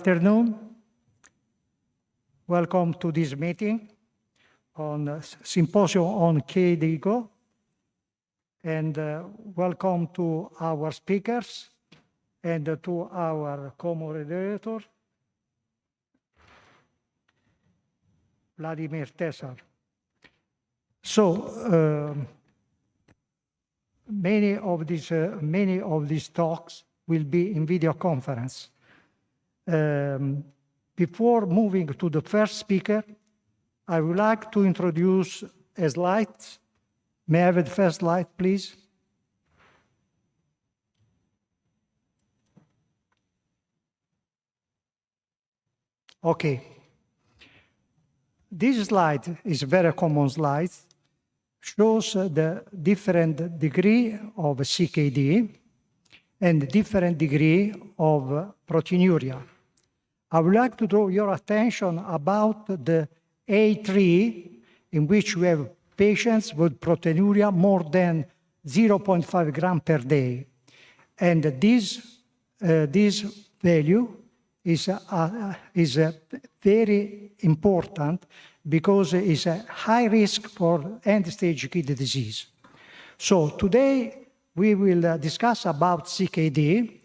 afternoon. Welcome to this meeting on Symposium on KDIGO. And welcome to our speakers and to our co-moderator, Vladimir Tesar. So many of these talks will be in video conference. Before moving to the first speaker, I would like to introduce a slide. May I have the first slide, please? Okay. This slide is a very common slide. Shows the different degree of CKD and different degree of proteinuria. I would like to draw your attention about the A3, in which we have patients with proteinuria more than 0.5 gram per day. And this value is very important because it's a high risk for end-stage kidney disease. So today we will discuss about CKD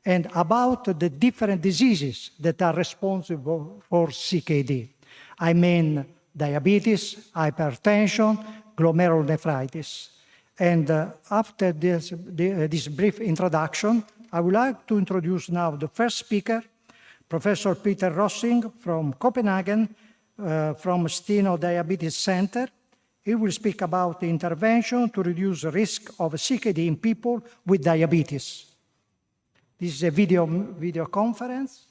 and about the different diseases that are responsible for CKD. I mean diabetes, hypertension, glomerulonephritis. And after this brief introduction, I would like to introduce now the first speaker, Professor Peter Rossing from Copenhagen, from Steno Diabetes Center. He will speak about the intervention to reduce the risk of CKD in people with diabetes. This is a video conference.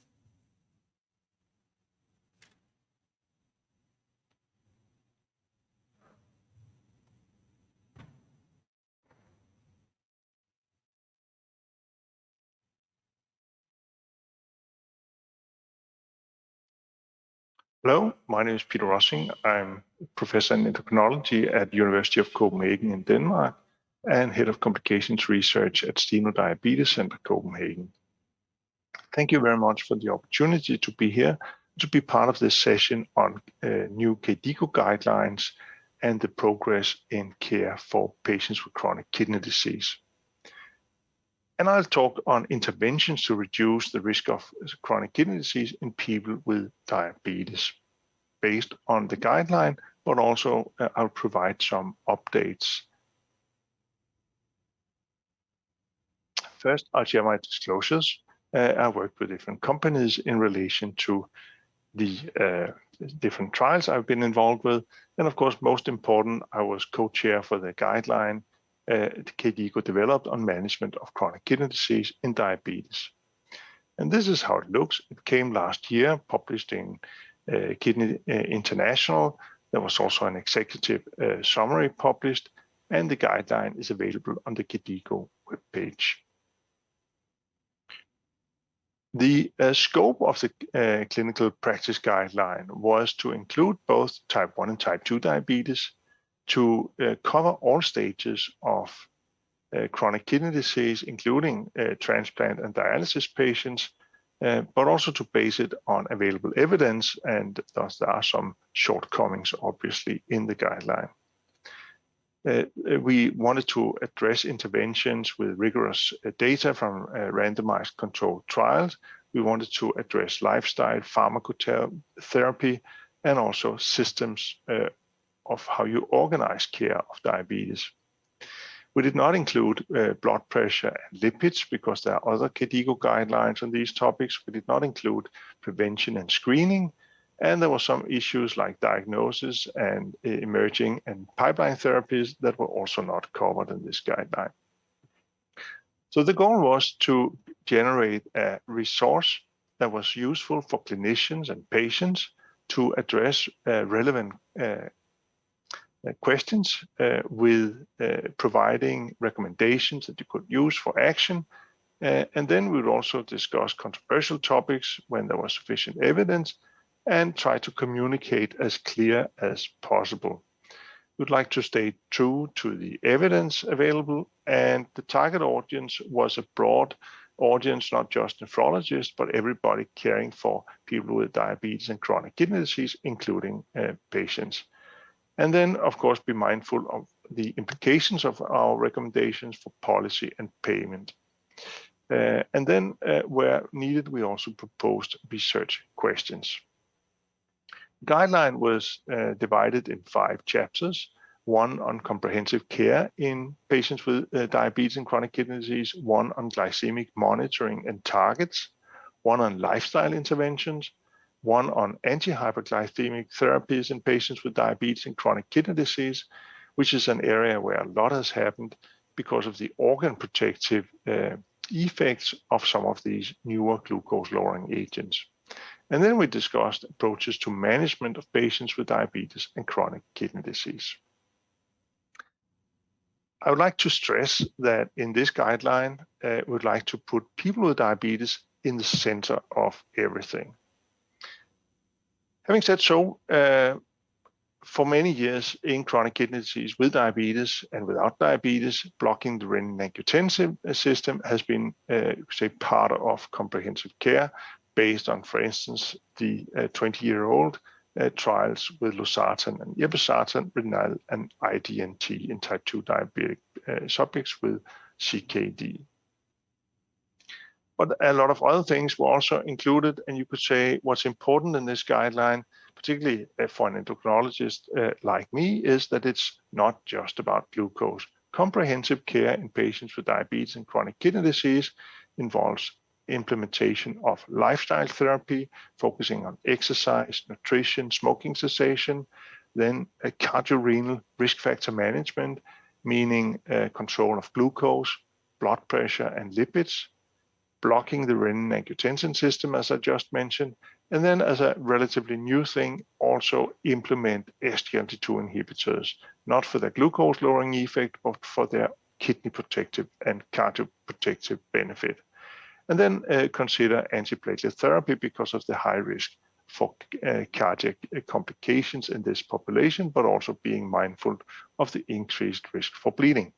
Hello, my name is Peter Rossing. I'm professor in endocrinology at the University of Copenhagen in Denmark and head of complications research at Steno Diabetes Center Copenhagen. Thank you very much for the opportunity to be here, to be part of this session on new KDIGO guidelines and the progress in care for patients with chronic kidney disease. And I'll talk on interventions to reduce the risk of chronic kidney disease in people with diabetes based on the guideline, but also I'll provide some updates. First, I'll share my disclosures. I worked with different companies in relation to the different trials I've been involved with. And of course, most important, I was co-chair for the guideline KDIGO developed on management of chronic kidney disease in diabetes. And this is how it looks. It came last year, published in Kidney International. There was also an executive summary published, and the guideline is available on the KDIGO webpage. The scope of the clinical practice guideline was to include both type 1 and type 2 diabetes, to cover all stages of chronic kidney disease, including transplant and dialysis patients, but also to base it on available evidence, and thus there are some shortcomings, obviously, in the guideline. We wanted to address interventions with rigorous data from randomized controlled trials. We wanted to address lifestyle, pharmacotherapy, and also systems of how you organize care of diabetes. We did not include blood pressure and lipids because there are other KDIGO guidelines on these topics. We did not include prevention and screening. And there were some issues like diagnosis and emerging and pipeline therapies that were also not covered in this guideline. So the goal was to generate a resource that was useful for clinicians and patients to address relevant questions with providing recommendations that you could use for action. And then we would also discuss controversial topics when there was sufficient evidence and try to communicate as clear as possible. We'd like to stay true to the evidence available, and the target audience was a broad audience, not just nephrologists, but everybody caring for people with diabetes and chronic kidney disease, including patients. And then, of course, be mindful of the implications of our recommendations for policy and payment. And then, where needed, we also proposed research questions. Guideline was divided in 5 chapters, one on comprehensive care in patients with diabetes and chronic kidney disease, one on glycemic monitoring and targets, one on lifestyle interventions, one on anti-hyperglycemic therapies in patients with diabetes and chronic kidney disease, which is an area where a lot has happened because of the organ protective effects of some of these newer glucose-lowering agents. And then we discussed approaches to management of patients with diabetes and chronic kidney disease. I would like to stress that in this guideline, we would like to put people with diabetes in the center of everything. Having said so, for many years in chronic kidney disease with diabetes and without diabetes, blocking the renin-angiotensin system has been, say, part of comprehensive care based on, for instance, the 20-year-old trials with losartan and irbesartan, Rimini, and IDNT in type 2 diabetic subjects with CKD. But a lot of other things were also included, and you could say what's important in this guideline, particularly for an endocrinologist like me, is that it's not just about glucose. Comprehensive care in patients with diabetes and chronic kidney disease involves implementation of lifestyle therapy, focusing on exercise, nutrition, smoking cessation, then a cardiorenal risk factor management, meaning control of glucose, blood pressure, and lipids, blocking the renin-angiotensin system, as I just mentioned, and then as a relatively new thing, also implement SGLT2 inhibitors, not for their glucose-lowering effect, but for their kidney protective and cardioprotective benefit. And then consider antiplatelet therapy because of the high risk for cardiac complications in this population, but also being mindful of the increased risk for bleeding.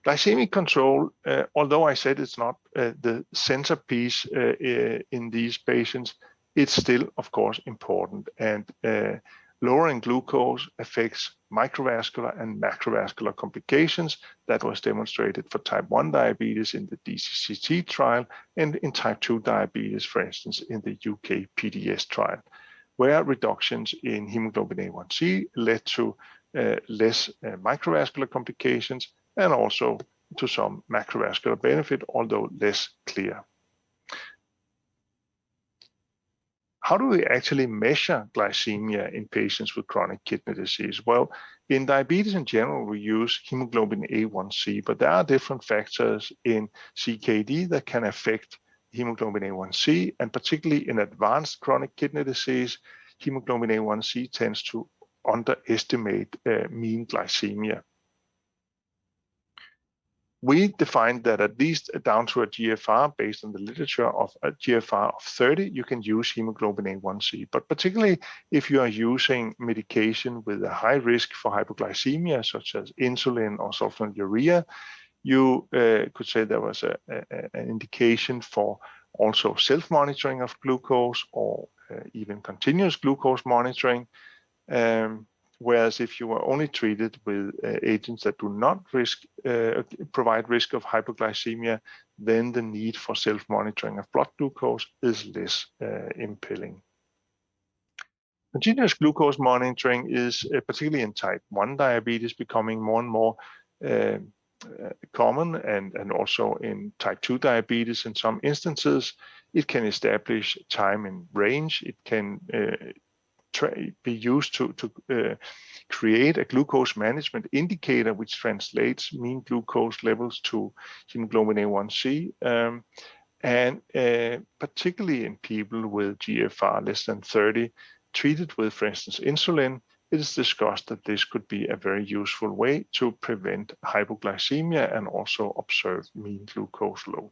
Glycemic control, although I said it's not the centerpiece in these patients, it's still, of course, important. And lowering glucose affects microvascular and macrovascular complications. That was demonstrated for type 1 diabetes in the DCCT trial and in type 2 diabetes, for instance, in the UK PDS trial, where reductions in hemoglobin A1c led to less microvascular complications and also to some macrovascular benefit, although less clear. How do we actually measure glycemia in patients with chronic kidney disease? Well, in diabetes in general, we use hemoglobin A1c, but there are different factors in CKD that can affect hemoglobin A1c, and particularly in advanced chronic kidney disease, hemoglobin A1c tends to underestimate mean glycemia. We defined that at least down to a GFR, based on the literature of a GFR of 30, you can use hemoglobin A1c. But particularly if you are using medication with a high risk for hypoglycemia, such as insulin or sulfonylurea, you could say there was an indication for also self-monitoring of glucose or even continuous glucose monitoring. Whereas if you are only treated with agents that do not provide risk of hypoglycemia, then the need for self-monitoring of blood glucose is less impelling. Continuous glucose monitoring is, particularly in type 1 diabetes, becoming more and more common, and also in type 2 diabetes in some instances. It can establish time in range. It can be used to create a glucose management indicator, which translates mean glucose levels to hemoglobin A1c. And particularly in people with GFR less than 30, treated with, for instance, insulin, it is discussed that this could be a very useful way to prevent hypoglycemia and also observe mean glucose load.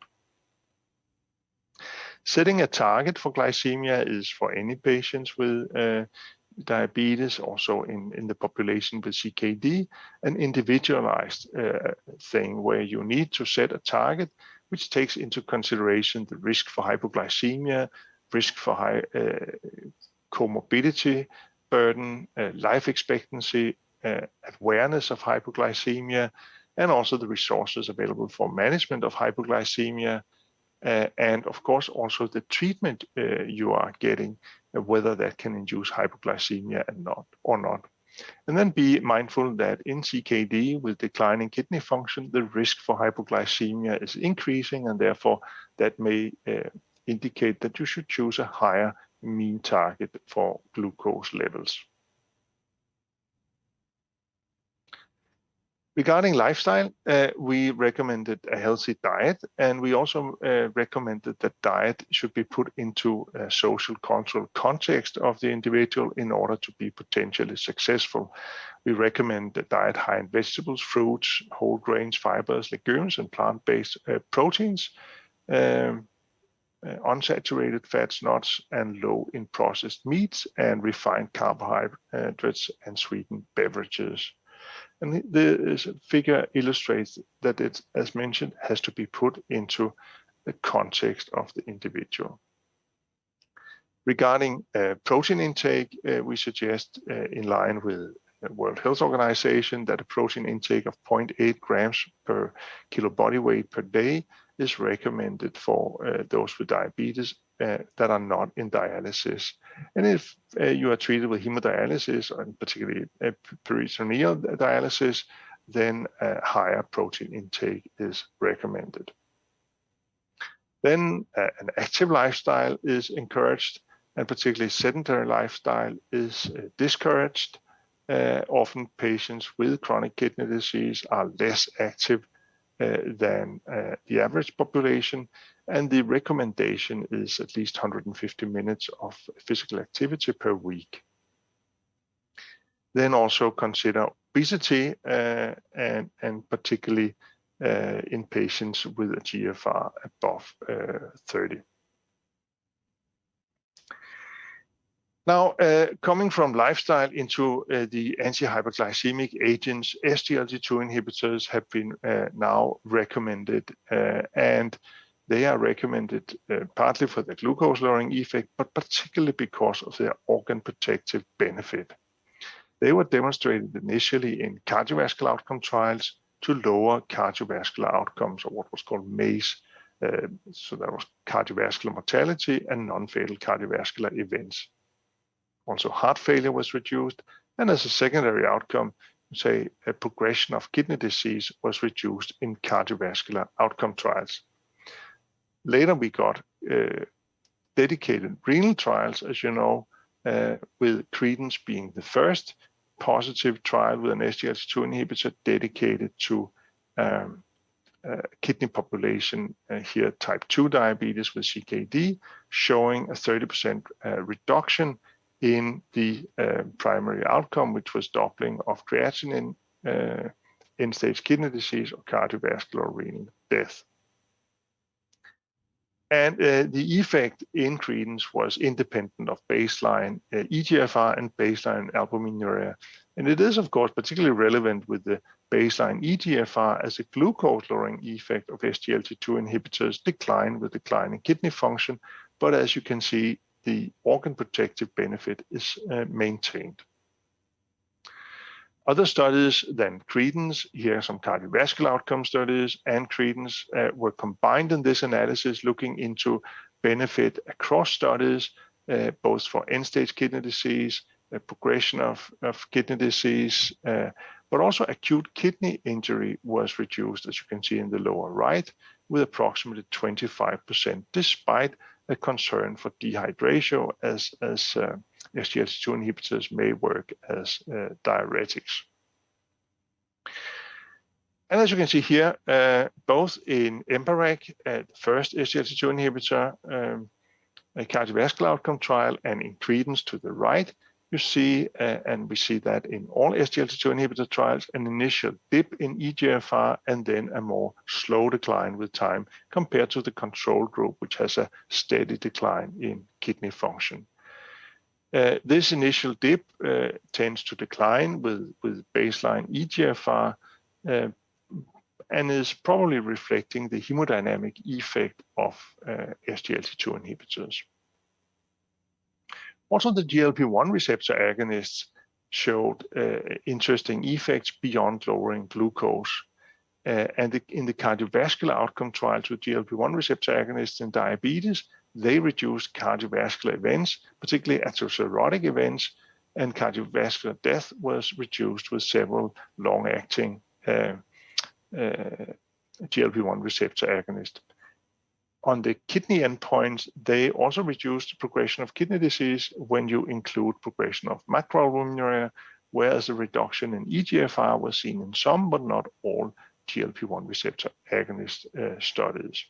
Setting a target for glycemia is for any patients with diabetes, also in the population with CKD, an individualized thing where you need to set a target which takes into consideration the risk for hypoglycemia, risk for high comorbidity burden, life expectancy, awareness of hypoglycemia, and also the resources available for management of hypoglycemia, and of course also the treatment you are getting, whether that can induce hypoglycemia or not. And then be mindful that in CKD with declining kidney function, the risk for hypoglycemia is increasing, and therefore that may indicate that you should choose a higher mean target for glucose levels. Regarding lifestyle, we recommended a healthy diet, and we also recommended that diet should be put into a social cultural context of the individual in order to be potentially successful. We recommend a diet high in vegetables, fruits, whole grains, fibers, legumes, and plant-based proteins, unsaturated fats, nuts, and low in processed meats, and refined carbohydrates and sweetened beverages. And this figure illustrates that it, as mentioned, has to be put into the context of the individual. Regarding protein intake, we suggest in line with the World Health Organization that a protein intake of 0.8 grams per kilo body weight per day is recommended for those with diabetes that are not in dialysis. And if you are treated with hemodialysis, and particularly peritoneal dialysis, then a higher protein intake is recommended. Then an active lifestyle is encouraged, and particularly sedentary lifestyle is discouraged. Often patients with chronic kidney disease are less active than the average population, and the recommendation is at least 150 minutes of physical activity per week. Then also consider obesity, and particularly in patients with a GFR above 30. Now, coming from lifestyle into the anti-hyperglycemic agents, SGLT2 inhibitors have been now recommended, and they are recommended partly for their glucose-lowering effect, but particularly because of their organ protective benefit. They were demonstrated initially in cardiovascular outcome trials to lower cardiovascular outcomes, or what was called MACE. So that was cardiovascular mortality and non-fatal cardiovascular events. Also, heart failure was reduced, and as a secondary outcome, say a progression of kidney disease was reduced in cardiovascular outcome trials. Later, we got dedicated renal trials, as you know, with Credence being the first positive trial with an SGLT2 inhibitor dedicated to kidney population, here type 2 diabetes with CKD, showing a 30% reduction in the primary outcome, which was doubling of creatinine, end-stage kidney disease, or cardiovascular renal death. And the effect in Credence was independent of baseline eGFR and baseline albuminuria. And it is, of course, particularly relevant with the baseline eGFR, as a glucose-lowering effect of SGLT2 inhibitors decline with declining kidney function. But as you can see, the organ protective benefit is maintained. Other studies than Credence, here are some cardiovascular outcome studies, and Credence were combined in this analysis, looking into benefit across studies, both for end-stage kidney disease, progression of kidney disease, but also acute kidney injury was reduced, as you can see in the lower right, with approximately 25%, despite a concern for dehydration, as SGLT2 inhibitors may work as diuretics. And as you can see here, both in EMPA-REG, the first SGLT2 inhibitor, a cardiovascular outcome trial, and in Credence to the right, you see, and we see that in all SGLT2 inhibitor trials, an initial dip in eGFR and then a more slow decline with time compared to the control group, which has a steady decline in kidney function. This initial dip tends to decline with baseline eGFR and is probably reflecting the hemodynamic effect of SGLT2 inhibitors. Also, the GLP-1 receptor agonists showed interesting effects beyond lowering glucose. And in the cardiovascular outcome trials with GLP-1 receptor agonists in diabetes, they reduced cardiovascular events, particularly atherosclerotic events, and cardiovascular death was reduced with several long-acting GLP-1 receptor agonists. On the kidney endpoints, they also reduced progression of kidney disease when you include progression of macroalbuminuria, whereas a reduction in eGFR was seen in some, but not all, GLP-1 receptor agonist studies.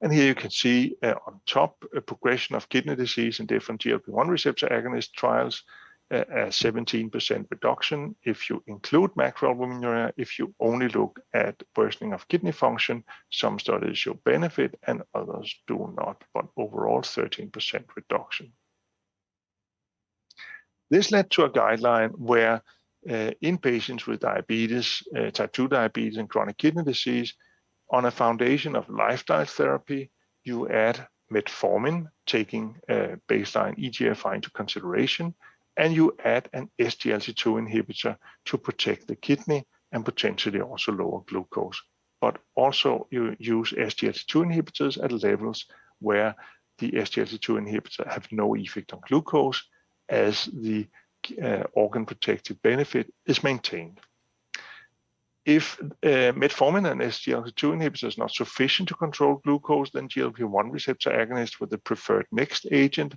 And here you can see on top a progression of kidney disease in different GLP-1 receptor agonist trials, a 17% reduction if you include macroalbuminuria. If you only look at worsening of kidney function, some studies show benefit and others do not, but overall 13% reduction. This led to a guideline where in patients with diabetes, type 2 diabetes and chronic kidney disease, on a foundation of lifestyle therapy, you add metformin, taking baseline eGFR into consideration, and you add an SGLT2 inhibitor to protect the kidney and potentially also lower glucose. But also you use SGLT2 inhibitors at levels where the SGLT2 inhibitor have no effect on glucose, as the organ protective benefit is maintained. If metformin and SGLT2 inhibitors is not sufficient to control glucose, then GLP-1 receptor agonist were the preferred next agent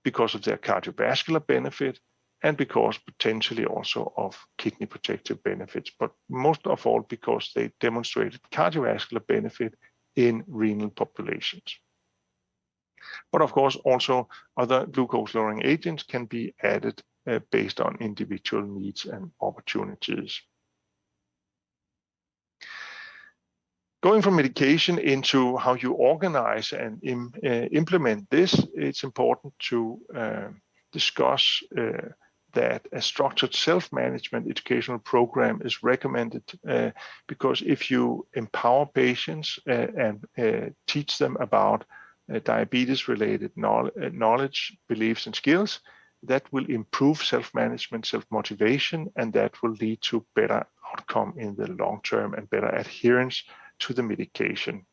because of their cardiovascular benefit and because potentially also of kidney protective benefits, but most of all because they demonstrated cardiovascular benefit in renal populations. But of course, also other glucose-lowering agents can be added based on individual needs and opportunities. Going from medication into how you organize and implement this, it's important to discuss that a structured self-management educational program is recommended because if you empower patients and teach them about diabetes-related knowledge, beliefs, and skills, that will improve self-management, self-motivation, and that will lead to better outcome in the long term and better adherence to the medication.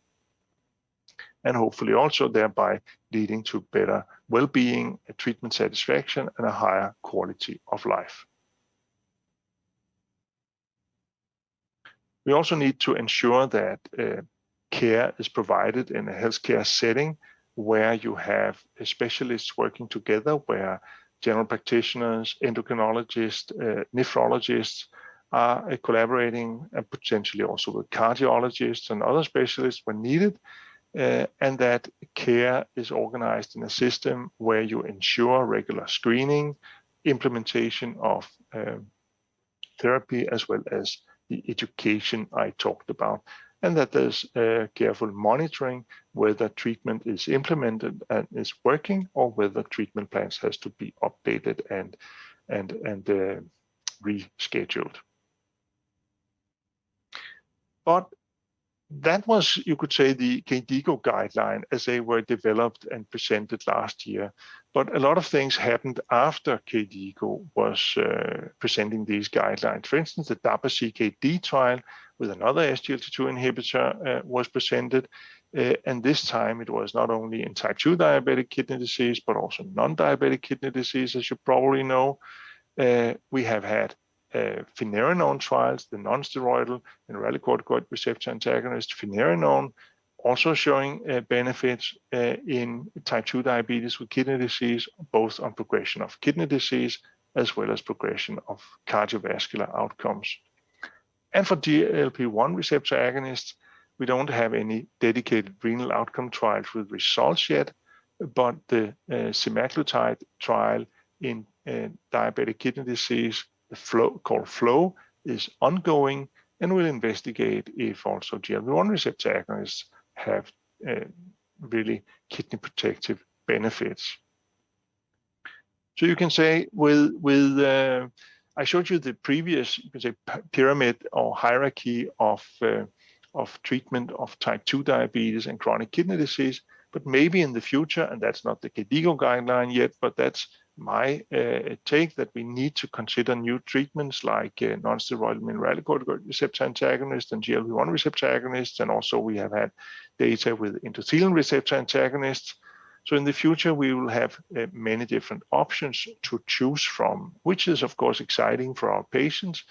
And hopefully also thereby leading to better well-being, treatment satisfaction, and a higher quality of life. We also need to ensure that care is provided in a healthcare setting where you have specialists working together, where general practitioners, endocrinologists, nephrologists are collaborating, and potentially also with cardiologists and other specialists when needed, and that care is organized in a system where you ensure regular screening, implementation of therapy, as well as the education I talked about, and that there's careful monitoring whether treatment is implemented and is working, or whether treatment plans has to be updated and rescheduled. But that was, you could say, the KDIGO guideline as they were developed and presented last year. But a lot of things happened after KDIGO was presenting these guidelines. For instance, the DAPA-CKD trial with another SGLT2 inhibitor was presented. And this time it was not only in type 2 diabetic kidney disease, but also non-diabetic kidney disease, as you probably know. We have had finerenone trials, the non-steroidal mineralocorticoid receptor antagonist finerenone, also showing benefits in type 2 diabetes with kidney disease, both on progression of kidney disease as well as progression of cardiovascular outcomes. And for GLP-1 receptor agonists, we don't have any dedicated renal outcome trials with results yet, but the semaglutide trial in diabetic kidney disease, called FLOW, is ongoing and will investigate if also GLP-1 receptor agonists have really kidney protective benefits. So you can say I showed you the previous, you can say, pyramid or hierarchy of treatment of type 2 diabetes and chronic kidney disease, but maybe in the future, and that's not the KDIGO guideline yet, but that's my take, that we need to consider new treatments like non-steroidal mineralocorticoid receptor antagonists and GLP-1 receptor agonists, and also we have had data with endothelin receptor antagonists. So in the future, we will have many different options to choose from, which is of course exciting for our patients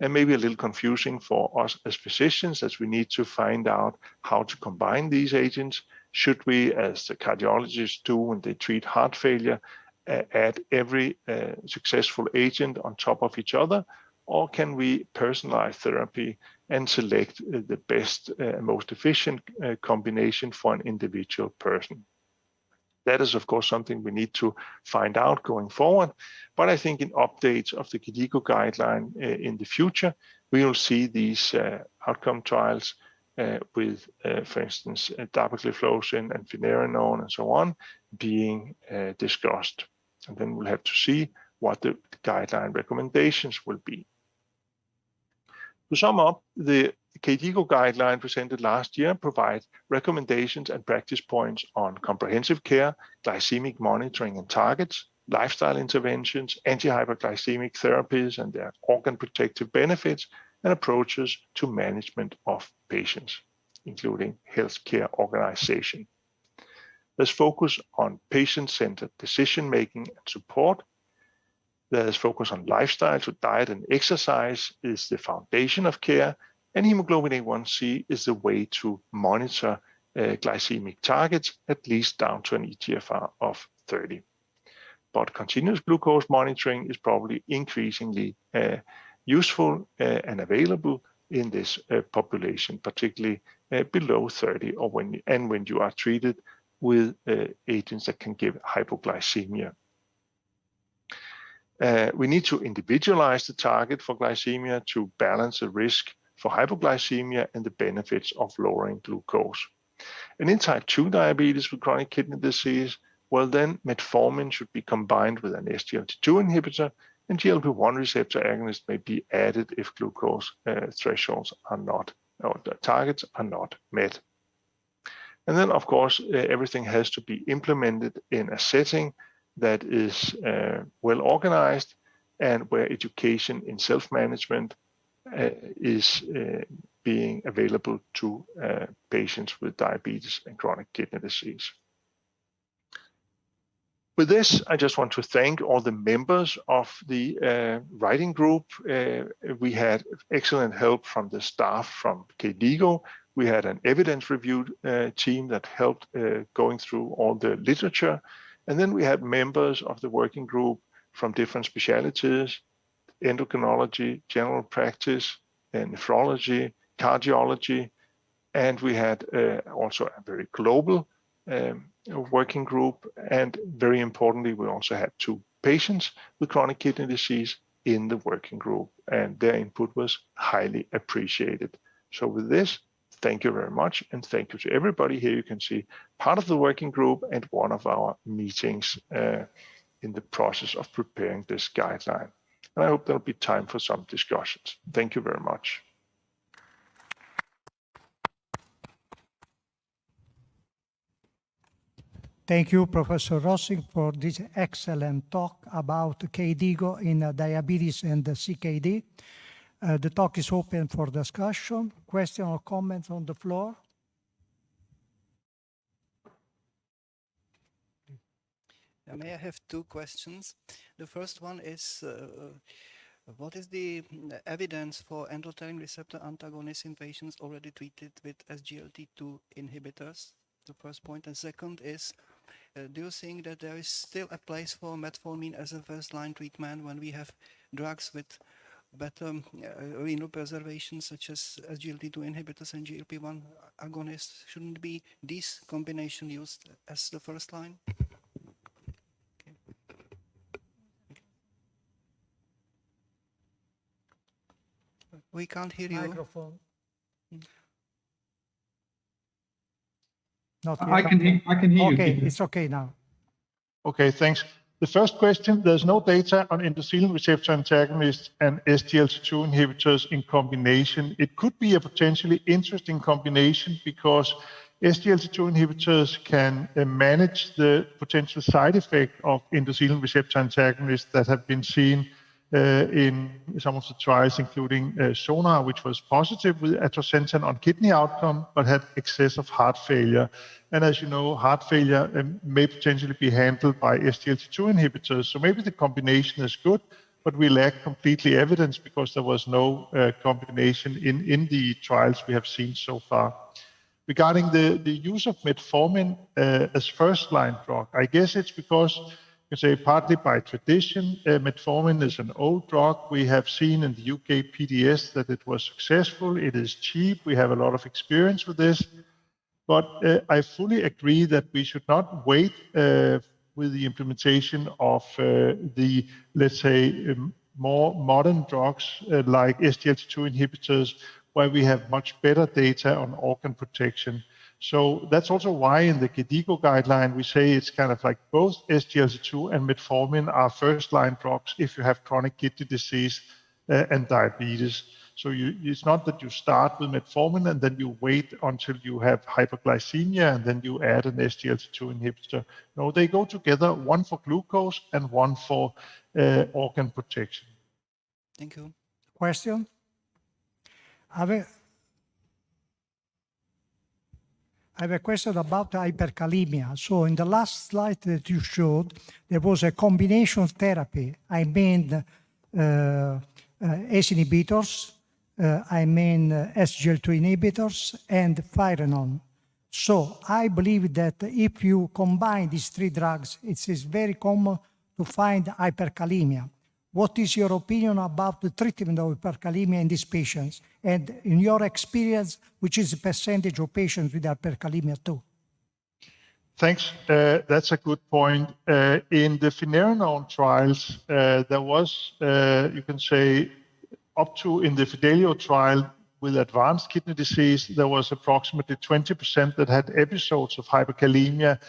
and maybe a little confusing for us as physicians, as we need to find out how to combine these agents. Should we, as the cardiologists do when they treat heart failure, add every successful agent on top of each other, or can we personalize therapy and select the best, most efficient combination for an individual person? That is, of course, something we need to find out going forward. But I think in updates of the KDIGO guideline in the future, we will see these outcome trials with, for instance, dapagliflozin and finerenone and so on being discussed. And then we'll have to see what the guideline recommendations will be. To sum up, the KDIGO guideline presented last year provides recommendations and practice points on comprehensive care, glycemic monitoring and targets, lifestyle interventions, anti-hyperglycemic therapies and their organ protective benefits, and approaches to management of patients, including healthcare organization. There's focus on patient-centered decision-making and support. There's focus on lifestyle, so diet and exercise is the foundation of care, and hemoglobin A1c is the way to monitor glycemic targets, at least down to an eGFR of 30. But continuous glucose monitoring is probably increasingly useful and available in this population, particularly below 30, or when you are treated with agents that can give hypoglycemia. We need to individualize the target for glycemia to balance the risk for hypoglycemia and the benefits of lowering glucose. And in type 2 diabetes with chronic kidney disease, well then metformin should be combined with an SGLT2 inhibitor, and GLP-1 receptor agonists may be added if glucose thresholds are not, or the targets are not met. And then of course, everything has to be implemented in a setting that is well organized and where education in self-management is being available to patients with diabetes and chronic kidney disease. With this, I just want to thank all the members of the writing group. We had excellent help from the staff from KDIGO. We had an evidence review team that helped going through all the literature. And then we had members of the working group from different specialties: endocrinology, general practice, nephrology, cardiology. And we had also a very global working group. And very importantly, we also had 2 patients with chronic kidney disease in the working group, and their input was highly appreciated. So with this, thank you very much, and thank you to everybody. Here you can see part of the working group and one of our meetings in the process of preparing this guideline. And I hope there'll be time for some discussions. Thank you very much. Thank you, Professor Rossing, for this excellent talk about KDIGO in diabetes and CKD. The talk is open for discussion. Question or comments on the floor? May I have 2 questions? The first one is, what is the evidence for endothelin receptor antagonists in patients already treated with SGLT2 inhibitors? The first point. And second is, do you think that there is still a place for metformin as a first-line treatment when we have drugs with better renal preservation, such as SGLT2 inhibitors and GLP-1 agonists? Shouldn't be this combination used as the first line? Okay. We can't hear you. Microphone. Not I can hear you. Okay, it's okay now. Okay, thanks. The first question, there's no data on endothelin receptor antagonists and SGLT2 inhibitors in combination. It could be a potentially interesting combination because SGLT2 inhibitors can manage the potential side effect of endothelin receptor antagonists that have been seen in some of the trials, including SONAR, which was positive with atrasentan on kidney outcome, but had excess of heart failure. And as you know, heart failure may potentially be handled by SGLT2 inhibitors. So maybe the combination is good, but we lack completely evidence because there was no combination in the trials we have seen so far. Regarding the use of metformin as first-line drug, I guess it's because, you say, partly by tradition, metformin is an old drug. We have seen in the UK PDS that it was successful. It is cheap. We have a lot of experience with this. But I fully agree that we should not wait with the implementation of the, let's say, more modern drugs like SGLT2 inhibitors, where we have much better data on organ protection. So that's also why in the KDIGO guideline, we say it's kind of like both SGLT2 and metformin are first-line drugs if you have chronic kidney disease and diabetes. So it's not that you start with metformin and then you wait until you have hyperglycemia and then you add an SGLT2 inhibitor. No, they go together, one for glucose and one for organ protection. Thank you. Question? I have a question about hyperkalemia. So in the last slide that you showed, there was a combination therapy. I mean ACE inhibitors, SGL2 inhibitors, and Firenon. So I believe that if you combine these three drugs, it is very common to find hyperkalemia. What is your opinion about the treatment of hyperkalemia in these patients? And in your experience, which is the percentage of patients with hyperkalemia too? Thanks. That's a good point. In the finerenone trials, there was, you can say, up to in the Fidelio trial with advanced kidney disease, there was approximately 20% that had episodes of hyperkalemia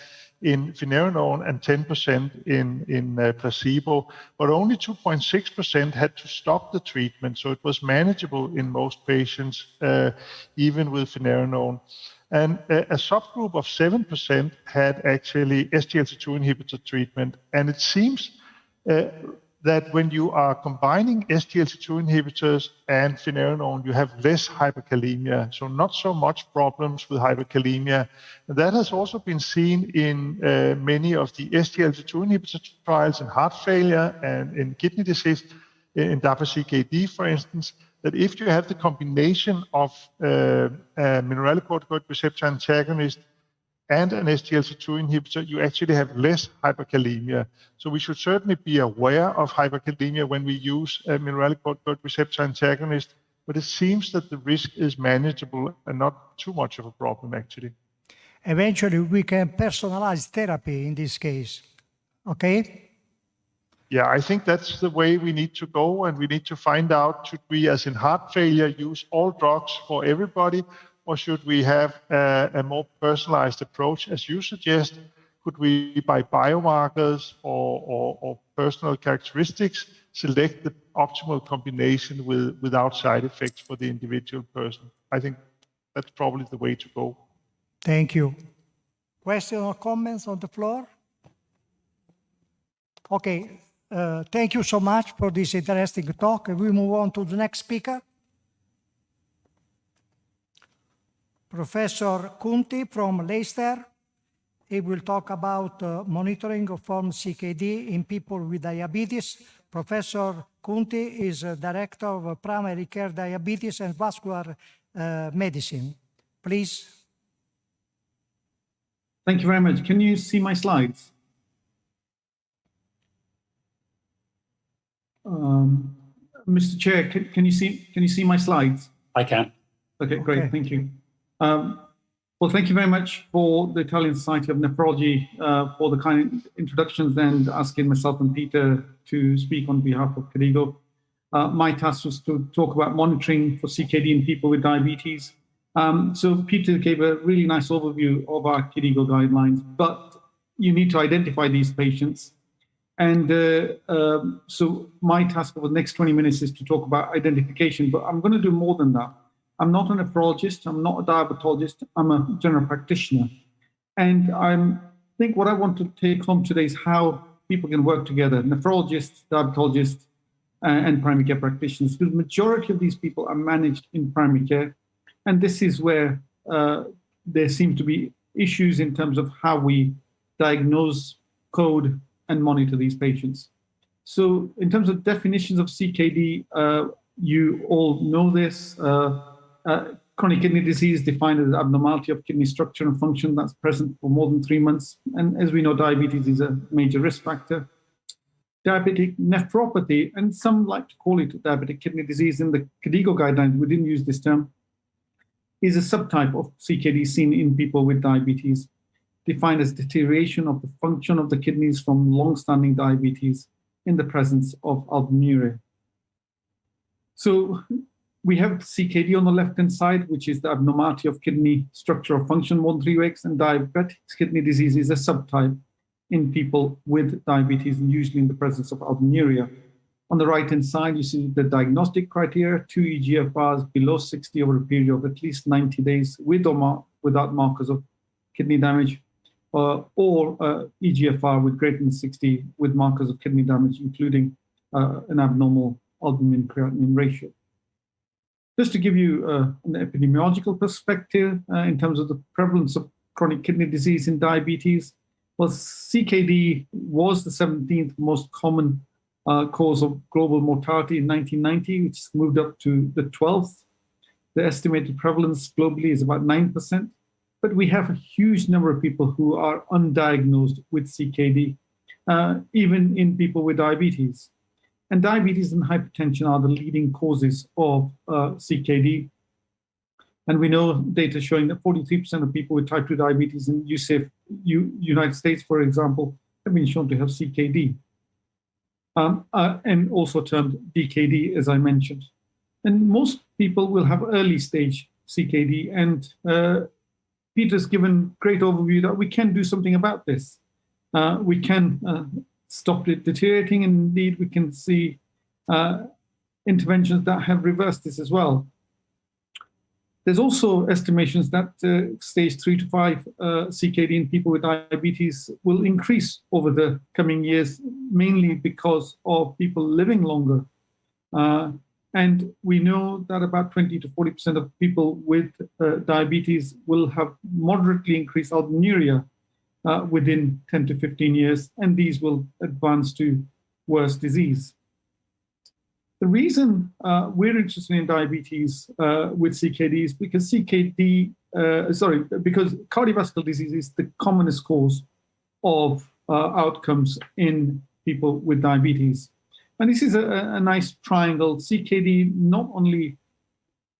in finerenone and 10% in placebo, but only 2.6% had to stop the treatment. So it was manageable in most patients, even with finerenone. And a subgroup of 7% had actually SGLT2 inhibitor treatment. And it seems that when you are combining SGLT2 inhibitors and finerenone, you have less hyperkalemia, so not so much problems with hyperkalemia. And that has also been seen in many of the SGLT2 inhibitor trials in heart failure and in kidney disease, in DAPA-CKD, for instance, that if you have the combination of mineralocorticoid receptor antagonist and an SGLT2 inhibitor, you actually have less hyperkalemia. So we should certainly be aware of hyperkalemia when we use a mineralocorticoid receptor antagonist, but it seems that the risk is manageable and not too much of a problem, actually. Eventually, we can personalize therapy in this case, okay? Yeah, I think that's the way we need to go, and we need to find out, should we, as in heart failure, use all drugs for everybody, or should we have a more personalized approach, as you suggest? Could we, by biomarkers or personal characteristics, select the optimal combination without side effects for the individual person? I think that's probably the way to go. Thank you. Questions or comments on the floor? Okay, thank you so much for this interesting talk. We move on to the next speaker. Professor Kunti from Leicester. He will talk about monitoring of form CKD in people with diabetes. Professor Kunti is Director of Primary Care Diabetes and Vascular Medicine. Please. Thank you very much. Can you see my slides? Mr. Chair, can you see my slides? I can. Okay, great. Thank you. Well, thank you very much for the Italian Society of Nephrology for the kind introductions and asking myself and Peter to speak on behalf of Cadigo. My task was to talk about monitoring for CKD in people with diabetes. So Peter gave a really nice overview of our Cadigo guidelines, but you need to identify these patients. And so my task over the next 20 minutes is to talk about identification, but I'm going to do more than that. I'm not a nephrologist, I'm not a diabetologist, I'm a general practitioner. And I think what I want to take home today is how people can work together, nephrologists, diabetologists, and primary care practitioners, because the majority of these people are managed in primary care. And this is where there seem to be issues in terms of how we diagnose, code, and monitor these patients. So in terms of definitions of CKD, you all know this. Chronic kidney disease defined as abnormality of kidney structure and function that's present for more than 3 months. And as we know, diabetes is a major risk factor. Diabetic nephropathy, and some like to call it diabetic kidney disease. In the Cadigo guidelines, we didn't use this term, is a subtype of CKD seen in people with diabetes, defined as deterioration of the function of the kidneys from long-standing diabetes in the presence of albuminuria. So we have CKD on the left-hand side, which is the abnormality of kidney structure or function more than 3 weeks, and diabetic kidney disease is a subtype in people with diabetes, and usually in the presence of albuminuria. On the right-hand side, you see the diagnostic criteria, 2 eGFRs below 60 over a period of at least 90 days with or without markers of kidney damage, or eGFR with greater than 60 with markers of kidney damage, including an abnormal albumin-creatinine ratio. Just to give you an epidemiological perspective in terms of the prevalence of chronic kidney disease in diabetes, well, CKD was the 17th most common cause of global mortality in 1990, which moved up to the 12th. The estimated prevalence globally is about 9%, but we have a huge number of people who are undiagnosed with CKD, even in people with diabetes. And diabetes and hypertension are the leading causes of CKD. And we know data showing that 43% of people with type 2 diabetes in United States, for example, have been shown to have CKD. And also termed DKD, as I mentioned. And most people will have early stage CKD. And Peter's given great overview that we can do something about this. We can stop it deteriorating, and indeed we can see interventions that have reversed this as well. There's also estimations that stage 3 to 5 CKD in people with diabetes will increase over the coming years, mainly because of people living longer. And we know that about 20 to 40% of people with diabetes will have moderately increased albuminuria within 10 to 15 years, and these will advance to worse disease. The reason we're interested in diabetes with CKD is because because cardiovascular disease is the commonest cause of outcomes in people with diabetes. And this is a nice triangle. CKD not only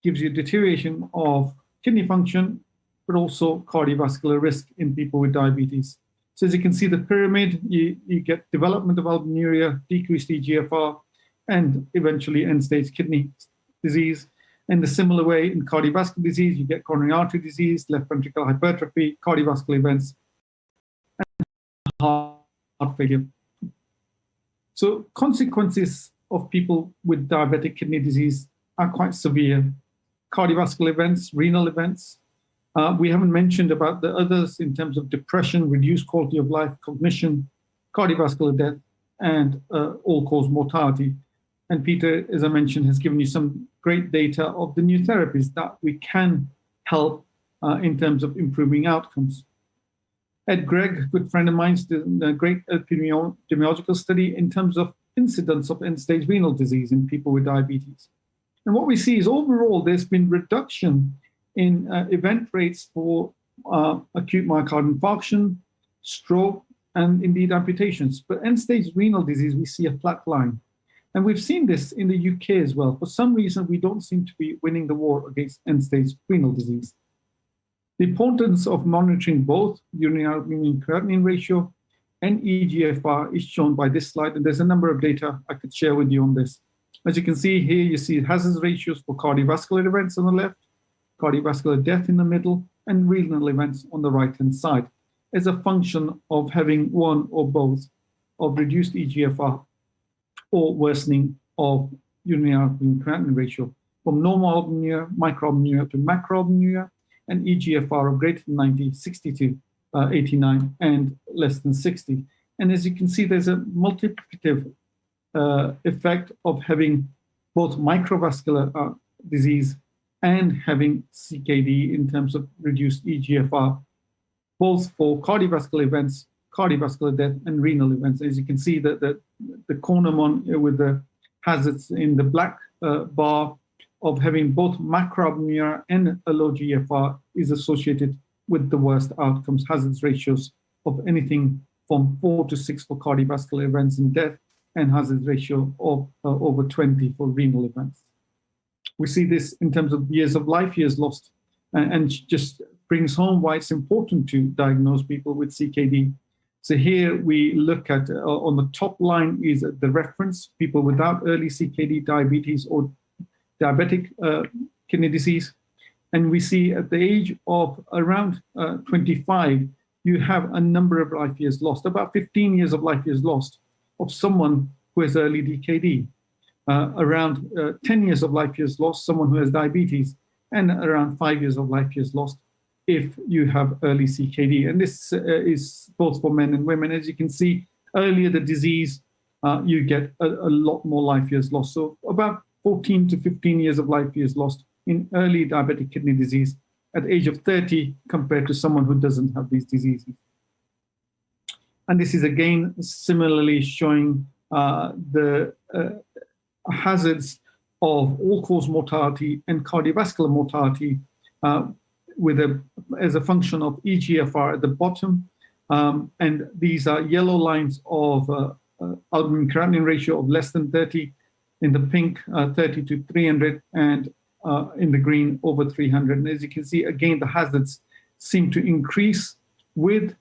gives you deterioration of kidney function, but also cardiovascular risk in people with diabetes. So as you can see the pyramid, you get development of albuminuria, decreased eGFR, and eventually end-stage kidney disease. In the similar way, in cardiovascular disease, you get coronary artery disease, left ventricular hypertrophy, cardiovascular events, and heart failure. So consequences of people with diabetic kidney disease are quite severe. Cardiovascular events, renal events. We haven't mentioned about the others in terms of depression, reduced quality of life, cognition, cardiovascular death, and all-cause mortality. And Peter, as I mentioned, has given you some great data of the new therapies that we can help in terms of improving outcomes. Ed Gregg, a good friend of mine, did a great epidemiological study in terms of incidence of end-stage renal disease in people with diabetes. And what we see is overall, there's been reduction in event rates for acute myocardial infarction, stroke, and indeed amputations. But end-stage renal disease, we see a flat line. And we've seen this in the UK as well. For some reason, we don't seem to be winning the war against end-stage renal disease. The importance of monitoring both urinary albumin-creatinine ratio and eGFR is shown by this slide, and there's a number of data I could share with you on this. As you can see here, you see hazard ratios for cardiovascular events on the left, cardiovascular death in the middle, and renal events on the right-hand side. as a function of having one or both of reduced EGFR or worsening of urinary albumin-creatinine ratio from normal albuminuria, microalbuminuria to macroalbuminuria, and EGFR of greater than 90, 60 to 89, and less than 60. And as you can see, there's a multiplicative effect of having both microvascular disease and having CKD in terms of reduced EGFR, both for cardiovascular events, cardiovascular death, and renal events. As you can see, the corner one with the hazards in the black bar of having both macroalbuminuria and a low GFR is associated with the worst outcomes, hazards ratios of anything from 4 to 6 for cardiovascular events and death, and hazard ratio of over 20 for renal events. We see this in terms of years of life, years lost, and just brings home why it's important to diagnose people with CKD. So here we look at, on the top line is the reference, people without early CKD, diabetes, or diabetic kidney disease. And we see at the age of around 25, you have a number of life years lost, about 15 years of life years lost of someone who has early DKD, around 10 years of life years lost, someone who has diabetes, and around 5 years of life years lost if you have early CKD. And this is both for men and women. As you can see, earlier the disease, you get a lot more life years lost. So about 14 to 15 years of life years lost in early diabetic kidney disease at the age of 30 compared to someone who doesn't have these diseases. And this is again similarly showing the hazards of all-cause mortality and cardiovascular mortality as a function of EGFR at the bottom. And these are yellow lines of albumin-creatinine ratio of less than 30, in the pink 30 to 300, and in the green over 300. And as you can see, again, the hazards seem to increase with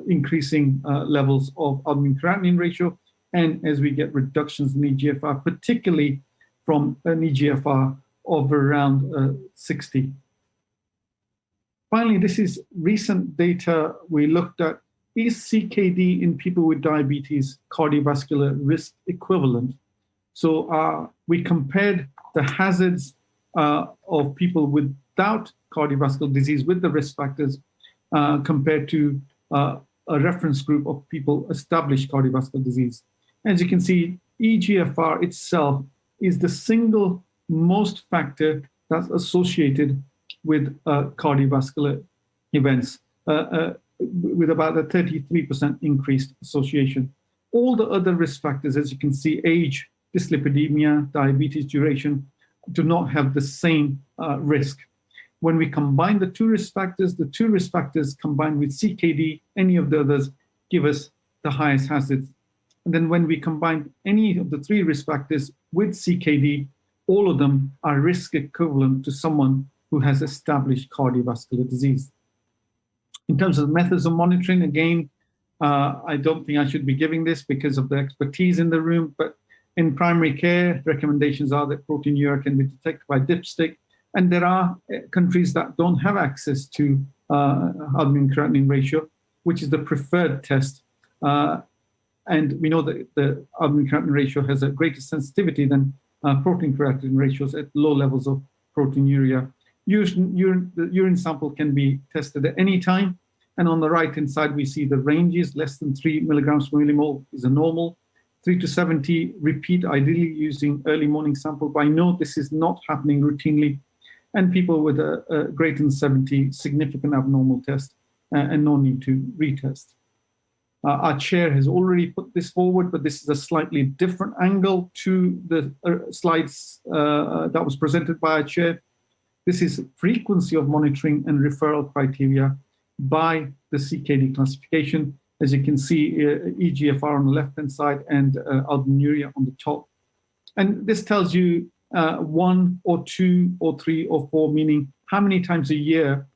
increasing levels of albumin-creatinine ratio, and as we get reductions in EGFR, particularly from an EGFR of around 60. Finally, this is recent data we looked at. Is CKD in people with diabetes cardiovascular risk equivalent? So we compared the hazards of people without cardiovascular disease with the risk factors compared to a reference group of people established cardiovascular disease. As you can see, EGFR itself is the single most factor that's associated with cardiovascular events, with about a 33% increased association. All the other risk factors, as you can see, age, dyslipidemia, diabetes duration, do not have the same risk. When we combine the two risk factors combined with CKD, any of the others give us the highest hazards. And then when we combine any of the three risk factors with CKD, all of them are risk equivalent to someone who has established cardiovascular disease. In terms of methods of monitoring, again, I don't think I should be giving this because of the expertise in the room, but in primary care, recommendations are that proteinuria can be detected by dipstick, and there are countries that don't have access to albumin-creatinine ratio, which is the preferred test. And we know that the albumin-creatinine ratio has a greater sensitivity than protein-creatinine ratios at low levels of proteinuria. The urine sample can be tested at any time. And on the right-hand side, we see the ranges. Less than 3 milligrams per millimole is a normal. 3 to 70, repeat, ideally using early morning sample. But I know this is not happening routinely. And people with a greater than 70, significant abnormal test, and no need to retest. Our chair has already put this forward, but this is a slightly different angle to the slides that was presented by our chair. This is frequency of monitoring and referral criteria by the CKD classification. As you can see, EGFR on the left-hand side and albuminuria on the top. And this tells you 1 or 2 or 3 or 4, meaning how many times a year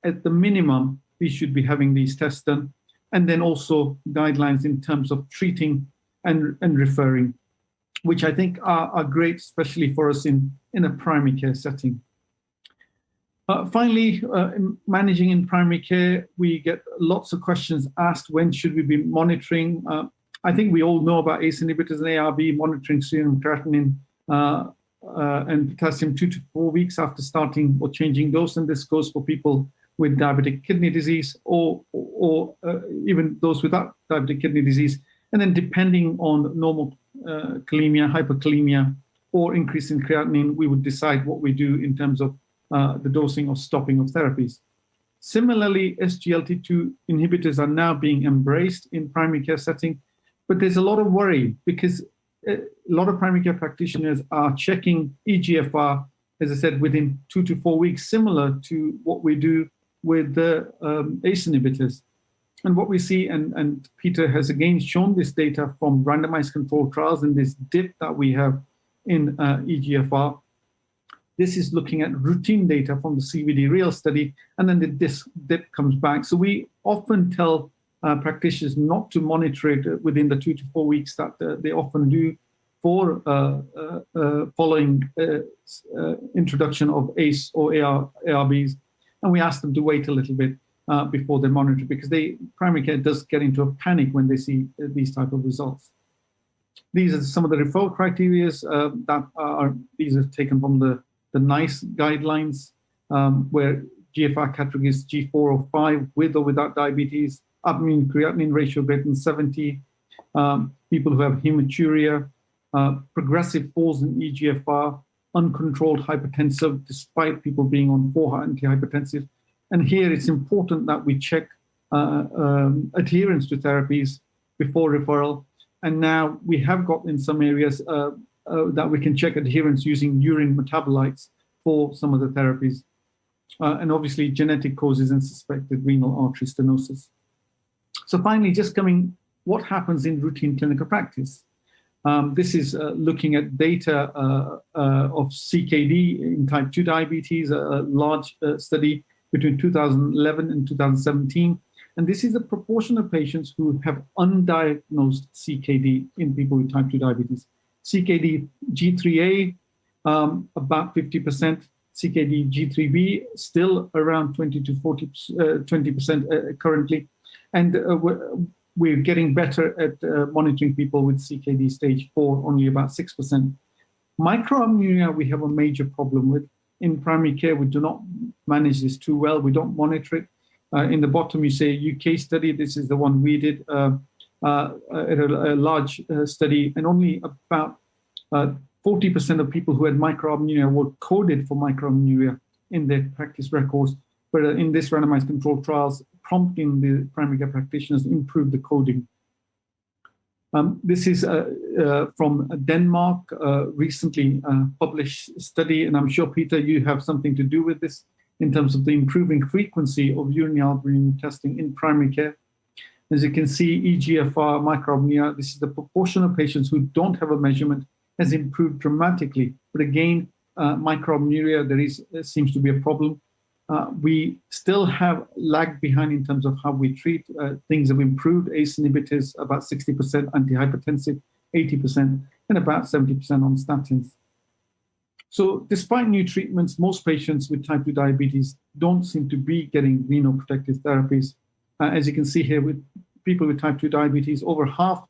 at the minimum we should be having these tests done. And then also guidelines in terms of treating and referring, which I think are great, especially for us in a primary care setting. Finally, in managing in primary care, we get lots of questions asked, when should we be monitoring? I think we all know about ACE inhibitors and ARB monitoring serum creatinine and potassium 2 to 4 weeks after starting or changing dose, and this goes for people with diabetic kidney disease or even those without diabetic kidney disease. And then depending on normal kalemia, hyperkalemia, or increase in creatinine, we would decide what we do in terms of the dosing or stopping of therapies. Similarly, SGLT2 inhibitors are now being embraced in primary care setting, but there's a lot of worry because a lot of primary care practitioners are checking eGFR, as I said, within 2 to 4 weeks, similar to what we do with the ACE inhibitors. And what we see, and Peter has again shown this data from randomized controlled trials and this dip that we have in eGFR. This is looking at routine data from the CVD real study, and then this dip comes back. So we often tell practitioners not to monitor it within the 2 to 4 weeks that they often do for following introduction of ACE or ARBs. And we ask them to wait a little bit before they monitor, because primary care does get into a panic when they see these type of results. These are some of the referral criteria these are taken from the NICE guidelines, where GFR category is G4 or 5 with or without diabetes, upmean creatinine ratio greater than 70, people who have hematuria, progressive falls in eGFR, uncontrolled hypertensive despite people being on 4 antihypertensives. And here it's important that we check adherence to therapies before referral. And now we have got in some areas that we can check adherence using urine metabolites for some of the therapies. And obviously genetic causes and suspected renal artery stenosis. So finally, what happens in routine clinical practice? This is looking at data of CKD in type 2 diabetes, a large study between 2011 and 2017. And this is a proportion of patients who have undiagnosed CKD in people with type 2 diabetes. CKD G3A, about 50%, CKD G3B, still around 20 to 20% currently. And we're getting better at monitoring people with CKD stage 4, only about 6%. Microalbuminuria, we have a major problem with. In primary care, we do not manage this too well. We don't monitor it. In the bottom, you say UK study. This is the one we did at a large study, and only about 40% of people who had microalbuminuria were coded for microalbuminuria in their practice records. But in this randomized controlled trials, prompting the primary care practitioners to improve the coding. This is from Denmark, recently published study, and I'm sure, Peter, you have something to do with this in terms of the improving frequency of urinary albumin testing in primary care. As you can see, eGFR, microalbuminuria, this is the proportion of patients who don't have a measurement has improved dramatically. But again, microalbuminuria, there seems to be a problem. We still have lag behind in terms of how we treat. Things have improved. ACE inhibitors, about 60%, antihypertensive, 80%, and about 70% on statins. So despite new treatments, most patients with type 2 diabetes don't seem to be getting renal protective therapies. As you can see here, with people with type 2 diabetes, over half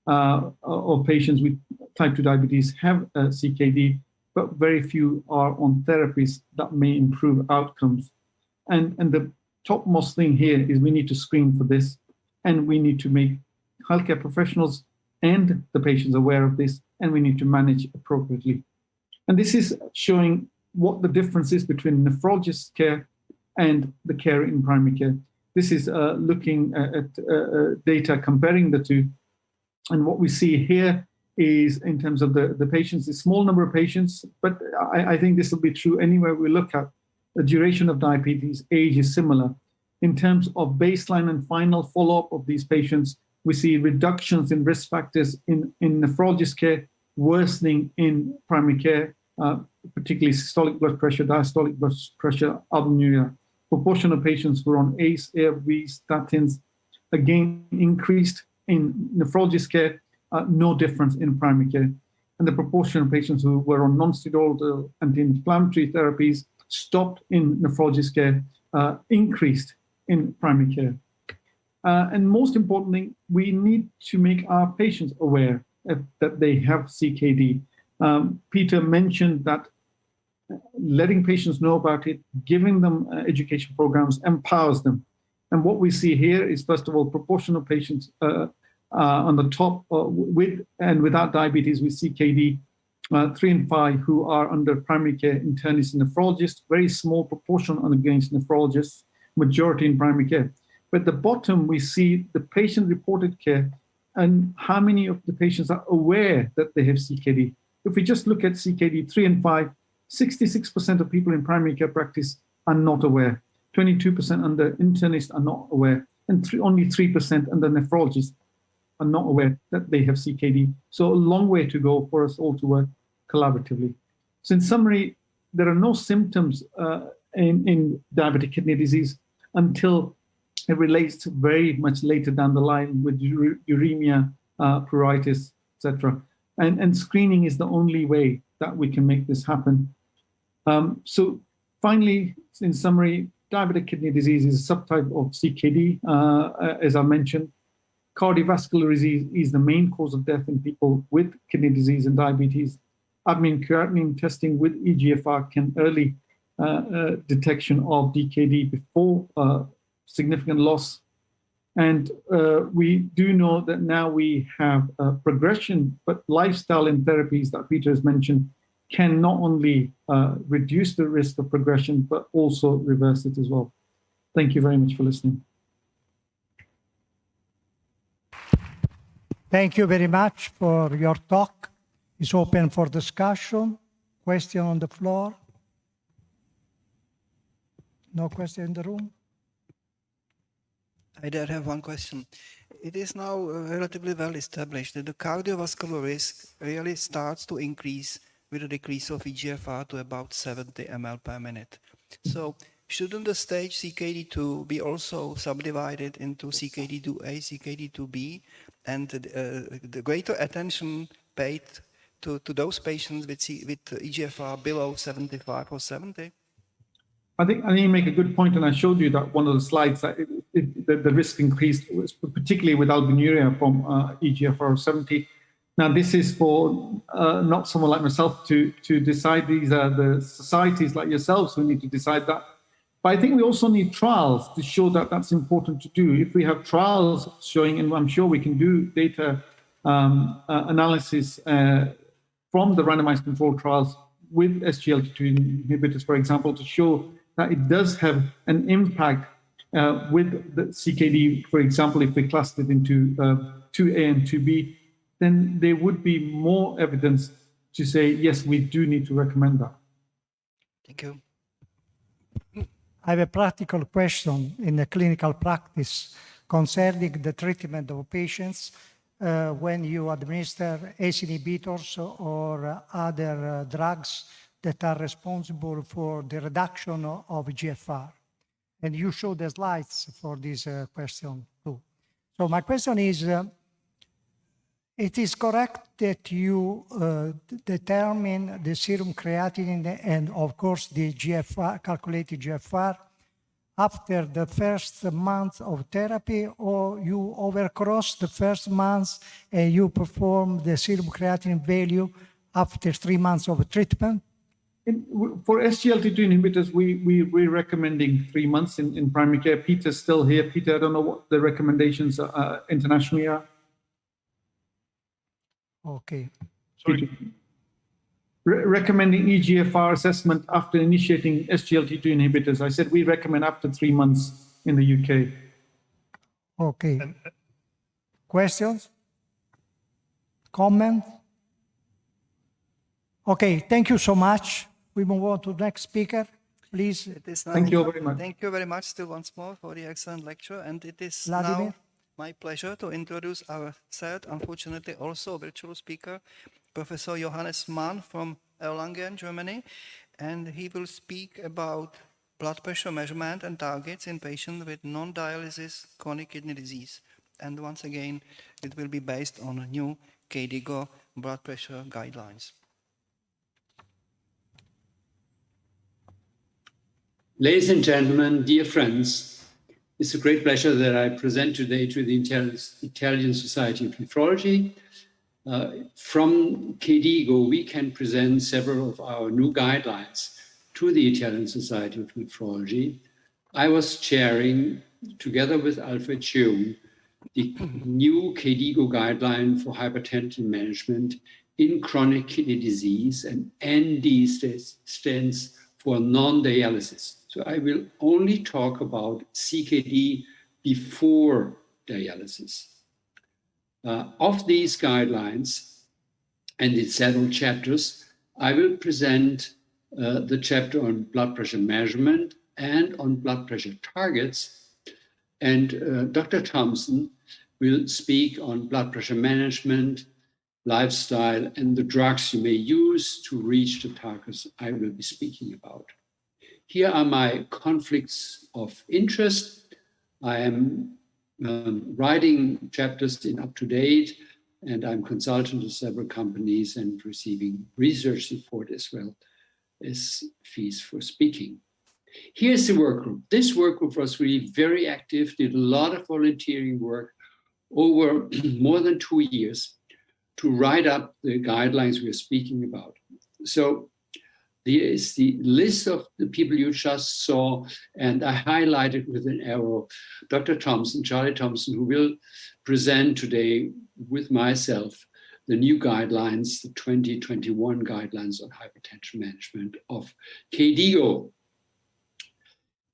of patients with type 2 diabetes have CKD, but very few are on therapies that may improve outcomes. And the topmost thing here is we need to screen for this, and we need to make healthcare professionals and the patients aware of this, and we need to manage appropriately. And this is showing what the difference is between nephrologist care and the care in primary care. This is looking at data comparing the two. And what we see here is, in terms of the patients, a small number of patients, but I think this will be true anywhere we look at. The duration of diabetes, age is similar. In terms of baseline and final follow-up of these patients, we see reductions in risk factors in nephrologist care, worsening in primary care, particularly systolic blood pressure, diastolic blood pressure, albuminuria. Proportion of patients who are on ACE, ARBs, statins, again, increased in nephrologist care, no difference in primary care. And the proportion of patients who were on non-steroidal anti-inflammatory therapies, stopped in nephrologist care increased in primary care. And most importantly, we need to make our patients aware that they have CKD. Peter mentioned that letting patients know about it, giving them education programs empowers them. And what we see here is, first of all, proportion of patients on the top with and without diabetes with CKD, 3 and 5 who are under primary care internists and nephrologists, very small proportion against nephrologists, majority in primary care. But at the bottom, we see the patient-reported care and how many of the patients are aware that they have CKD. If we just look at CKD 3 and 5, 66% of people in primary care practice are not aware. 22% under internists are not aware, and only 3% under nephrologists are not aware that they have CKD. So a long way to go for us all to work collaboratively. So in summary, there are no symptoms in diabetic kidney disease until it relates to very much later down the line with uremia, pruritus, etc. And screening is the only way that we can make this happen. So finally, in summary, diabetic kidney disease is a subtype of CKD, as I mentioned. Cardiovascular disease is the main cause of death in people with kidney disease and diabetes. Albumin creatinine testing with eGFR can early detection of DKD before significant loss. And we do know that now we have progression, but lifestyle and therapies that Peter has mentioned can not only reduce the risk of progression, but also reverse it as well. Thank you very much for listening. Thank you very much for your talk. It's open for discussion. Question on the floor? No question in the room? I did have one question. It is now relatively well established that the cardiovascular risk really starts to increase with a decrease of eGFR to about 70 ml per minute. So shouldn't the stage CKD2 be also subdivided into CKD2A, CKD2B, and the greater attention paid to those patients with eGFR below 75 or 70? I think you make a good point, and I showed you that one of the slides that the risk increased, particularly with albuminuria from eGFR of 70. Now, this is for not someone like myself to decide. These are the societies like yourselves who need to decide that. But I think we also need trials to show that that's important to do. If we have trials showing, and I'm sure we can do data analysis from the randomized control trials with SGLT2 inhibitors, for example, to show that it does have an impact with the CKD, for example, if we clustered it into 2A and 2B, then there would be more evidence to say, yes, we do need to recommend that. Thank you. I have a practical question in the clinical practice concerning the treatment of patients when you administer ACE inhibitors or other drugs that are responsible for the reduction of GFR. And you show the slides for this question too. So my question is, it is correct that you determine the serum creatinine and, of course, the GFR, calculated GFR, after the first month of therapy, or you overcross the first month and you perform the serum creatinine value after 3 months of treatment? For SGLT2 inhibitors, we're recommending 3 months in primary care. Peter's still here. Peter, I don't know what the recommendations internationally are. Okay. Sorry. Recommending eGFR assessment after initiating SGLT2 inhibitors. I said we recommend after 3 months in the UK. Okay. Questions? Comments? Okay, thank you so much. We move on to the next speaker, please. Thank you very much. Thank you very much still once more for the excellent lecture. And it is Vladimir? now my pleasure to introduce our third, unfortunately also virtual speaker, Professor Johannes Mann from Erlangen, Germany. And he will speak about blood pressure measurement and targets in patients with non-dialysis chronic kidney disease. And once again, it will be based on new KDIGO blood pressure guidelines. Ladies and gentlemen, dear friends, it's a great pleasure that I present today to the Italian Society of Nephrology. From KDIGO, we can present several of our new guidelines to the Italian Society of Nephrology. I was chairing, together with Alfred Cheung, the new KDIGO guideline for hypertension management in chronic kidney disease, and ND stands for non-dialysis. So I will only talk about CKD before dialysis. Of these guidelines and its several chapters, I will present the chapter on blood pressure measurement and on blood pressure targets. And Dr. Thompson will speak on blood pressure management, lifestyle, and the drugs you may use to reach the targets I will be speaking about. Here are my conflicts of interest. I am writing chapters in UpToDate, and I'm consultant to several companies and receiving research support as well as fees for speaking. Here's the work group. This work group was really very active, did a lot of volunteering work over more than 2 years to write up the guidelines we are speaking about. So here is the list of the people you just saw, and I highlighted with an arrow Dr. Thompson, Charlie Thompson, who will present today with myself the new guidelines, the 2021 guidelines on hypertension management of KDIGO.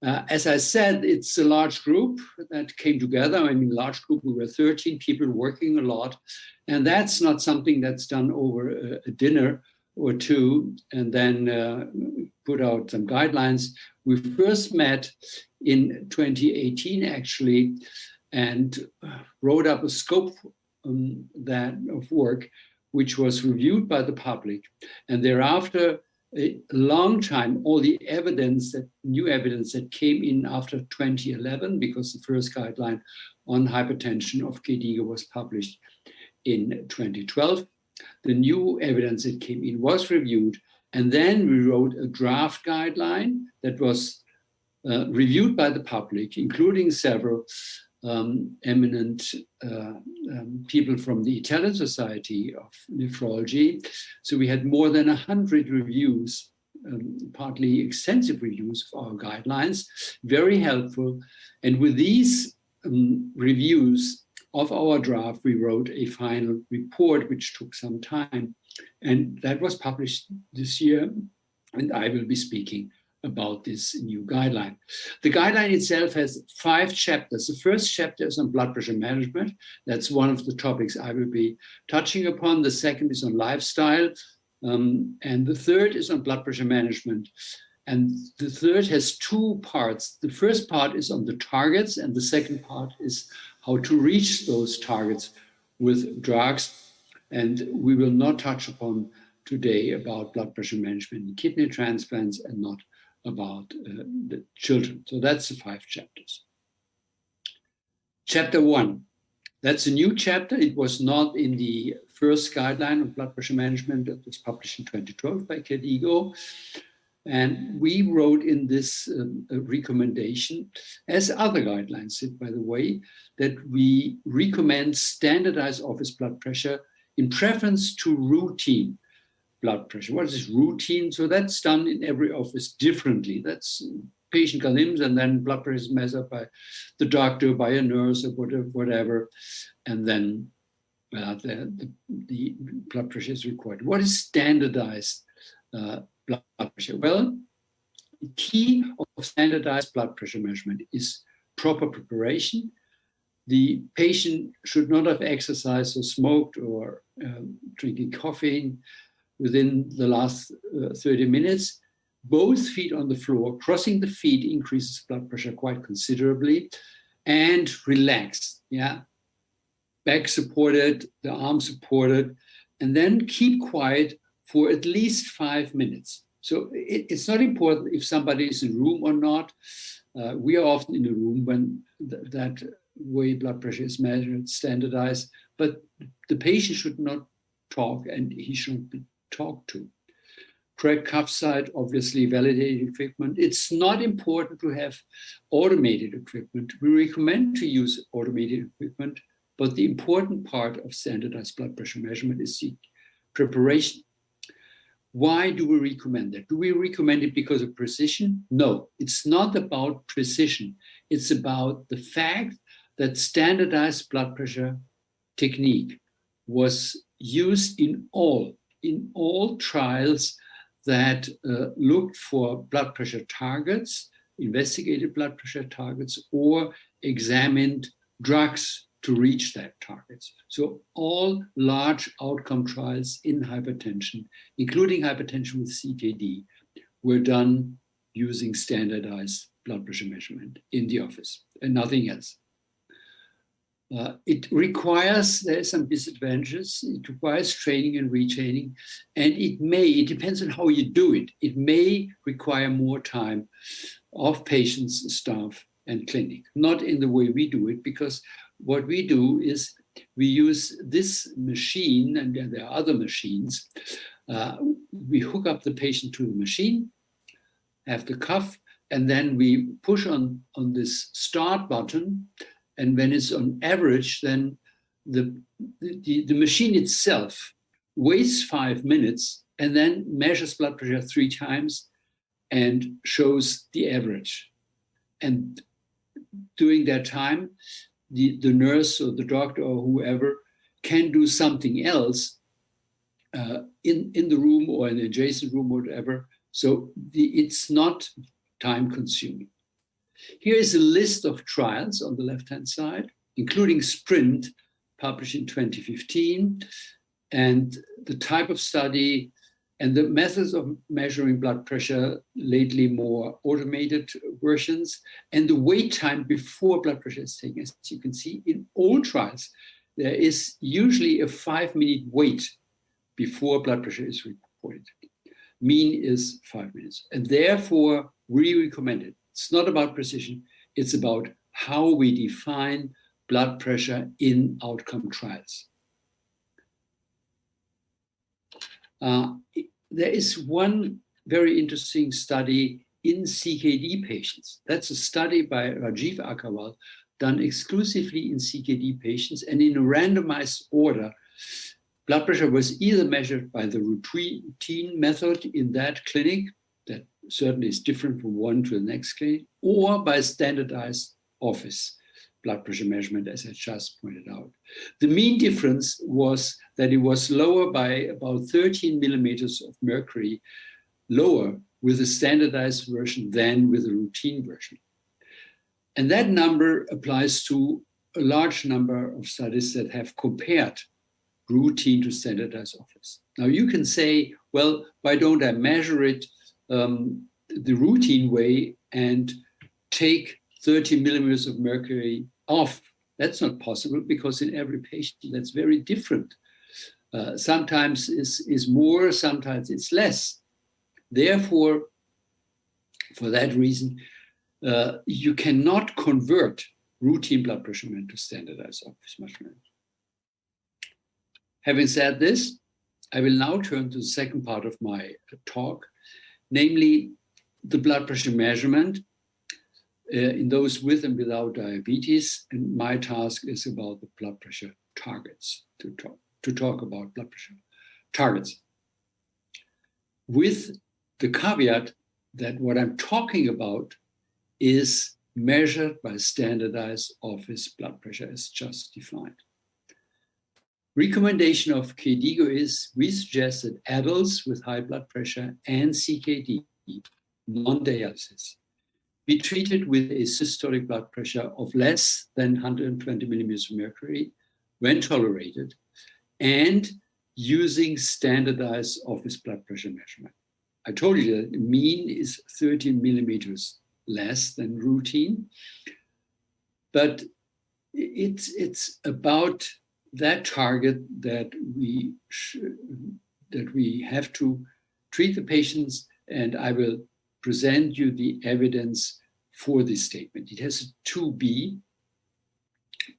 As I said, it's a large group that came together. I mean, large group, we were 13 people working a lot, and that's not something that's done over a dinner or two and then put out some guidelines. We first met in 2018, actually, and wrote up a scope of work, which was reviewed by the public. And thereafter, a long time, all the evidence, new evidence that came in after 2011, because the first guideline on hypertension of KDIGO was published in 2012. The new evidence that came in was reviewed, and then we wrote a draft guideline that was reviewed by the public, including several eminent people from the Italian Society of Nephrology. So we had more than 100 reviews, partly extensive reviews of our guidelines, very helpful. And with these reviews of our draft, we wrote a final report, which took some time. And that was published this year, and I will be speaking about this new guideline. The guideline itself has 5 chapters. The first chapter is on blood pressure management. That's one of the topics I will be touching upon. The second is on lifestyle. And the third is on blood pressure management. And the third has 2 parts. The first part is on the targets, and the second part is how to reach those targets with drugs. And we will not touch upon today about blood pressure management in kidney transplants and not about the children. So that's the 5 chapters. Chapter 1, that's a new chapter. It was not in the first guideline of blood pressure management that was published in 2012 by KDIGO. And we wrote in this recommendation, as other guidelines did, by the way, that we recommend standardized office blood pressure in preference to routine blood pressure. What is routine? So that's done in every office differently. That's patient comes in, and then blood pressure is measured by the doctor, by a nurse, or whatever, and then the blood pressure is recorded. What is standardized blood pressure? Well, the key of standardized blood pressure measurement is proper preparation. The patient should not have exercised or smoked or drinking coffee within the last 30 minutes. Both feet on the floor, crossing the feet increases blood pressure quite considerably, and relaxed, yeah. Back supported, the arm supported, and then keep quiet for at least 5 minutes. So it's not important if somebody is in a room or not. We are often in a room when that way blood pressure is measured, standardized, but the patient should not talk and he shouldn't be talked to. correct cuff side, obviously validated equipment. It's not important to have automated equipment. We recommend to use automated equipment, but the important part of standardized blood pressure measurement is the preparation. Why do we recommend that? Do we recommend it because of precision? No, it's not about precision. It's about the fact that standardized blood pressure technique was used in all trials that looked for blood pressure targets, investigated blood pressure targets, or examined drugs to reach that targets. So all large outcome trials in hypertension, including hypertension with CKD, were done using standardized blood pressure measurement in the office and nothing else. It requires, there are some disadvantages, it requires training and retraining, and it depends on how you do it. It may require more time of patients, staff, and clinic, not in the way we do it, because what we do is we use this machine, and there are other machines. We hook up the patient to the machine, have the cuff, and then we push on this start button. And when it's on average, then the machine itself waits 5 minutes and then measures blood pressure 3 times and shows the average. And during that time, the nurse or the doctor or whoever can do something else in the room or in the adjacent room or whatever. So it's not time consuming. Here is a list of trials on the left-hand side, including SPRINT, published in 2015, and the type of study and the methods of measuring blood pressure, lately more automated versions, and the wait time before blood pressure is taken. As you can see, in all trials, there is usually a 5-minute wait before blood pressure is reported. Mean is 5 minutes. And therefore, we recommend it. It's not about precision, it's about how we define blood pressure in outcome trials. There is one very interesting study in CKD patients. That's a study by Rajiv Agarwal, done exclusively in CKD patients, and in a randomized order. Blood pressure was either measured by the routine method in that clinic, that certainly is different from one to the next clinic, or by standardized office blood pressure measurement, as I just pointed out. The mean difference was that it was lower by about 13 millimeters of mercury, lower with a standardized version than with a routine version. And that number applies to a large number of studies that have compared routine to standardized office. Now you can say, well, why don't I measure it the routine way and take 30 millimeters of mercury off? That's not possible, because in every patient that's very different. Sometimes is more, sometimes it's less. Therefore, for that reason, you cannot convert routine blood pressure measurement to standardized office measurement. Having said this, I will now turn to the second part of my talk, namely the blood pressure measurement in those with and without diabetes. And my task is about the blood pressure targets, to talk about blood pressure targets. With the caveat that what I'm talking about is measured by standardized office blood pressure as just defined. Recommendation of KDIGO is we suggest that adults with high blood pressure and CKD, non-dialysis, be treated with a systolic blood pressure of less than 120 millimeters of mercury when tolerated, and using standardized office blood pressure measurement. I told you that the mean is 13 millimeters less than routine, but it's about that target that we have to treat the patients, and I will present you the evidence for this statement. It has a 2B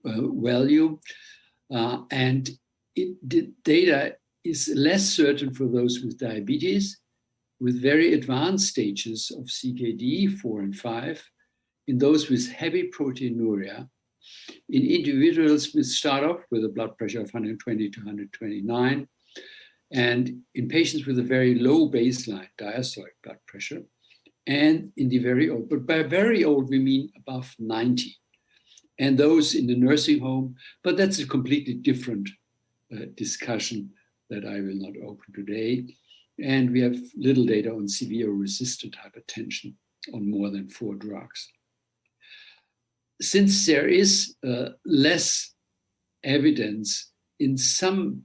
value, and the data is less certain for those with diabetes with very advanced stages of CKD 4 and 5, in those with heavy proteinuria, in individuals we start off with a blood pressure of 120 to 129, and in patients with a very low baseline diastolic blood pressure, and in the very old, but by very old we mean above 90, and those in the nursing home, but that's a completely different discussion that I will not open today. And we have little data on severe resistant hypertension on more than 4 drugs. Since there is less evidence in some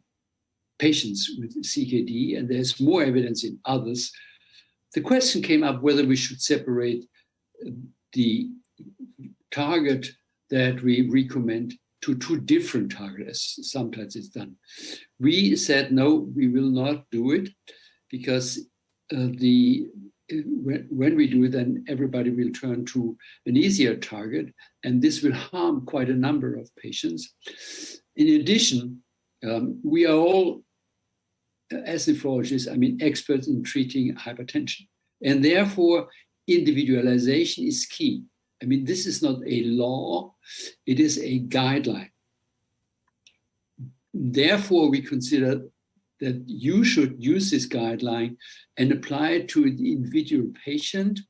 patients with CKD, and there's more evidence in others, the question came up whether we should separate the target that we recommend to 2 different targets, as sometimes it's done. We said, no, we will not do it, because when we do it, then everybody will turn to an easier target, and this will harm quite a number of patients. In addition, we are all, as nephrologists, experts in treating hypertension, and therefore individualization is key. This is not a law, it is a guideline. Therefore, we consider that you should use this guideline and apply it to the individual patient.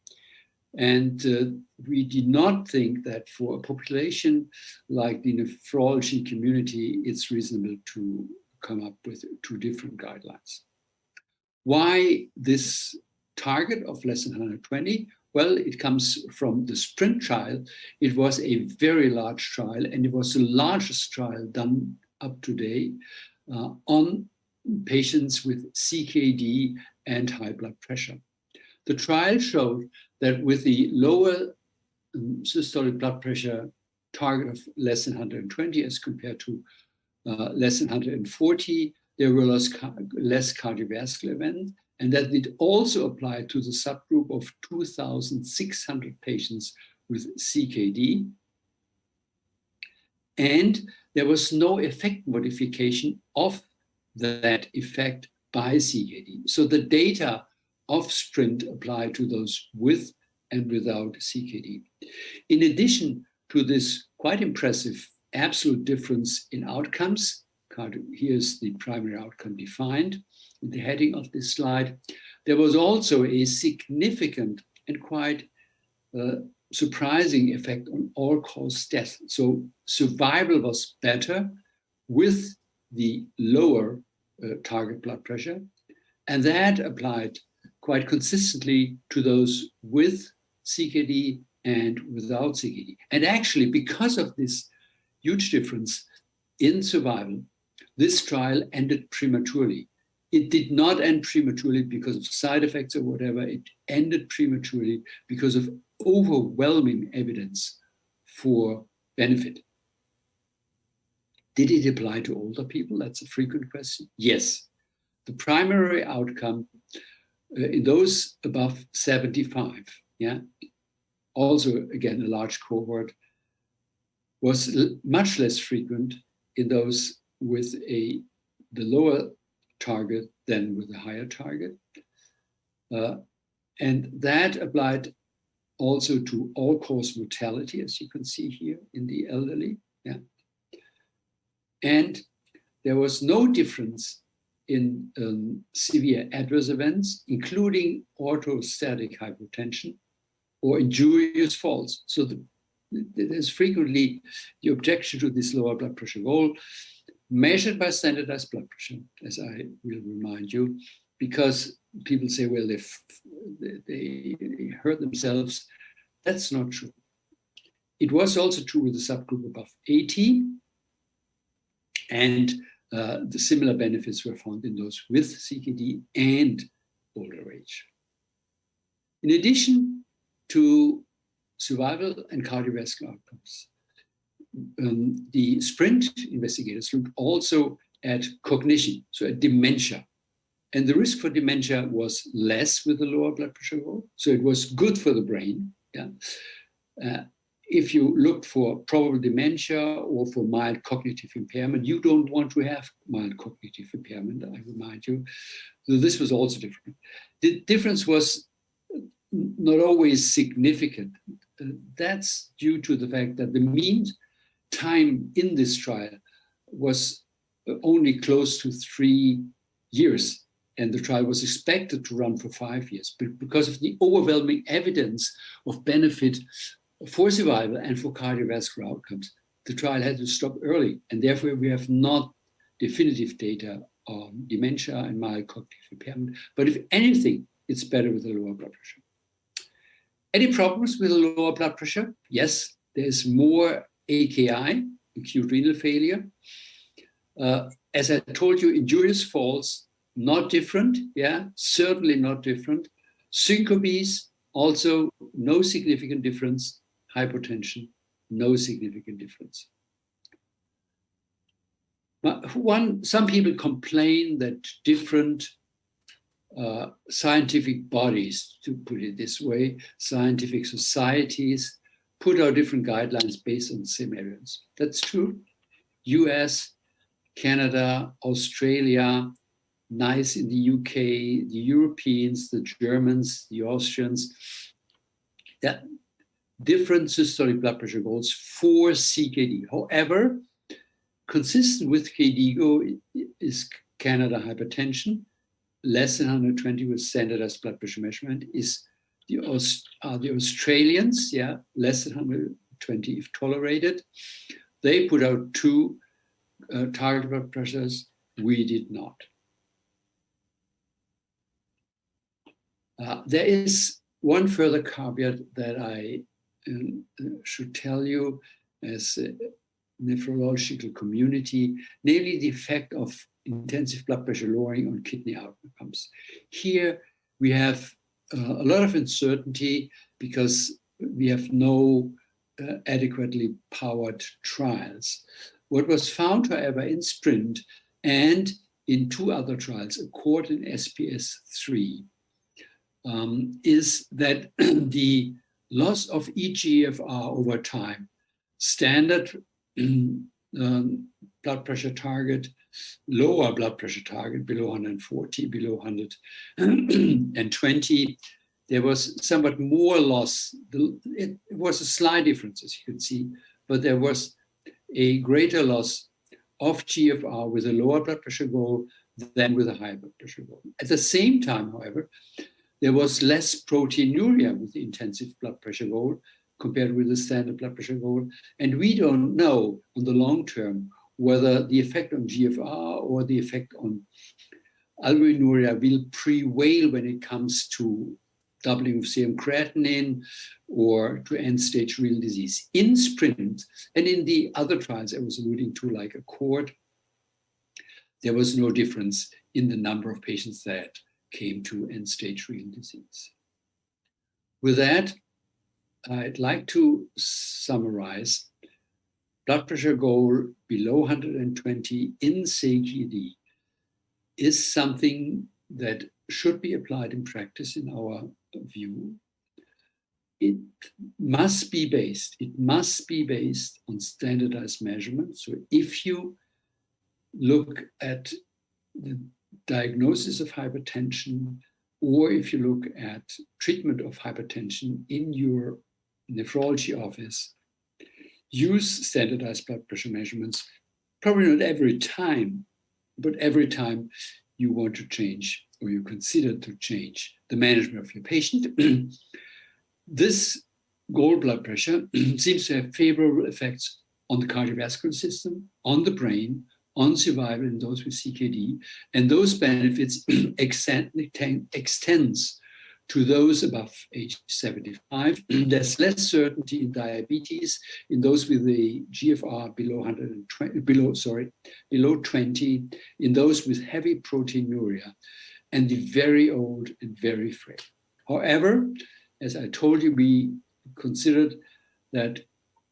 And we did not think that for a population like the nephrology community, it's reasonable to come up with 2 different guidelines. Why this target of less than 120? Well, it comes from the SPRINT trial. It was a very large trial, and it was the largest trial done up to date on patients with CKD and high blood pressure. The trial showed that with the lower systolic blood pressure target of less than 120 as compared to less than 140, there were less cardiovascular events, and that it also applied to the subgroup of 2,600 patients with CKD. And there was no effect modification of that effect by CKD. So the data of SPRINT apply to those with and without CKD. In addition to this quite impressive absolute difference in outcomes, here's the primary outcome defined in the heading of this slide, there was also a significant and quite surprising effect on all-cause death. So survival was better with the lower target blood pressure, and that applied quite consistently to those with CKD and without CKD. And actually, because of this huge difference in survival, this trial ended prematurely. It did not end prematurely because of side effects or whatever. It ended prematurely because of overwhelming evidence for benefit. Did it apply to older people? That's a frequent question. Yes. The primary outcome in those above 75, also again a large cohort, was much less frequent in those with the lower target than with the higher target. And that applied also to all-cause mortality, as you can see here in the elderly. And there was no difference in severe adverse events, including orthostatic hypotension or injurious falls. So there's frequently the objection to this lower blood pressure goal, measured by standardized blood pressure, as I will remind you, because people say, well, they hurt themselves. That's not true. It was also true with the subgroup above 80, and the similar benefits were found in those with CKD and older age. In addition to survival and cardiovascular outcomes, the SPRINT investigators looked also at cognition, so at dementia. And the risk for dementia was less with the lower blood pressure goal, so it was good for the brain. if you look for probable dementia or for mild cognitive impairment, you don't want to have mild cognitive impairment, I remind you. So this was also different. The difference was not always significant. That's due to the fact that the mean time in this trial was only close to 3 years, and the trial was expected to run for 5 years. But because of the overwhelming evidence of benefit for survival and for cardiovascular outcomes, the trial had to stop early, and therefore we have not definitive data on dementia and mild cognitive impairment. But if anything, it's better with a lower blood pressure. Any problems with a lower blood pressure? Yes, there's more AKI, acute renal failure. As I told you, injurious falls, not different, yeah, certainly not different. Syncopes, also no significant difference. Hypotension, no significant difference. Some people complain that different scientific bodies, to put it this way, scientific societies, put out different guidelines based on the same areas. That's true. US, Canada, Australia, NICE in the UK, the Europeans, the Germans, the Austrians, that different systolic blood pressure goals for CKD. However, consistent with KDIGO is Canada hypertension, less than 120 with standardized blood pressure measurement, is the Australians, yeah, less than 120 if tolerated. They put out 2 target blood pressures, we did not. There is one further caveat that I should tell you as a nephrological community, namely the effect of intensive blood pressure lowering on kidney outcomes. Here we have a lot of uncertainty because we have no adequately powered trials. What was found, however, in SPRINT and in 2 other trials, ACCORD and SPS3, is that the loss of eGFR over time, standard blood pressure target, lower blood pressure target below 140, below 120, there was somewhat more loss. It was a slight difference, as you can see, but there was a greater loss of GFR with a lower blood pressure goal than with a higher blood pressure goal. At the same time, however, there was less proteinuria with the intensive blood pressure goal compared with the standard blood pressure goal. And we don't know on the long term whether the effect on GFR or the effect on albuminuria will prevail when it comes to doubling of serum creatinine or to end-stage renal disease. In SPRINT and in the other trials I was alluding to, like ACCORD, there was no difference in the number of patients that came to end-stage renal disease. With that, I'd like to summarize. Blood pressure goal below 120 in CKD is something that should be applied in practice in our view. It must be based on standardized measurements. So if you look at the diagnosis of hypertension, or if you look at treatment of hypertension in your nephrology office, use standardized blood pressure measurements, probably not every time, but every time you want to change or you consider to change the management of your patient. This goal blood pressure seems to have favorable effects on the cardiovascular system, on the brain, on survival in those with CKD, and those benefits extends to those above age 75. There's less certainty in diabetes in those with a GFR below 20, in those with heavy proteinuria, and the very old and very frail. However, as I told you, we considered that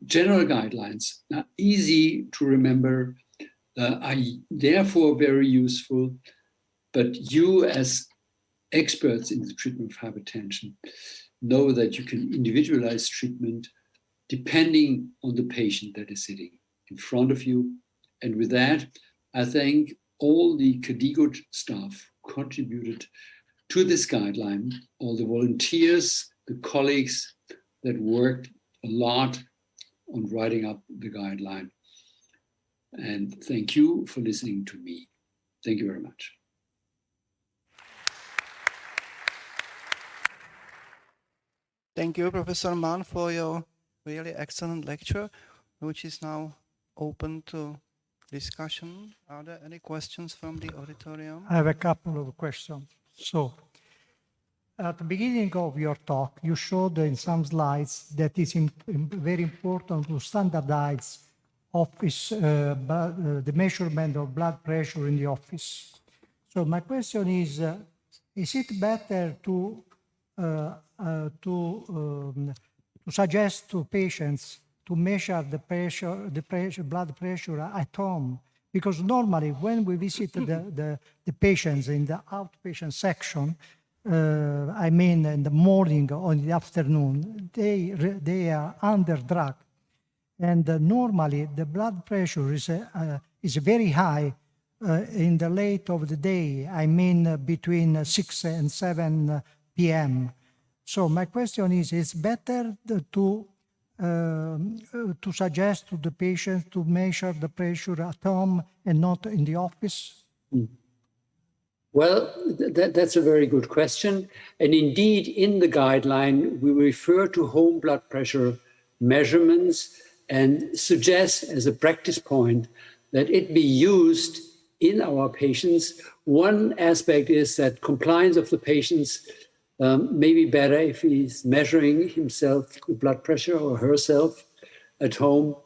general guidelines are easy to remember, are therefore very useful, but you as experts in the treatment of hypertension know that you can individualize treatment depending on the patient that is sitting in front of you. And with that, I thank all the Cadigo staff contributed to this guideline, all the volunteers, the colleagues that worked a lot on writing up the guideline. And thank you for listening to me. Thank you very much. Thank you, Professor Mann, for your really excellent lecture, which is now open to discussion. Are there any questions from the auditorium? I have a couple of questions. So, at the beginning of your talk, you showed in some slides that it's very important to standardize office, the measurement of blood pressure in the office. So my question is it better to suggest to patients to measure the blood pressure at home? Because normally when we visit the patients in the outpatient section, I mean in the morning or in the afternoon, they are under drug. And normally the blood pressure is very high in the late of the day, I mean between 6 and 7 p.m. So my question is, it's better to suggest to the patient to measure the pressure at home and not in the office? Well, that's a very good question. And indeed, in the guideline, we refer to home blood pressure measurements and suggest as a practice point that it be used in our patients. One aspect is that compliance of the patients may be better if he's measuring himself the blood pressure or herself at home.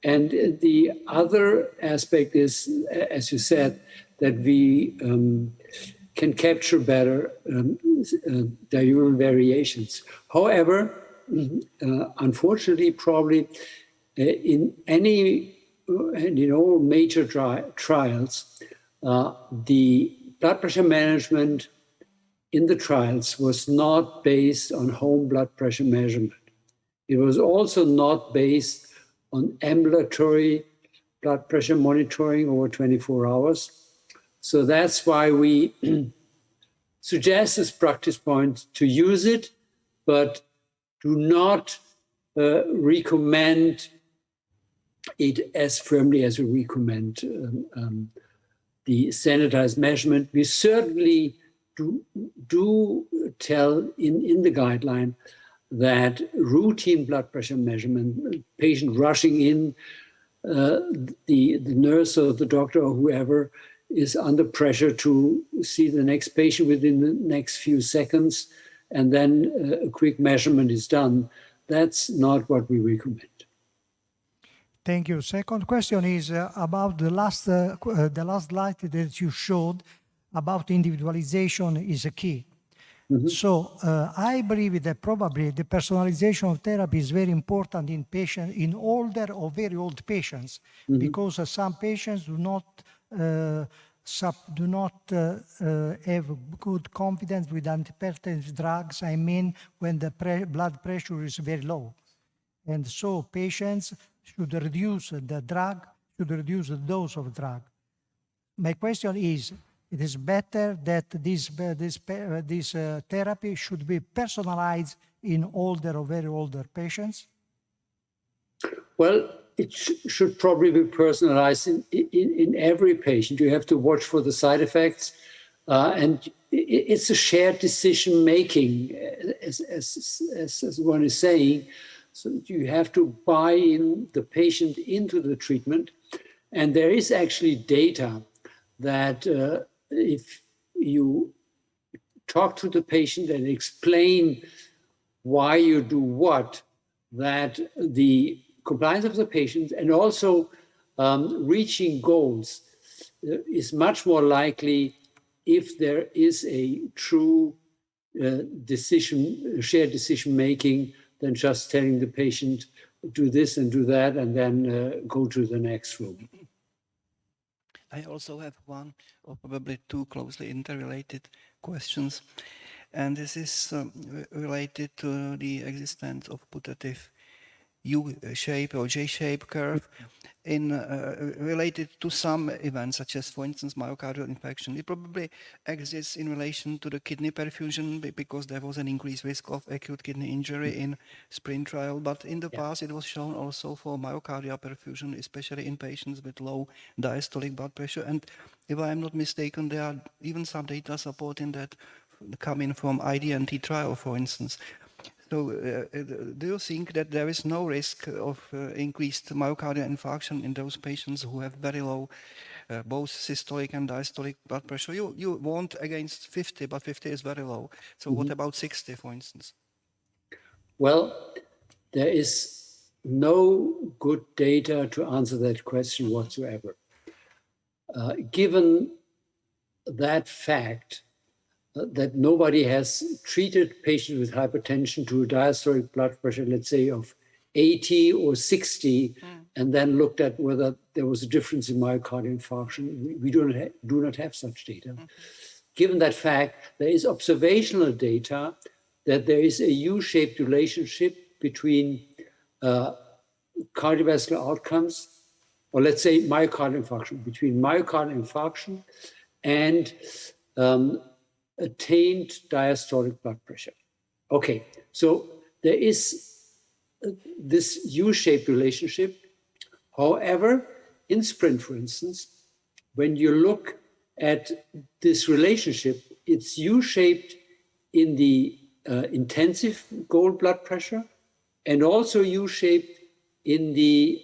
And the other aspect is, as you said, that we can capture better diurnal variations. However, unfortunately, probably in all major trials, the blood pressure management in the trials was not based on home blood pressure measurement. It was also not based on ambulatory blood pressure monitoring over 24 hours. So that's why we suggest as practice point to use it, but do not recommend it as firmly as we recommend the standardized measurement. We certainly do tell in the guideline that routine blood pressure measurement, patient rushing in, the nurse or the doctor or whoever is under pressure to see the next patient within the next few seconds, and then a quick measurement is done. That's not what we recommend. Thank you. Second question is about the last slide that you showed about individualization is a key. Mm-hmm. So I believe that probably the personalization of therapy is very important in patients, in older or very old patients, mm-hmm. because some patients do not have good confidence with antihypertensive drugs. I mean, when the blood pressure is very low, and so patients should reduce the drug, should reduce the dose of drug. My question is, it is better that this therapy should be personalized in older or very older patients? Well, it should probably be personalized in every patient. You have to watch for the side effects. And it's a shared decision making, as one is saying. So you have to buy in the patient into the treatment. And there is actually data that if you talk to the patient and explain why you do what, that the compliance of the patient and also reaching goals is much more likely if there is a true shared decision making than just telling the patient do this and do that and then go to the next room. I also have one or probably two closely interrelated questions, and this is related to the existence of putative U-shape or J-shape curve in related to some events, such as, for instance, myocardial infarction. It probably exists in relation to the kidney perfusion because there was an increased risk of acute kidney injury in SPRINT trial. But in the past, it was shown also for myocardial perfusion, especially in patients with low diastolic blood pressure. And if I am not mistaken, there are even some data supporting that coming from IDNT trial, for instance. So do you think that there is no risk of increased myocardial infarction in those patients who have very low both systolic and diastolic blood pressure? You warned against 50, but 50 is very low. So what about 60, for instance? Well, there is no good data to answer that question whatsoever. Given that fact, that nobody has treated patients with hypertension to a diastolic blood pressure, let's say of 80 or 60, and then looked at whether there was a difference in myocardial infarction. We do not have such data. Given that fact, there is observational data that there is a U-shaped relationship between cardiovascular outcomes, or let's say myocardial infarction, between myocardial infarction and attained diastolic blood pressure. Okay, so there is this U-shaped relationship. However, in SPRINT, for instance, when you look at this relationship, it's U-shaped in the intensive goal blood pressure and also U-shaped in the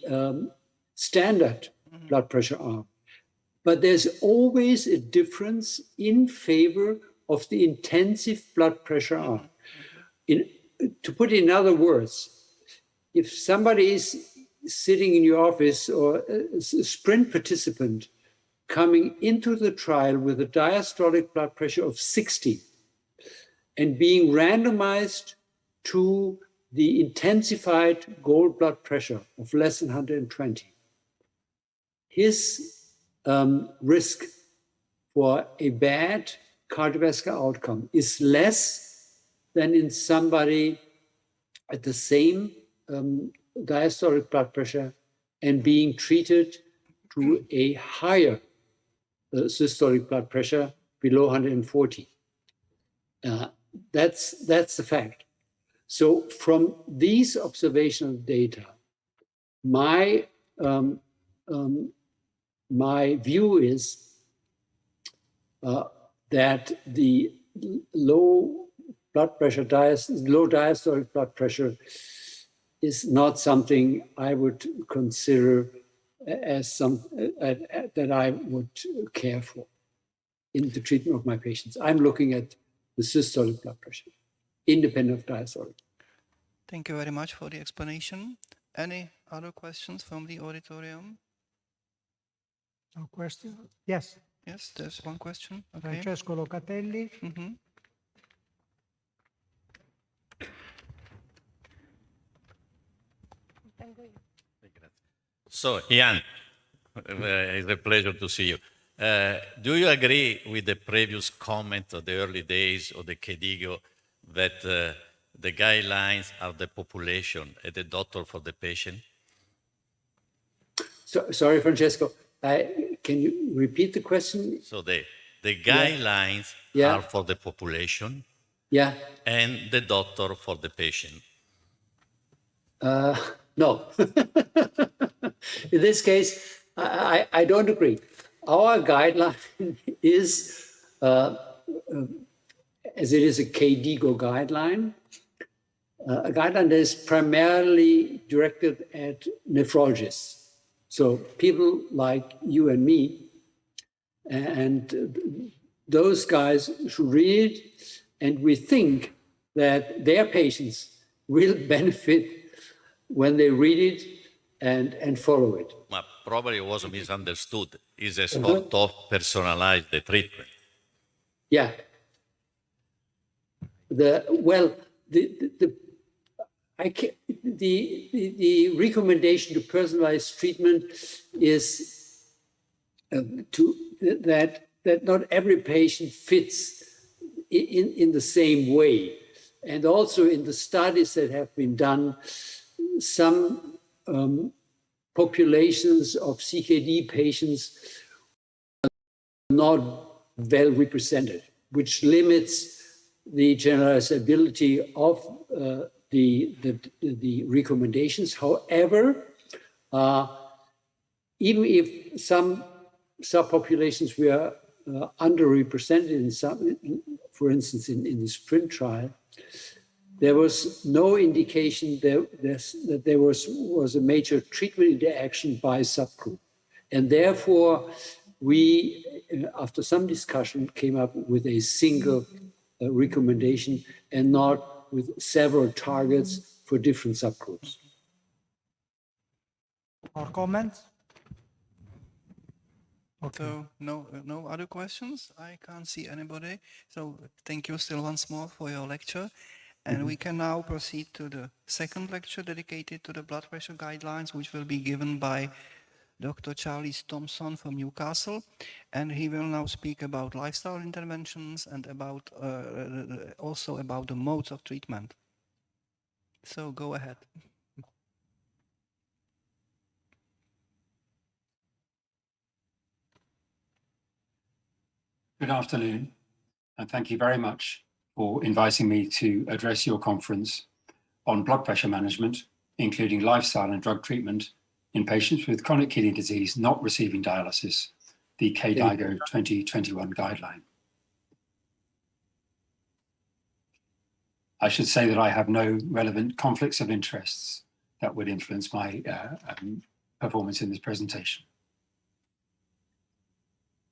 standard blood pressure arm. But there's always a difference in favor of the intensive blood pressure arm. To put it in other words, if somebody is sitting in your office or a SPRINT participant coming into the trial with a diastolic blood pressure of 60 and being randomized to the intensified goal blood pressure of less than 120, his risk for a bad cardiovascular outcome is less than in somebody at the same diastolic blood pressure and being treated to a higher systolic blood pressure below 140. That's the fact. So from these observational data, my view is that the low diastolic blood pressure is not something I would consider as that I would care for in the treatment of my patients. I'm looking at the systolic blood pressure, independent of diastolic. Thank you very much for the explanation. Any other questions from the auditorium? No question? Yes. Yes, there's one question. Okay. Francesco Locatelli. So, Ian, it's a pleasure to see you. Do you agree with the previous comment of the early days of the KDIGO that the guidelines are the population and the doctor for the patient? So, sorry, Francesco, can you repeat the question? So the guidelines are for the population and the doctor for the patient. No. In this case, I don't agree. Our guideline is, as it is a KDIGO guideline, a guideline that is primarily directed at nephrologists. So people like you and me, and those guys should read it, and we think that their patients will benefit when they read it and follow it. Well, probably it was misunderstood. It's a sort of personalized treatment. Yeah. The recommendation to personalized treatment is that not every patient fits in the same way. And also in the studies that have been done, some populations of CKD patients are not well represented, which limits the generalizability of the recommendations. However, even if some subpopulations were underrepresented in some, for instance, in the SPRINT trial, there was no indication that there was a major treatment interaction by subgroup. And therefore, we, after some discussion, came up with a single recommendation and not with several targets for different subgroups. More comments? Okay. So no other questions? I can't see anybody. So thank you still once more for your lecture. And we can now proceed to the second lecture dedicated to the blood pressure guidelines, which will be given by Dr. Charlie Thompson from Newcastle. And he will now speak about lifestyle interventions and about also about the modes of treatment. So go ahead. Good afternoon, and thank you very much for inviting me to address your conference on blood pressure management, including lifestyle and drug treatment in patients with chronic kidney disease not receiving dialysis, the KDIGO 2021 guideline. I should say that I have no relevant conflicts of interests that would influence my performance in this presentation.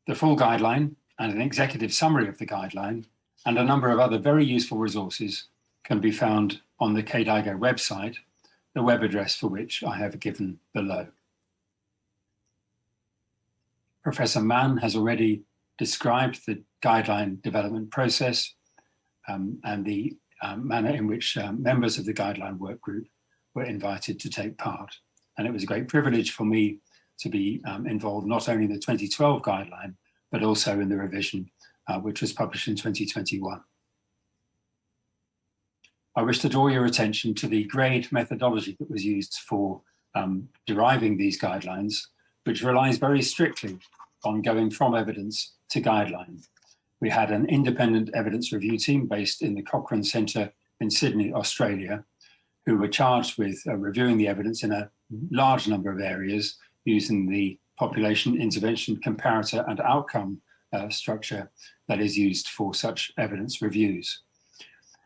The full guideline and an executive summary of the guideline and a number of other very useful resources can be found on the KDIGO website, the web address for which I have given below. Professor Mann has already described the guideline development process and the manner in which members of the guideline work group were invited to take part. And it was a great privilege for me to be involved not only in the 2012 guideline, but also in the revision, which was published in 2021. I wish to draw your attention to the grade methodology that was used for deriving these guidelines, which relies very strictly on going from evidence to guideline. We had an independent evidence review team based in the Cochrane Centre in Sydney, Australia, who were charged with reviewing the evidence in a large number of areas using the population intervention comparator and outcome structure that is used for such evidence reviews.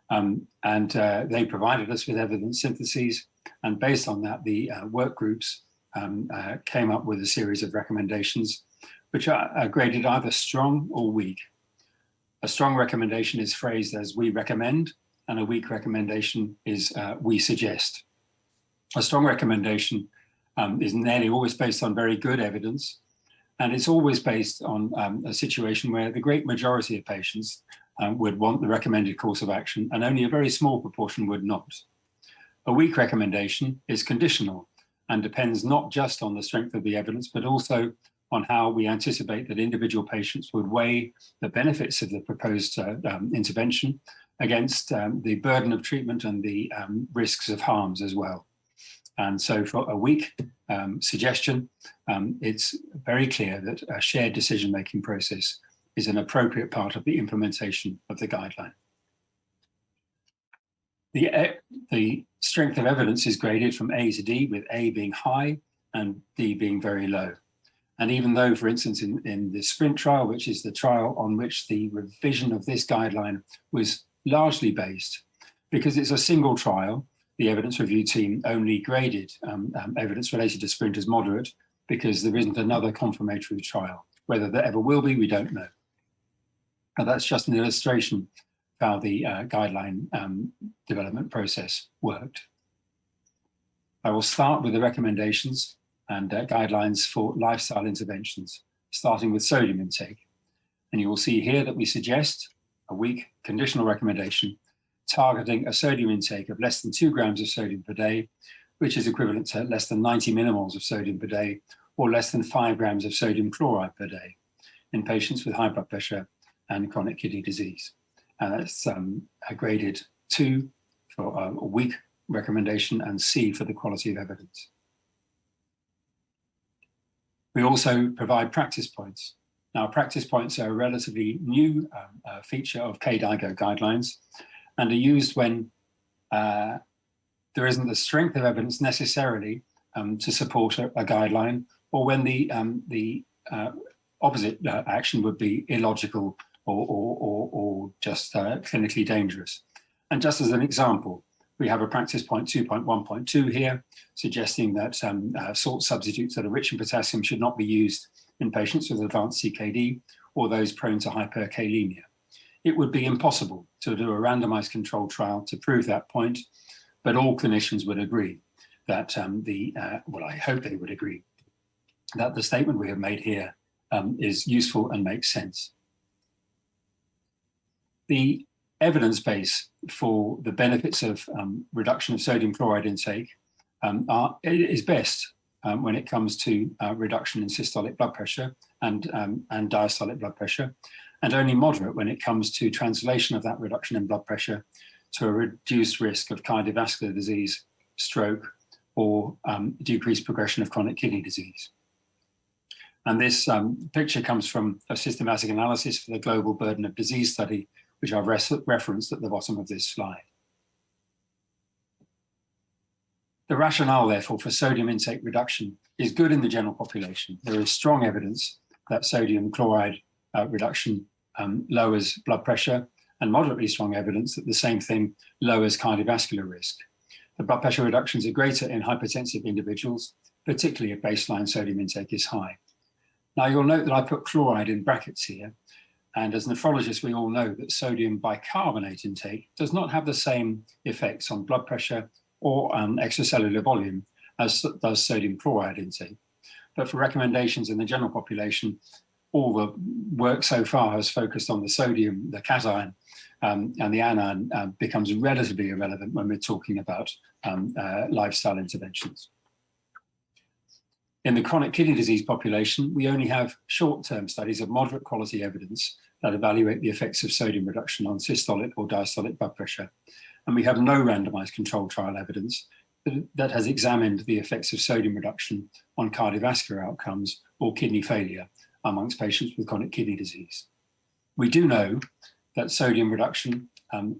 They provided us with evidence syntheses, and based on that, the work groups came up with a series of recommendations, which are graded either strong or weak. A strong recommendation is phrased as "we recommend," and a weak recommendation is "we suggest." A strong recommendation is nearly always based on very good evidence, and it's always based on a situation where the great majority of patients would want the recommended course of action, and only a very small proportion would not. A weak recommendation is conditional and depends not just on the strength of the evidence, but also on how we anticipate that individual patients would weigh the benefits of the proposed intervention against the burden of treatment and the risks of harms as well. And so for a weak suggestion, it's very clear that a shared decision-making process is an appropriate part of the implementation of the guideline. The strength of evidence is graded from A to D, with A being high and D being very low. And even though, for instance, in the SPRINT trial, which is the trial on which the revision of this guideline was largely based, because it's a single trial, the evidence review team only graded evidence related to SPRINT as moderate because there isn't another confirmatory trial. Whether there ever will be, we don't know. And that's just an illustration of how the guideline development process worked. I will start with the recommendations and guidelines for lifestyle interventions, starting with sodium intake. And you will see here that we suggest a weak conditional recommendation targeting a sodium intake of less than 2 grams of sodium per day, which is equivalent to less than 90 millimoles of sodium per day, or less than 5 grams of sodium chloride per day in patients with high blood pressure and chronic kidney disease. And that's graded 2 for a weak recommendation, and C for the quality of evidence. We also provide practice points. Now, practice points are a relatively new feature of KDIGO guidelines and are used when there isn't the strength of evidence necessarily to support a guideline, or when the opposite action would be illogical or just clinically dangerous. And just as an example, we have a practice point 2.1.2 here, suggesting that salt substitutes that are rich in potassium should not be used in patients with advanced CKD or those prone to hyperkalemia. It would be impossible to do a randomized controlled trial to prove that point, but all clinicians would agree that well, I hope they would agree that the statement we have made here is useful and makes sense. The evidence base for the benefits of reduction of sodium chloride intake is best when it comes to reduction in systolic blood pressure and diastolic blood pressure, and only moderate when it comes to translation of that reduction in blood pressure to a reduced risk of cardiovascular disease, stroke, or decreased progression of chronic kidney disease. And this picture comes from a systematic analysis for the Global Burden of Disease study, which I've referenced at the bottom of this slide. The rationale, therefore, for sodium intake reduction is good in the general population. There is strong evidence that sodium chloride reduction lowers blood pressure, and moderately strong evidence that the same thing lowers cardiovascular risk. The blood pressure reductions are greater in hypertensive individuals, particularly if baseline sodium intake is high. Now, you'll note that I put chloride in brackets here, and as nephrologists, we all know that sodium bicarbonate intake does not have the same effects on blood pressure or extracellular volume as does sodium chloride intake. But for recommendations in the general population, all the work so far has focused on the sodium, the cation, and the anion becomes relatively irrelevant when we're talking about lifestyle interventions. In the chronic kidney disease population, we only have short-term studies of moderate quality evidence that evaluate the effects of sodium reduction on systolic or diastolic blood pressure. And we have no randomized controlled trial evidence that has examined the effects of sodium reduction on cardiovascular outcomes or kidney failure amongst patients with chronic kidney disease. We do know that sodium reduction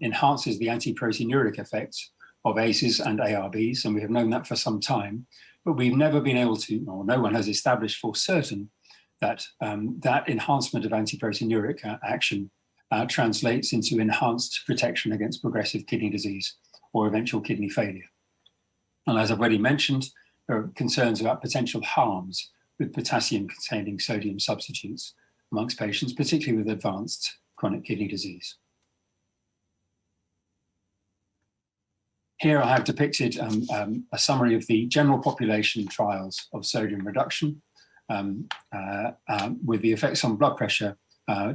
enhances the anti-proteinuric effects of ACEs and ARBs, and we have known that for some time, but we've never been able to, or no one has established for certain, that that enhancement of anti-proteinuric action translates into enhanced protection against progressive kidney disease or eventual kidney failure. And as I've already mentioned, there are concerns about potential harms with potassium-containing sodium substitutes amongst patients, particularly with advanced chronic kidney disease. Here I have depicted a summary of the general population trials of sodium reduction with the effects on blood pressure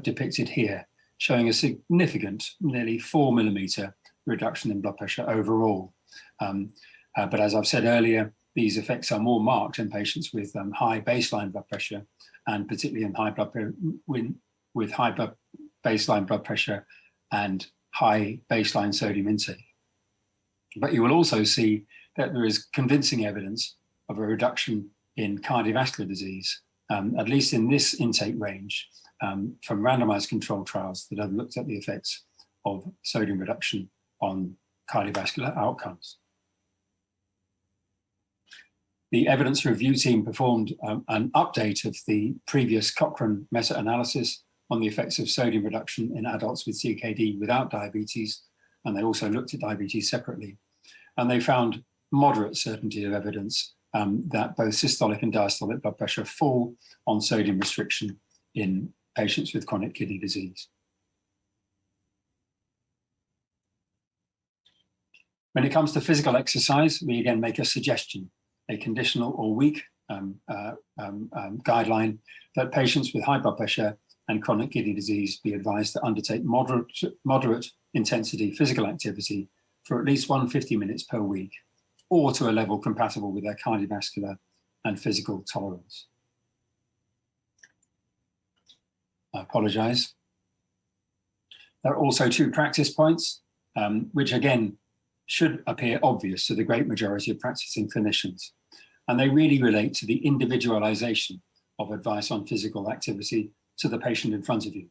depicted here, showing a significant, nearly 4 millimeter reduction in blood pressure overall. But as I've said earlier, these effects are more marked in patients with high baseline blood pressure, and particularly in high blood with high baseline blood pressure and high baseline sodium intake. But you will also see that there is convincing evidence of a reduction in cardiovascular disease, at least in this intake range, from randomized controlled trials that have looked at the effects of sodium reduction on cardiovascular outcomes. The evidence review team performed an update of the previous Cochrane meta-analysis on the effects of sodium reduction in adults with CKD without diabetes, and they also looked at diabetes separately. And they found moderate certainty of evidence that both systolic and diastolic blood pressure fall on sodium restriction in patients with chronic kidney disease. When it comes to physical exercise, we again make a suggestion, a conditional or weak guideline that patients with high blood pressure and chronic kidney disease be advised to undertake moderate intensity physical activity for at least 150 minutes per week, or to a level compatible with their cardiovascular and physical tolerance. I apologize. There are also 2 practice points, which again should appear obvious to the great majority of practicing clinicians. And they really relate to the individualization of advice on physical activity to the patient in front of you.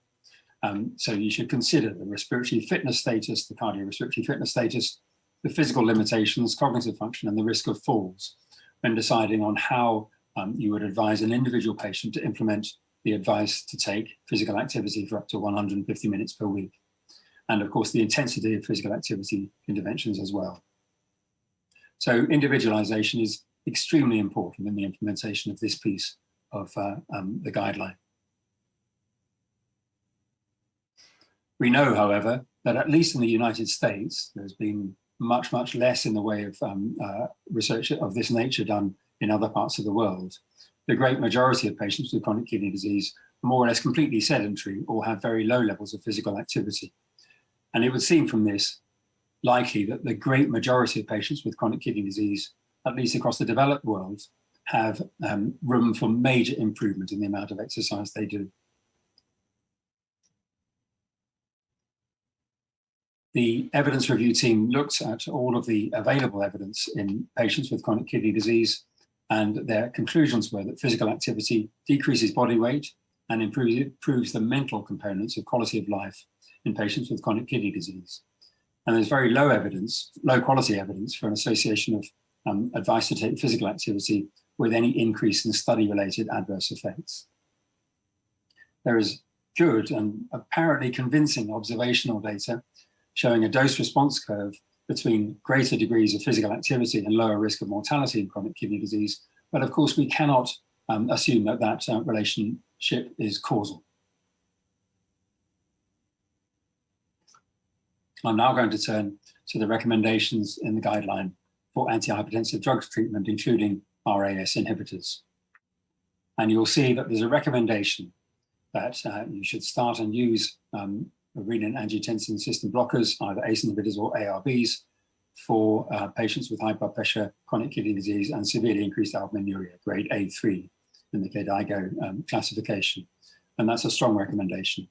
So you should consider the respiratory fitness status, the cardiorespiratory fitness status, the physical limitations, cognitive function, and the risk of falls when deciding on how you would advise an individual patient to implement the advice to take physical activity for up to 150 minutes per week. And of course, the intensity of physical activity interventions as well. So individualization is extremely important in the implementation of this piece of the guideline. We know, however, that at least in the United States, there's been much, much less in the way of research of this nature done in other parts of the world. The great majority of patients with chronic kidney disease are more or less completely sedentary or have very low levels of physical activity. And it would seem from this likely that the great majority of patients with chronic kidney disease, at least across the developed world, have room for major improvement in the amount of exercise they do. The evidence review team looked at all of the available evidence in patients with chronic kidney disease, and their conclusions were that physical activity decreases body weight and improves the mental components of quality of life in patients with chronic kidney disease. And there's very low quality evidence for an association of advice to take physical activity with any increase in study-related adverse effects. There is good and apparently convincing observational data showing a dose-response curve between greater degrees of physical activity and lower risk of mortality in chronic kidney disease. But of course, we cannot assume that that relationship is causal. I'm now going to turn to the recommendations in the guideline for antihypertensive drugs treatment, including RAS inhibitors. And you'll see that there's a recommendation that you should start and use renin-angiotensin system blockers, either ACE inhibitors or ARBs, for patients with high blood pressure, chronic kidney disease, and severely increased albuminuria, grade A3 in the KDIGO classification. And that's a strong recommendation.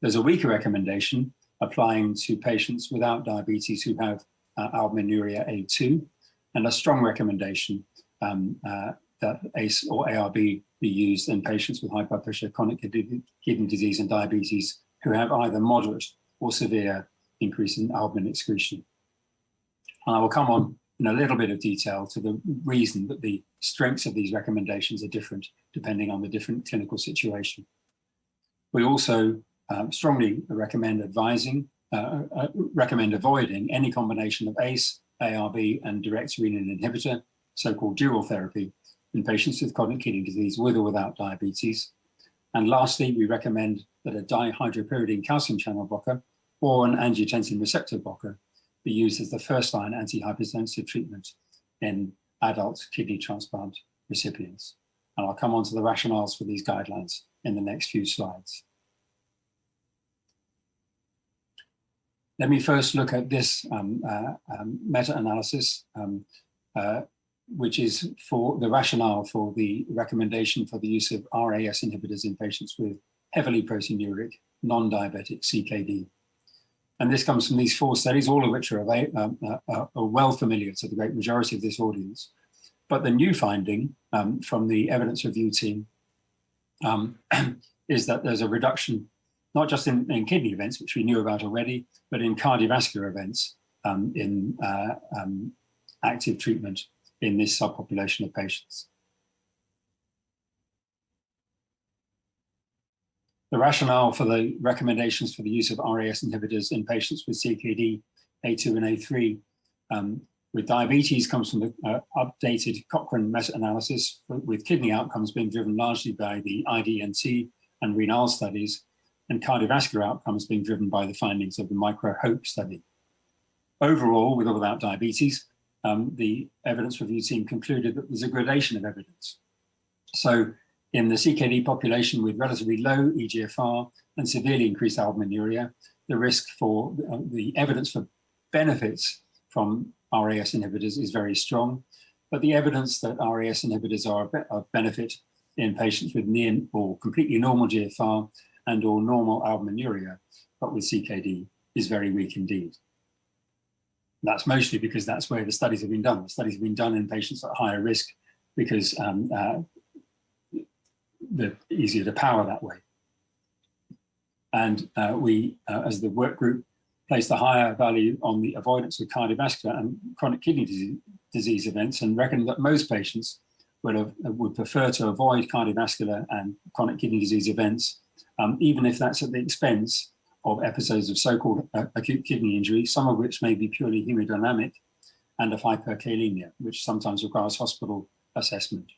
There's a weaker recommendation applying to patients without diabetes who have albuminuria A2, and a strong recommendation that ACE or ARB be used in patients with high blood pressure, chronic kidney disease, and diabetes who have either moderate or severe increase in albumin excretion. And I will come on in a little bit of detail to the reason that the strengths of these recommendations are different depending on the different clinical situation. We also strongly recommend avoiding any combination of ACE, ARB, and direct renin inhibitor, so-called dual therapy, in patients with chronic kidney disease with or without diabetes. And lastly, we recommend that a dihydropyridine calcium channel blocker or an angiotensin receptor blocker be used as the first-line antihypertensive treatment in adult kidney transplant recipients. And I'll come on to the rationales for these guidelines in the next few slides. Let me first look at this meta-analysis, which is for the rationale for the recommendation for the use of RAS inhibitors in patients with heavily proteinuric, non-diabetic CKD. And this comes from these 4 studies, all of which are well familiar to the great majority of this audience. But the new finding from the evidence review team is that there's a reduction, not just in kidney events, which we knew about already, but in cardiovascular events in active treatment in this subpopulation of patients. The rationale for the recommendations for the use of RAS inhibitors in patients with CKD A2 and A3 with diabetes comes from the updated Cochrane meta-analysis, with kidney outcomes being driven largely by the IDNT and renal studies, and cardiovascular outcomes being driven by the findings of the MicroHope study. Overall, with or without diabetes, the evidence review team concluded that there's a gradation of evidence. So in the CKD population with relatively low eGFR and severely increased albuminuria, the risk for the evidence for benefits from RAS inhibitors is very strong, but the evidence that RAS inhibitors are of benefit in patients with near or completely normal GFR and or normal albuminuria, but with CKD, is very weak indeed. That's mostly because that's where the studies have been done. The studies have been done in patients at higher risk because they're easier to power that way. And we, as the work group, placed a higher value on the avoidance of cardiovascular and chronic kidney disease events, and reckoned that most patients would prefer to avoid cardiovascular and chronic kidney disease events, even if that's at the expense of episodes of so-called acute kidney injury, some of which may be purely hemodynamic, and of hyperkalemia, which sometimes requires hospital assessment.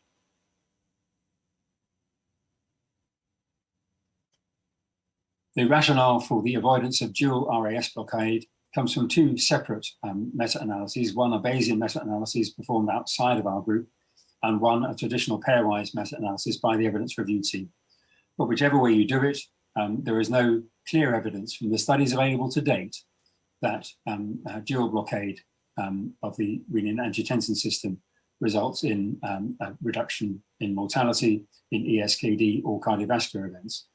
The rationale for the avoidance of dual RAS blockade comes from two separate meta-analyses, one a Bayesian meta-analysis performed outside of our group, and one a traditional pairwise meta-analysis by the evidence review team. But whichever way you do it, there is no clear evidence from the studies available to date that dual blockade of the renin-angiotensin system results in a reduction in mortality, in ESKD or cardiovascular events.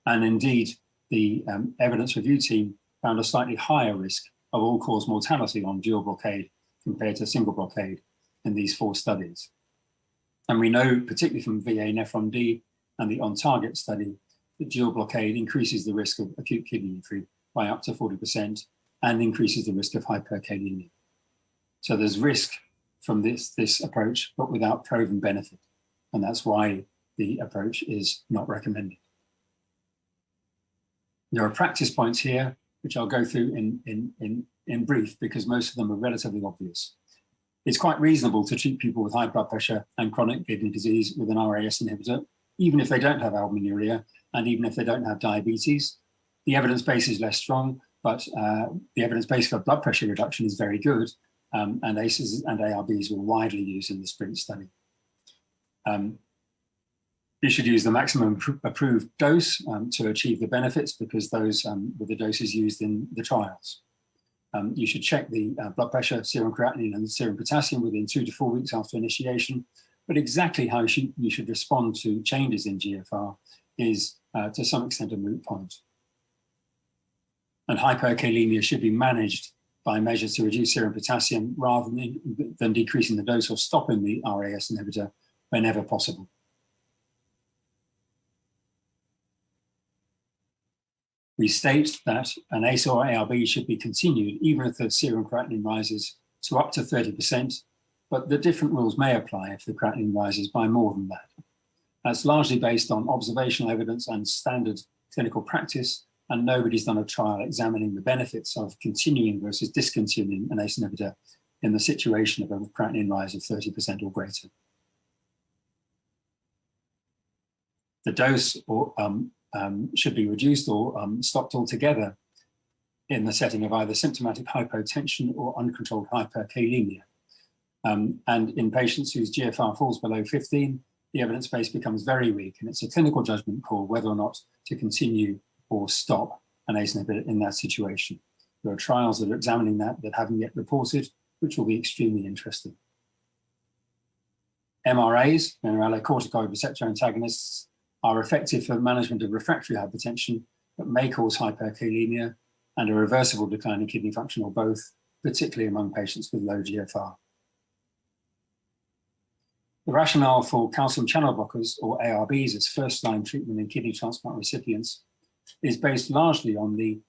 And indeed, the evidence review team found a slightly higher risk of all-cause mortality on dual blockade compared to single blockade in these 4 studies. And we know, particularly from VA Nephron-D and the on-target study, that dual blockade increases the risk of acute kidney injury by up to 40% and increases the risk of hyperkalemia. So there's risk from this approach, but without proven benefit. And that's why the approach is not recommended. There are practice points here, which I'll go through in brief, because most of them are relatively obvious. It's quite reasonable to treat people with high blood pressure and chronic kidney disease with an RAS inhibitor, even if they don't have albuminuria, and even if they don't have diabetes. The evidence base is less strong, but the evidence base for blood pressure reduction is very good, and ACEs and ARBs were widely used in the SPRINT study. You should use the maximum approved dose to achieve the benefits, because those were the doses used in the trials. You should check the blood pressure, serum creatinine and serum potassium within 2 to 4 weeks after initiation, but exactly how you should respond to changes in GFR is to some extent a moot point. And hyperkalemia should be managed by measures to reduce serum potassium rather than decreasing the dose or stopping the RAS inhibitor whenever possible. We state that an ACE or ARB should be continued even if the serum creatinine rises to up to 30%, but the different rules may apply if the creatinine rises by more than that. That's largely based on observational evidence and standard clinical practice, and nobody's done a trial examining the benefits of continuing versus discontinuing an ACE inhibitor in the situation of a creatinine rise of 30% or greater. The dose should be reduced or stopped altogether in the setting of either symptomatic hypotension or uncontrolled hyperkalemia. And in patients whose GFR falls below 15, the evidence base becomes very weak, and it's a clinical judgment call whether or not to continue or stop an ACE inhibitor in that situation. There are trials that are examining that haven't yet reported, which will be extremely interesting. MRAs, mineralocorticoid receptor antagonists, are effective for management of refractory hypertension, but may cause hyperkalemia and a reversible decline in kidney function or both, particularly among patients with low GFR. The rationale for calcium channel blockers, or ARBs, as first-line treatment in kidney transplant recipients is based largely on the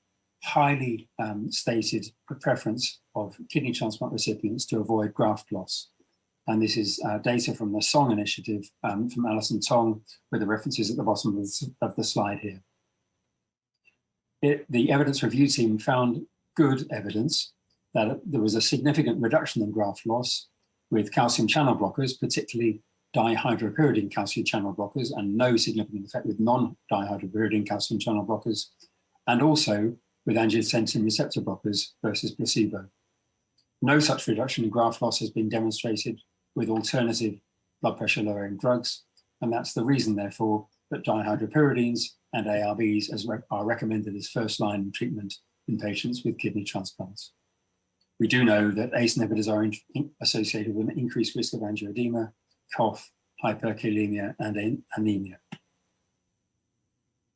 highly stated preference of kidney transplant recipients to avoid graft loss. And this is data from the Song initiative from Alison Tong, with the references at the bottom of the slide here. The evidence review team found good evidence that there was a significant reduction in graft loss with calcium channel blockers, particularly dihydropyridine calcium channel blockers, and no significant effect with non-dihydropyridine calcium channel blockers, and also with angiotensin receptor blockers versus placebo. No such reduction in graft loss has been demonstrated with alternative blood pressure lowering drugs, and that's the reason, therefore, that dihydropyridines and ARBs are recommended as first-line treatment in patients with kidney transplants. We do know that ACE inhibitors are associated with an increased risk of angioedema, cough, hyperkalemia, and anemia.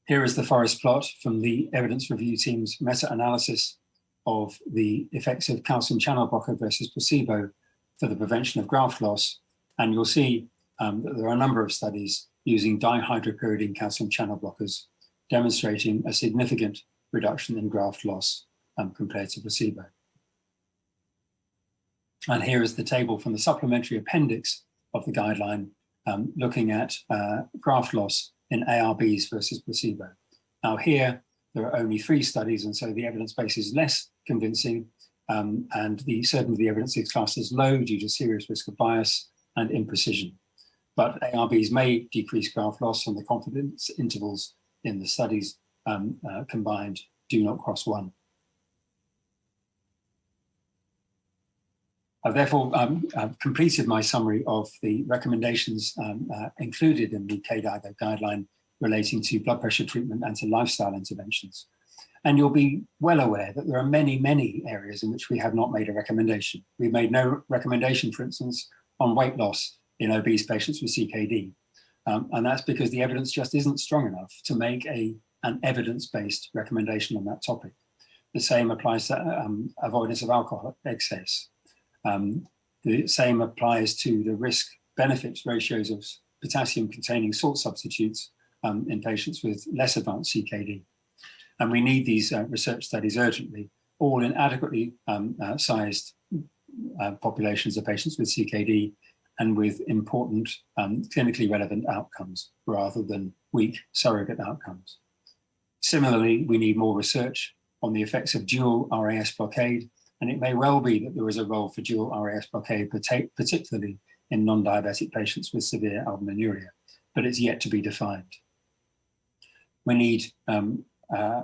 Here is the forest plot from the evidence review team's meta-analysis of the effects of calcium channel blocker versus placebo for the prevention of graft loss. And you'll see that there are a number of studies using dihydropyridine calcium channel blockers demonstrating a significant reduction in graft loss compared to placebo. And here is the table from the supplementary appendix of the guideline looking at graft loss in ARBs versus placebo. Now here, there are only 3 studies, and so the evidence base is less convincing, and certainty of the evidence is classed as low due to serious risk of bias and imprecision. But ARBs may decrease graft loss, and the confidence intervals in the studies combined do not cross 1. I've therefore completed my summary of the recommendations included in the KDIGO guideline relating to blood pressure treatment and to lifestyle interventions. And you'll be well aware that there are many, many areas in which we have not made a recommendation. We've made no recommendation, for instance, on weight loss in obese patients with CKD. And that's because the evidence just isn't strong enough to make an evidence-based recommendation on that topic. The same applies to avoidance of alcohol excess. The same applies to the risk-benefit ratios of potassium-containing salt substitutes in patients with less advanced CKD. And we need these research studies urgently, all in adequately sized populations of patients with CKD and with important clinically relevant outcomes rather than weak surrogate outcomes. Similarly, we need more research on the effects of dual RAS blockade, and it may well be that there is a role for dual RAS blockade, particularly in non-diabetic patients with severe albuminuria, but it's yet to be defined. We need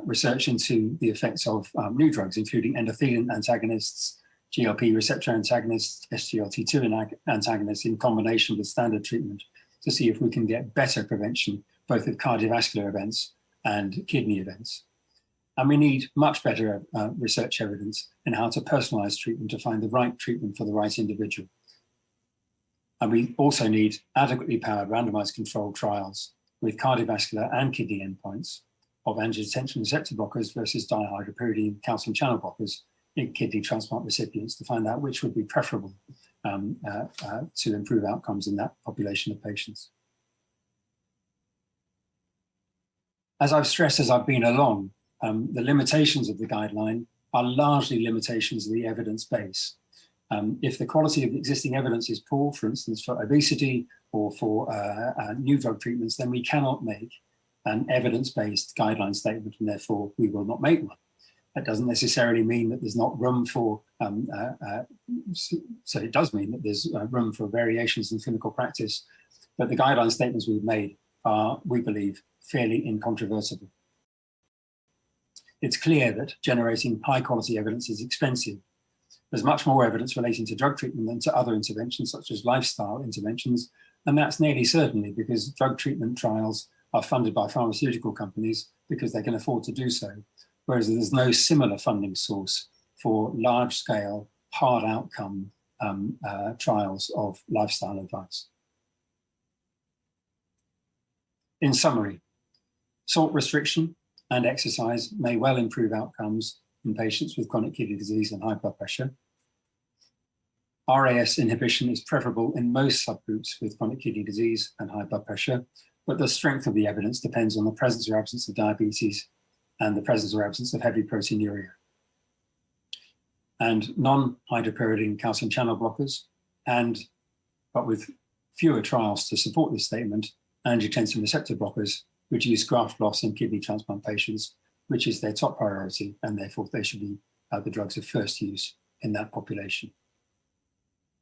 research into the effects of new drugs, including endothelin antagonists, GLP receptor antagonists, SGLT2 antagonists in combination with standard treatment to see if we can get better prevention, both of cardiovascular events and kidney events. And we need much better research evidence in how to personalize treatment to find the right treatment for the right individual. And we also need adequately powered randomized controlled trials with cardiovascular and kidney endpoints of angiotensin receptor blockers versus dihydropyridine calcium channel blockers in kidney transplant recipients to find out which would be preferable to improve outcomes in that population of patients. As I've stressed as I've been along, the limitations of the guideline are largely limitations of the evidence base. If the quality of the existing evidence is poor, for instance, for obesity or for new drug treatments, then we cannot make an evidence-based guideline statement, and therefore we will not make one. That doesn't necessarily mean that there's not room for, so it does mean that there's room for variations in clinical practice, but the guideline statements we've made are, we believe, fairly incontrovertible. It's clear that generating high-quality evidence is expensive. There's much more evidence relating to drug treatment than to other interventions, such as lifestyle interventions, and that's nearly certainly because drug treatment trials are funded by pharmaceutical companies because they can afford to do so, whereas there's no similar funding source for large-scale, hard outcome trials of lifestyle advice. In summary, salt restriction and exercise may well improve outcomes in patients with chronic kidney disease and high blood pressure. RAS inhibition is preferable in most subgroups with chronic kidney disease and high blood pressure, but the strength of the evidence depends on the presence or absence of diabetes and the presence or absence of heavy proteinuria. And non-hydropyridine calcium channel blockers, but with fewer trials to support this statement, angiotensin receptor blockers reduce graft loss in kidney transplant patients, which is their top priority, and therefore they should be the drugs of first use in that population.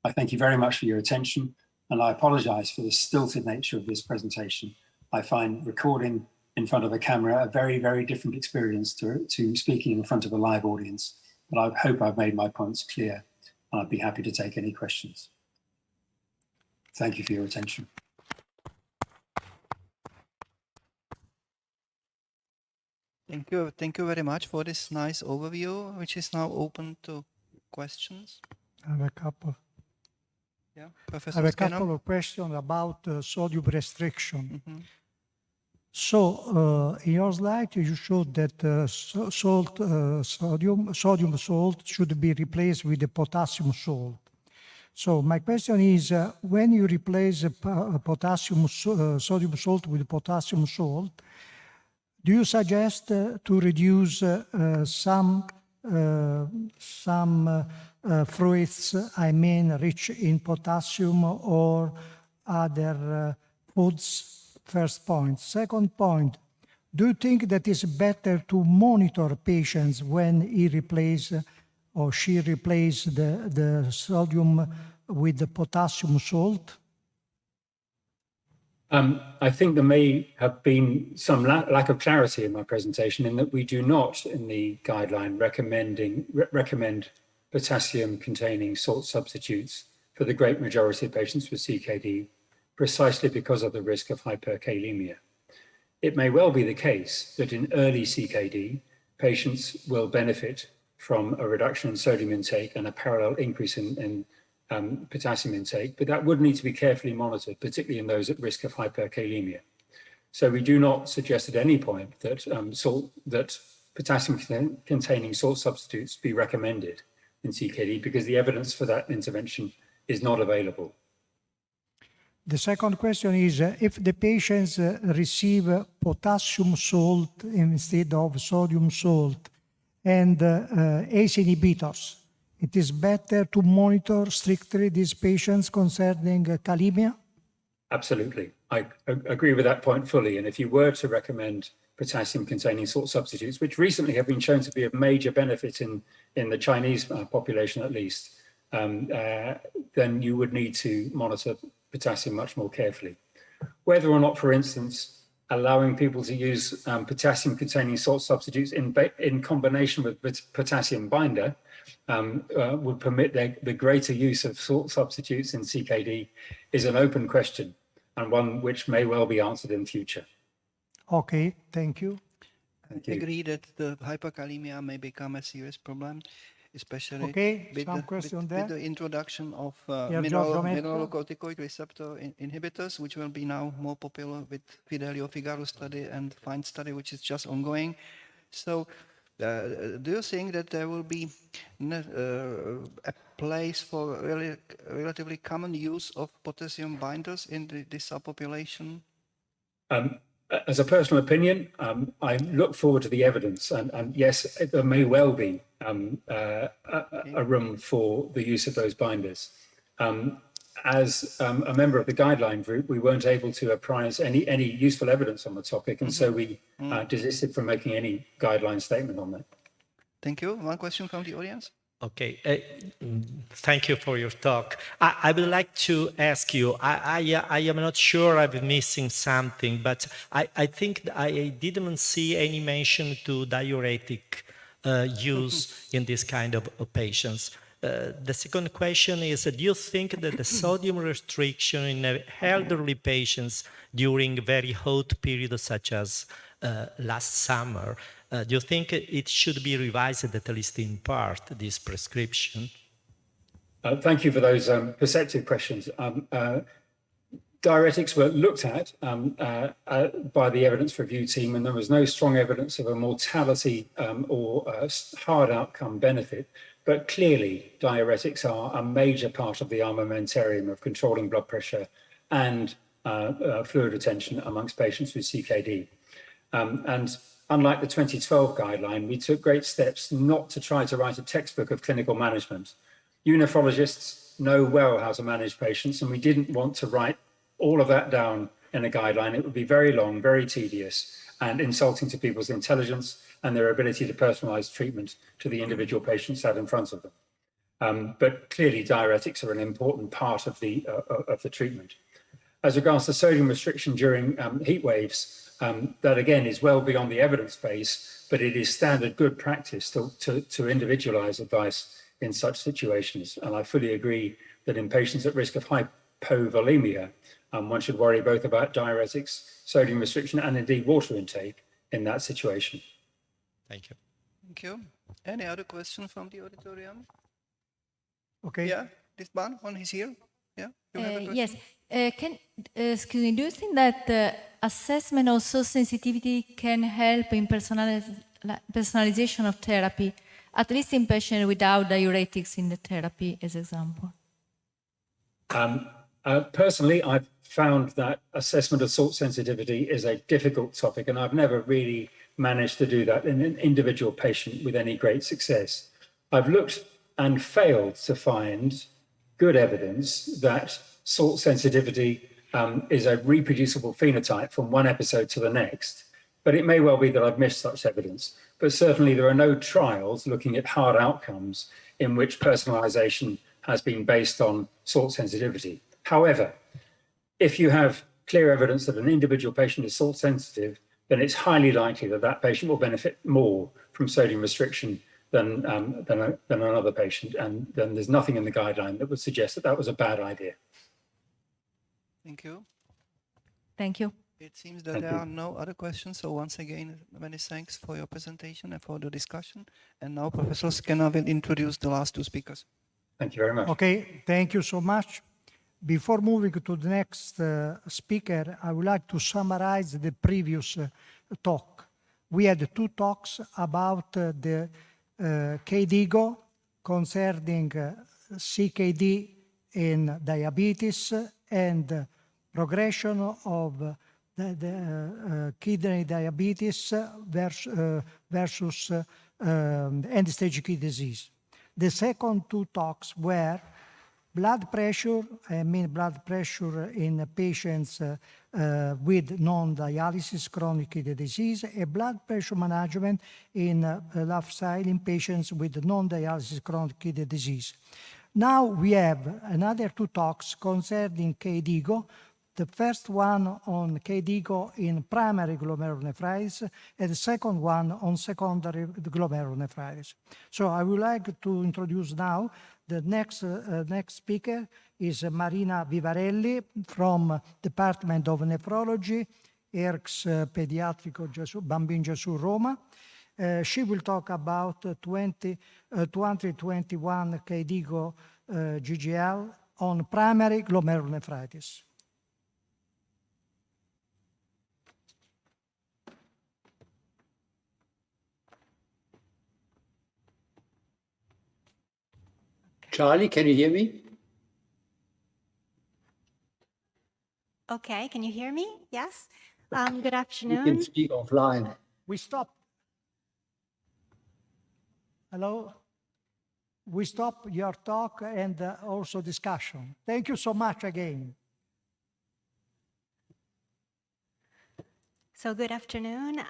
I thank you very much for your attention, and I apologize for the stilted nature of this presentation. I find recording in front of a camera a very, very different experience to speaking in front of a live audience, but I hope I've made my points clear, and I'd be happy to take any questions. Thank you for your attention. Thank you very much for this nice overview, which is now open to questions. I have a couple. Yeah, I Professor have a Skinner? couple of questions about sodium restriction. So in your slide, you showed that sodium salt should be replaced with the potassium salt. So my question is, when you replace sodium salt with potassium salt, do you suggest to reduce some fruits, I mean, rich in potassium or other foods? First point. Second point, do you think that it's better to monitor patients when he replace or she replace the sodium with the potassium salt? I think there may have been some lack of clarity in my presentation in that we do not, in the guideline, recommend potassium-containing salt substitutes for the great majority of patients with CKD, precisely because of the risk of hyperkalemia. It may well be the case that in early CKD, patients will benefit from a reduction in sodium intake and a parallel increase in potassium intake, but that would need to be carefully monitored, particularly in those at risk of hyperkalemia. So we do not suggest at any point that potassium-containing salt substitutes be recommended in CKD because the evidence for that intervention is not available. The second question is, if the patients receive potassium salt instead of sodium salt and ACE inhibitors, it is better to monitor strictly these patients concerning kalemia? Absolutely. I agree with that point fully. And if you were to recommend potassium-containing salt substitutes, which recently have been shown to be of major benefit in the Chinese population at least, then you would need to monitor potassium much more carefully. Whether or not, for instance, allowing people to use potassium-containing salt substitutes in combination with potassium binder would permit the greater use of salt substitutes in CKD is an open question and one which may well be answered in future. Okay, thank you. I agree that the hyperkalemia may become a serious problem, especially with the introduction of mineralocorticoid receptor inhibitors, which will be now more popular with Fidelio-Figaro study and FIND study, which is just ongoing. So do you think that there will be a place for relatively common use of potassium binders in this subpopulation? As a personal opinion, I look forward to the evidence, and yes, there may well be a room for the use of those binders. As a member of the guideline group, we weren't able to apprise any useful evidence on the topic, and so we desisted from making any guideline statement on that. Thank you. One question from the audience. Okay, thank you for your talk. I would like to ask you, I am not sure I'm missing something, but I think I didn't see any mention to diuretic use in this kind of patients. The second question is, do you think that the sodium restriction in elderly patients during very hot periods such as last summer, do you think it should be revised at least in part, this prescription? Thank you for those perceptive questions. Diuretics were looked at by the evidence review team, and there was no strong evidence of a mortality or a hard outcome benefit. But clearly, diuretics are a major part of the armamentarium of controlling blood pressure and fluid retention amongst patients with CKD. And unlike the 2012 guideline, we took great steps not to try to write a textbook of clinical management. You nephrologists know well how to manage patients, and we didn't want to write all of that down in a guideline. It would be very long, very tedious, and insulting to people's intelligence and their ability to personalize treatment to the individual patients sat in front of them. But clearly, diuretics are an important part of the treatment. As regards to sodium restriction during heat waves, that again is well beyond the evidence base, but it is standard good practice to individualize advice in such situations. And I fully agree that in patients at risk of hypovolemia, one should worry both about diuretics, sodium restriction, and indeed water intake in that situation. Thank you. Thank you. Any other questions from the auditorium? Okay. Yeah, this one is here. Yeah. Yes. Excuse me, do you think that the assessment of salt sensitivity can help in personalization of therapy, at least in patients without diuretics in the therapy, as example? Personally, I've found that assessment of salt sensitivity is a difficult topic, and I've never really managed to do that in an individual patient with any great success. I've looked and failed to find good evidence that salt sensitivity is a reproducible phenotype from one episode to the next, but it may well be that I've missed such evidence. But certainly there are no trials looking at hard outcomes in which personalization has been based on salt sensitivity. However, if you have clear evidence that an individual patient is salt sensitive, then it's highly likely that that patient will benefit more from sodium restriction than another patient. And then there's nothing in the guideline that would suggest that that was a bad idea. Thank you. Thank you. It seems that there are no other questions. So once again, many thanks for your presentation and for the discussion. And now Professor Skenna will introduce the last two speakers. Thank you very much. Okay, thank you so much. Before moving to the next speaker, I would like to summarize the previous talk. We had two talks about the KDIGO concerning CKD in diabetes and progression of the kidney diabetes versus end-stage kidney disease. The second two talks were blood pressure, blood pressure in patients with non-dialysis chronic kidney disease, and blood pressure management in lifestyle in patients with non-dialysis chronic kidney disease. Now we have another two talks concerning KDIGO. The first one on KDIGO in primary glomerulonephritis, and the second one on secondary glomerulonephritis. So I would like to introduce now the next speaker is Marina Vivarelli from Department of Nephrology, ERCS Pediatrico Bambin Gesù Roma. She will talk about 221 KDIGO GGL on primary glomerulonephritis. Charlie, can you hear me? Okay, can you hear me? Yes. Good You afternoon. can speak offline. We stop. Hello? We stop your talk and also discussion. Thank you so much again. So good afternoon.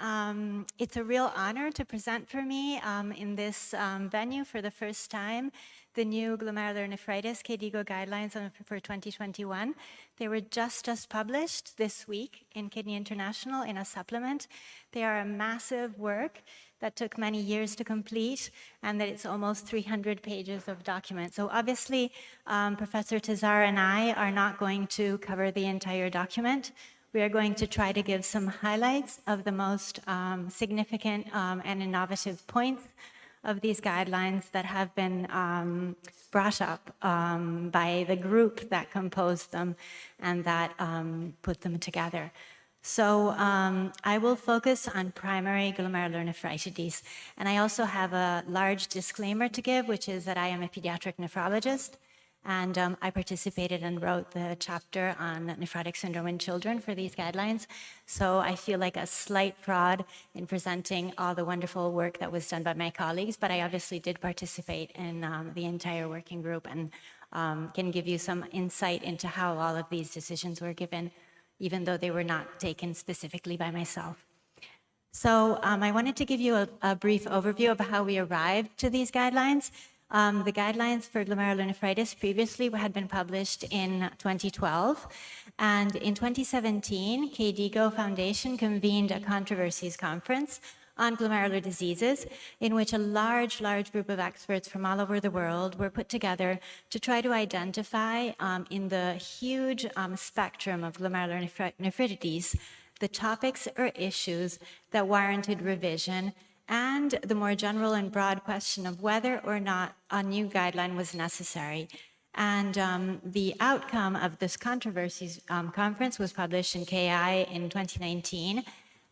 It's a real honor to present for me in this venue for the first time the new glomerular nephritis KDIGO guidelines for 2021. They were just published this week in Kidney International in a supplement. They are a massive work that took many years to complete, and that it's almost 300 pages of documents. So obviously, Professor Tazar and I are not going to cover the entire document. We are going to try to give some highlights of the most significant and innovative points of these guidelines that have been brought up by the group that composed them and that put them together. So I will focus on primary glomerular nephritis. And I also have a large disclaimer to give, which is that I am a pediatric nephrologist. And I participated and wrote the chapter on nephrotic syndrome in children for these guidelines. So I feel like a slight fraud in presenting all the wonderful work that was done by my colleagues, but I obviously did participate in the entire working group and can give you some insight into how all of these decisions were given, even though they were not taken specifically by myself. So I wanted to give you a brief overview of how we arrived to these guidelines. The guidelines for glomerular nephritis previously had been published in 2012, and in 2017, KDIGO Foundation convened a controversies conference on glomerular diseases, in which a large group of experts from all over the world were put together to try to identify in the huge spectrum of glomerular nephritis the topics or issues that warranted revision, and the more general and broad question of whether or not a new guideline was necessary. And the outcome of this controversies conference was published in KI in 2019.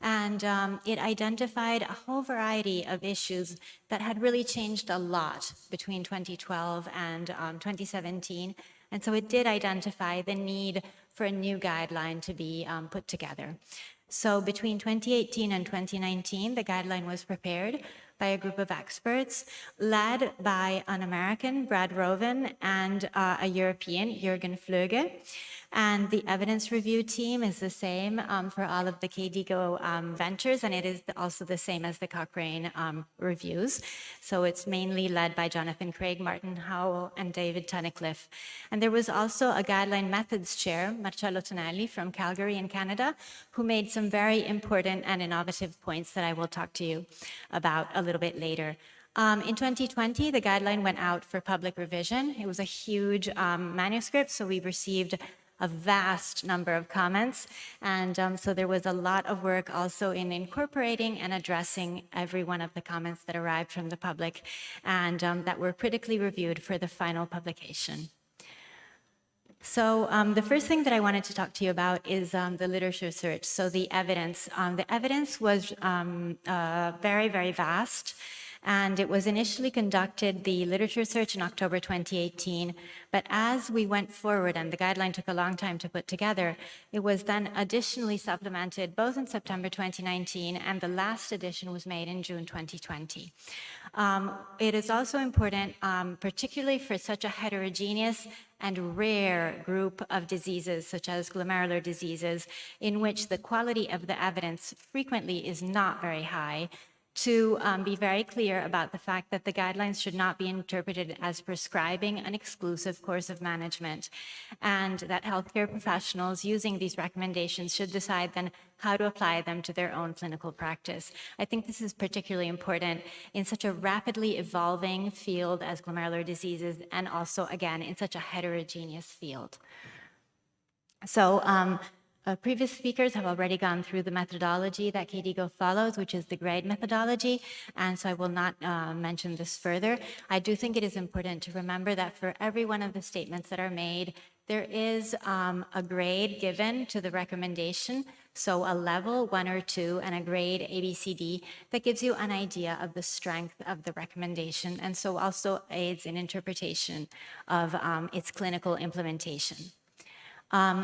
And it identified a whole variety of issues that had really changed a lot between 2012 and 2017. And so it did identify the need for a new guideline to be put together. So between 2018 and 2019, the guideline was prepared by a group of experts led by an American, Brad Roven, and a European, Jürgen Flöge. And the evidence review team is the same for all of the KDIGO ventures, and it is also the same as the Cochrane reviews. So it's mainly led by Jonathan Craig, Martin Howell, and David Tunnicliffe. And there was also a guideline methods chair, Marcello Tonelli from Calgary in Canada, who made some very important and innovative points that I will talk to you about a little bit later. In 2020, the guideline went out for public revision. It was a huge manuscript, so we received a vast number of comments. And so there was a lot of work also in incorporating and addressing every one of the comments that arrived from the public and that were critically reviewed for the final publication. So the first thing that I wanted to talk to you about is the literature search, so the evidence. The evidence was very, very vast. And it was initially conducted, the literature search, in October 2018. But as we went forward, and the guideline took a long time to put together, it was then additionally supplemented both in September 2019, and the last edition was made in June 2020. It is also important, particularly for such a heterogeneous and rare group of diseases, such as glomerular diseases, in which the quality of the evidence frequently is not very high, to be very clear about the fact that the guidelines should not be interpreted as prescribing an exclusive course of management, and that healthcare professionals using these recommendations should decide then how to apply them to their own clinical practice. I think this is particularly important in such a rapidly evolving field as glomerular diseases, and also, again, in such a heterogeneous field. So, previous speakers have already gone through the methodology that KDIGO follows, which is the grade methodology, and so I will not mention this further. I do think it is important to remember that for every one of the statements that are made, there is a grade given to the recommendation, so a level 1 or 2 and a grade A, B, C, D that gives you an idea of the strength of the recommendation, and so also aids in interpretation of its clinical implementation.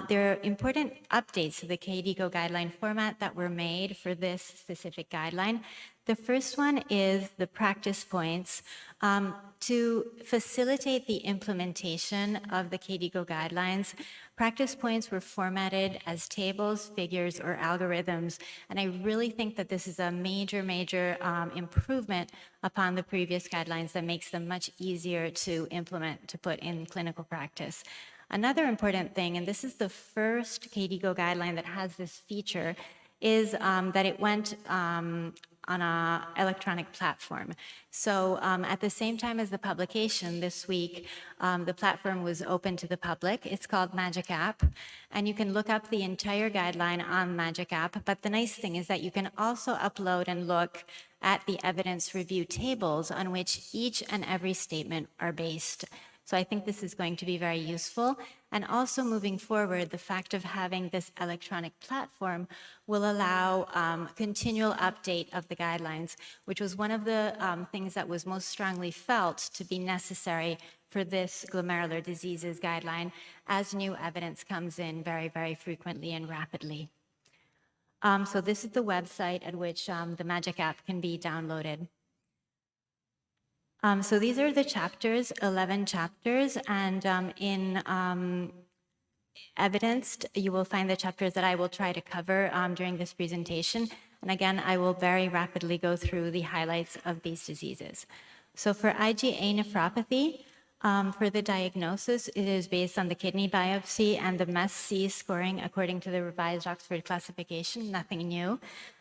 There are important updates to the KDIGO guideline format that were made for this specific guideline. The first one is the practice points. To facilitate the implementation of the KDIGO guidelines, practice points were formatted as tables, figures, or algorithms. And I really think that this is a major, major improvement upon the previous guidelines that makes them much easier to implement, to put in clinical practice. Another important thing, and this is the first KDIGO guideline that has this feature, is that it went on an electronic platform. So at the same time as the publication this week, the platform was open to the public. It's called Magic App, and you can look up the entire guideline on Magic App. But the nice thing is that you can also upload and look at the evidence review tables on which each and every statement are based. So I think this is going to be very useful. And also moving forward, the fact of having this electronic platform will allow continual update of the guidelines, which was one of the things that was most strongly felt to be necessary for this glomerular diseases guideline, as new evidence comes in very, very frequently and rapidly. So this is the website at which the Magic App can be downloaded. So these are the chapters, 11 chapters, and in evidenced, you will find the chapters that I will try to cover during this presentation. And again, I will very rapidly go through the highlights of these diseases. So for Iga nephropathy, for the diagnosis, it is based on the kidney biopsy and the MES-C scoring according to the revised Oxford classification, nothing new.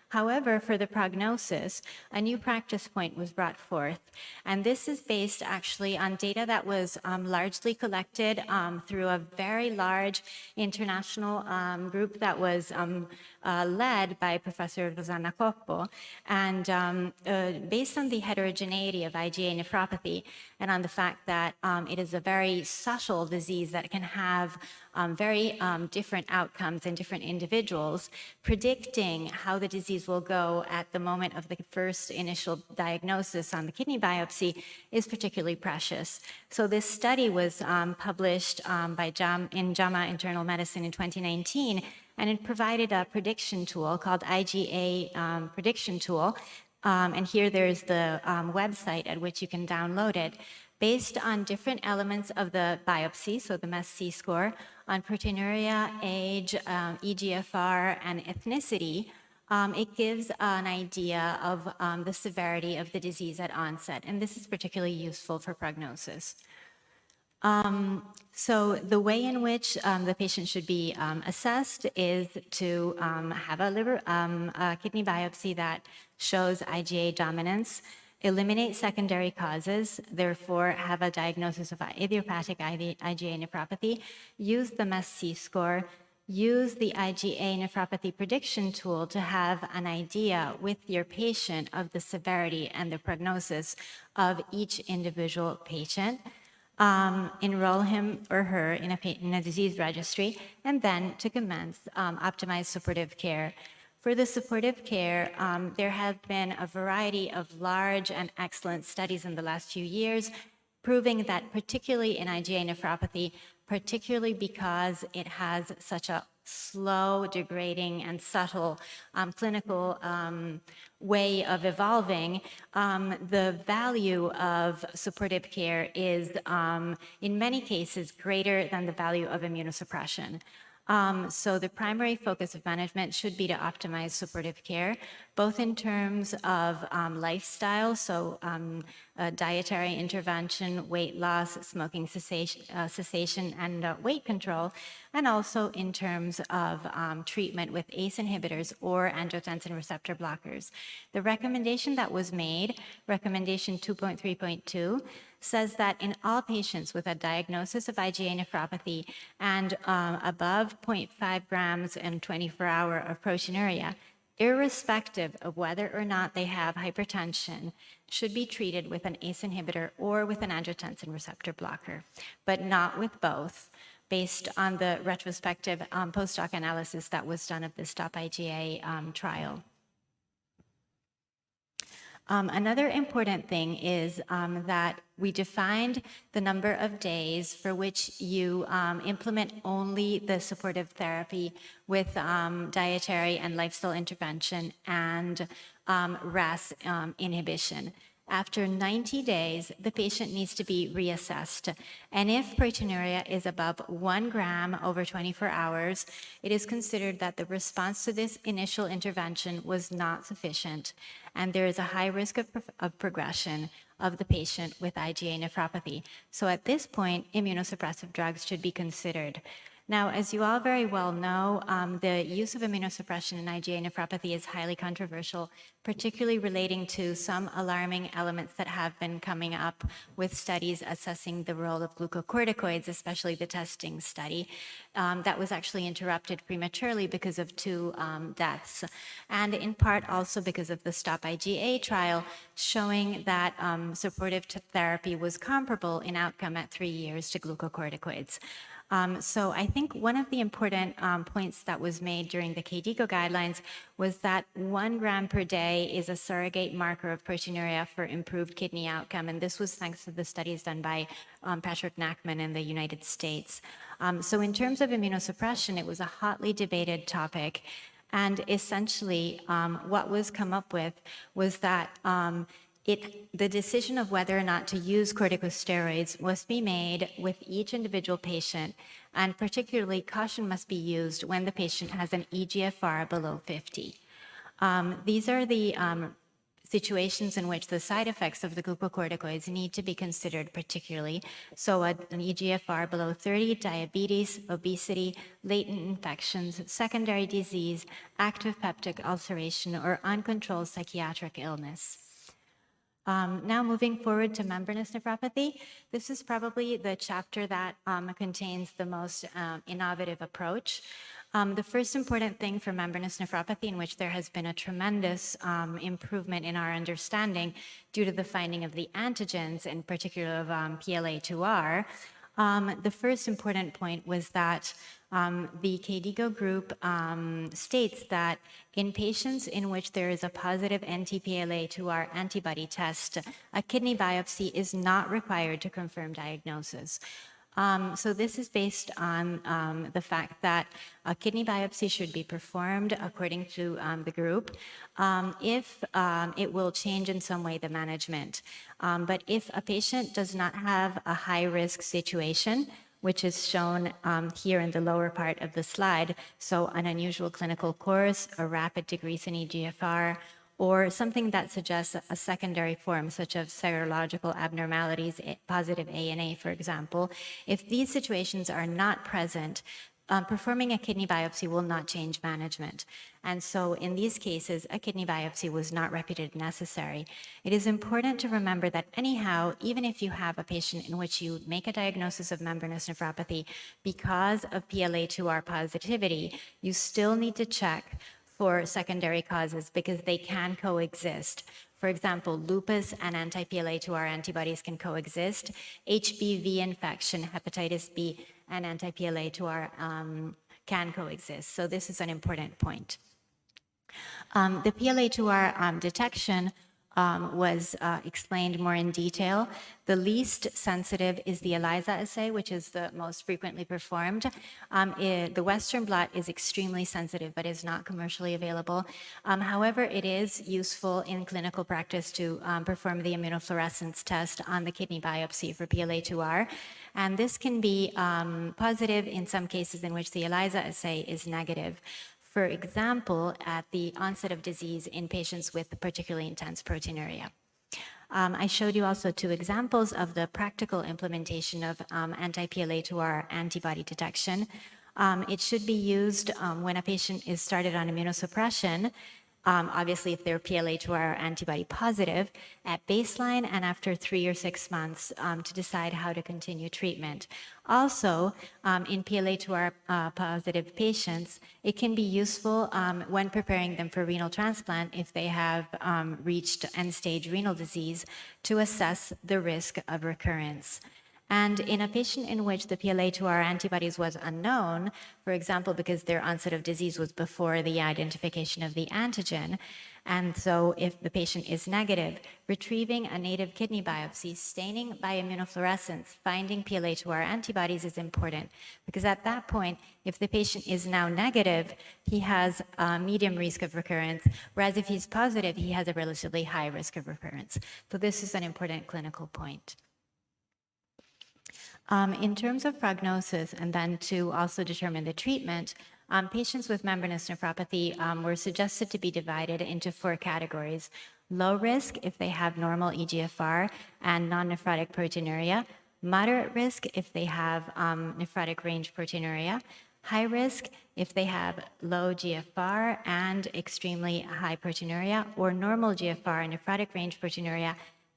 However, for the prognosis, a new practice point was brought forth. And this is based actually on data that was largely collected through a very large international group that was led by Professor Rosanna Coppo. And based on the heterogeneity of IgA nephropathy and on the fact that it is a very subtle disease that can have very different outcomes in different individuals, predicting how the disease will go at the moment of the first initial diagnosis on the kidney biopsy is particularly precious. So this study was published in JAMA Internal Medicine in 2019, and it provided a prediction tool called Iga Prediction Tool. And here there's the website at which you can download it. Based on different elements of the biopsy, so the MESC score, on proteinuria, age, EGFR, and ethnicity, it gives an idea of the severity of the disease at onset, and this is particularly useful for prognosis. So the way in which the patient should be assessed is to have a kidney biopsy that shows IgA dominance, eliminate secondary causes, therefore have a diagnosis of idiopathic IgA nephropathy, use the MESC score, use the IgA nephropathy prediction tool to have an idea with your patient of the severity and the prognosis of each individual patient, enroll him or her in a disease registry, and then to commence optimized supportive care. For the supportive care, there have been a variety of large and excellent studies in the last few years proving that particularly in IgA nephropathy, particularly because it has such a slow, degrading, and subtle clinical way of evolving, the value of supportive care is, in many cases, greater than the value of immunosuppression. So the primary focus of management should be to optimize supportive care, both in terms of lifestyle, so dietary intervention, weight loss, smoking cessation, and weight control, and also in terms of treatment with ACE inhibitors or angiotensin receptor blockers. The recommendation that was made, recommendation 2.3.2, says that in all patients with a diagnosis of IgA nephropathy and above 0.5 grams and 24-hour of proteinuria, irrespective of whether or not they have hypertension, should be treated with an ACE inhibitor or with an angiotensin receptor blocker, but not with both, based on the retrospective post-hoc analysis that was done of the STOP-IgA trial. Another important thing is that we defined the number of days for which you implement only the supportive therapy with dietary and lifestyle intervention and RAS inhibition. After 90 days, the patient needs to be reassessed. And if proteinuria is above 1 gram over 24 hours, it is considered that the response to this initial intervention was not sufficient, and there is a high risk of progression of the patient with IgA nephropathy. So at this point, immunosuppressive drugs should be considered. Now, as you all very well know, the use of immunosuppression in IgA nephropathy is highly controversial, particularly relating to some alarming elements that have been coming up with studies assessing the role of glucocorticoids, especially the testing study that was actually interrupted prematurely because of 2 deaths, and in part also because of the STOP-IgA trial showing that supportive therapy was comparable in outcome at 3 years to glucocorticoids. So I think one of the important points that was made during the KDIGO guidelines was that 1 gram per day is a surrogate marker of proteinuria for improved kidney outcome, and this was thanks to the studies done by Patrick Nachman in the United States. So in terms of immunosuppression, it was a hotly debated topic, and essentially what was come up with was that the decision of whether or not to use corticosteroids must be made with each individual patient, and particularly caution must be used when the patient has an EGFR below 50. These are the situations in which the side effects of the glucocorticoids need to be considered particularly. So an EGFR below 30, diabetes, obesity, latent infections, secondary disease, active peptic ulceration, or uncontrolled psychiatric illness. Now moving forward to membranous nephropathy, this is probably the chapter that contains the most innovative approach. The first important thing for membranous nephropathy, in which there has been a tremendous improvement in our understanding due to the finding of the antigens, in particular of PLA2R, the first important point was that the KDIGO group states that in patients in which there is a positive anti-PLA2R antibody test, a kidney biopsy is not required to confirm diagnosis. So this is based on the fact that a kidney biopsy should be performed according to the group if it will change in some way the management. But if a patient does not have a high-risk situation, which is shown here in the lower part of the slide, so an unusual clinical course, a rapid decrease in eGFR, or something that suggests a secondary form, such as serological abnormalities, positive ANA, for example. If these situations are not present, performing a kidney biopsy will not change management. And so in these cases, a kidney biopsy was not reputed necessary. It is important to remember that anyhow, even if you have a patient in which you make a diagnosis of membranous nephropathy because of PLA2R positivity, you still need to check for secondary causes because they can coexist. For example, lupus and anti-PLA2R antibodies can coexist. HBV infection, hepatitis B, and anti-PLA2R can coexist. So this is an important point. The PLA2R detection was explained more in detail. The least sensitive is the Eliza assay, which is the most frequently performed. The Western blot is extremely sensitive, but is not commercially available. However, it is useful in clinical practice to perform the immunofluorescence test on the kidney biopsy for PLA2R. And this can be positive in some cases in which the Eliza assay is negative. For example, at the onset of disease in patients with particularly intense proteinuria. I showed you also two examples of the practical implementation of anti-PLA2R antibody detection. It should be used when a patient is started on immunosuppression, obviously if they're PLA2R antibody positive, at baseline and after 3 or 6 months to decide how to continue treatment. Also, in PLA2R positive patients, it can be useful when preparing them for renal transplant if they have reached end-stage renal disease to assess the risk of recurrence. And in a patient in which the PLA2R antibodies was unknown, for example, because their onset of disease was before the identification of the antigen, and so if the patient is negative, retrieving a native kidney biopsy, staining by immunofluorescence, finding PLA2R antibodies is important, because at that point, if the patient is now negative, he has a medium risk of recurrence, whereas if he's positive, he has a relatively high risk of recurrence. So this is an important clinical point. In terms of prognosis, and then to also determine the treatment, patients with membranous nephropathy were suggested to be divided into 4 categories. Low risk if they have normal eGFR and non-nephrotic proteinuria, moderate risk if they have nephrotic range proteinuria, high risk if they have low GFR and extremely high proteinuria, or normal GFR and nephrotic range proteinuria,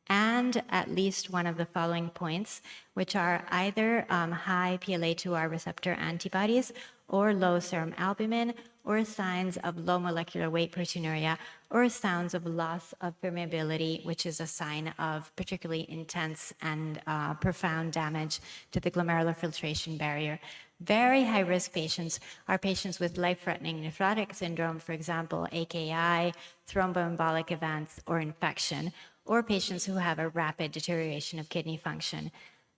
and at least one of the following points, which are either high PLA2R receptor antibodies or low serum albumin, or signs of low molecular weight proteinuria, or signs of loss of permeability, which is a sign of particularly intense and profound damage to the glomerular filtration barrier. Very high-risk patients are patients with life-threatening nephrotic syndrome, for example, AKI, thromboembolic events, or infection, or patients who have a rapid deterioration of kidney function.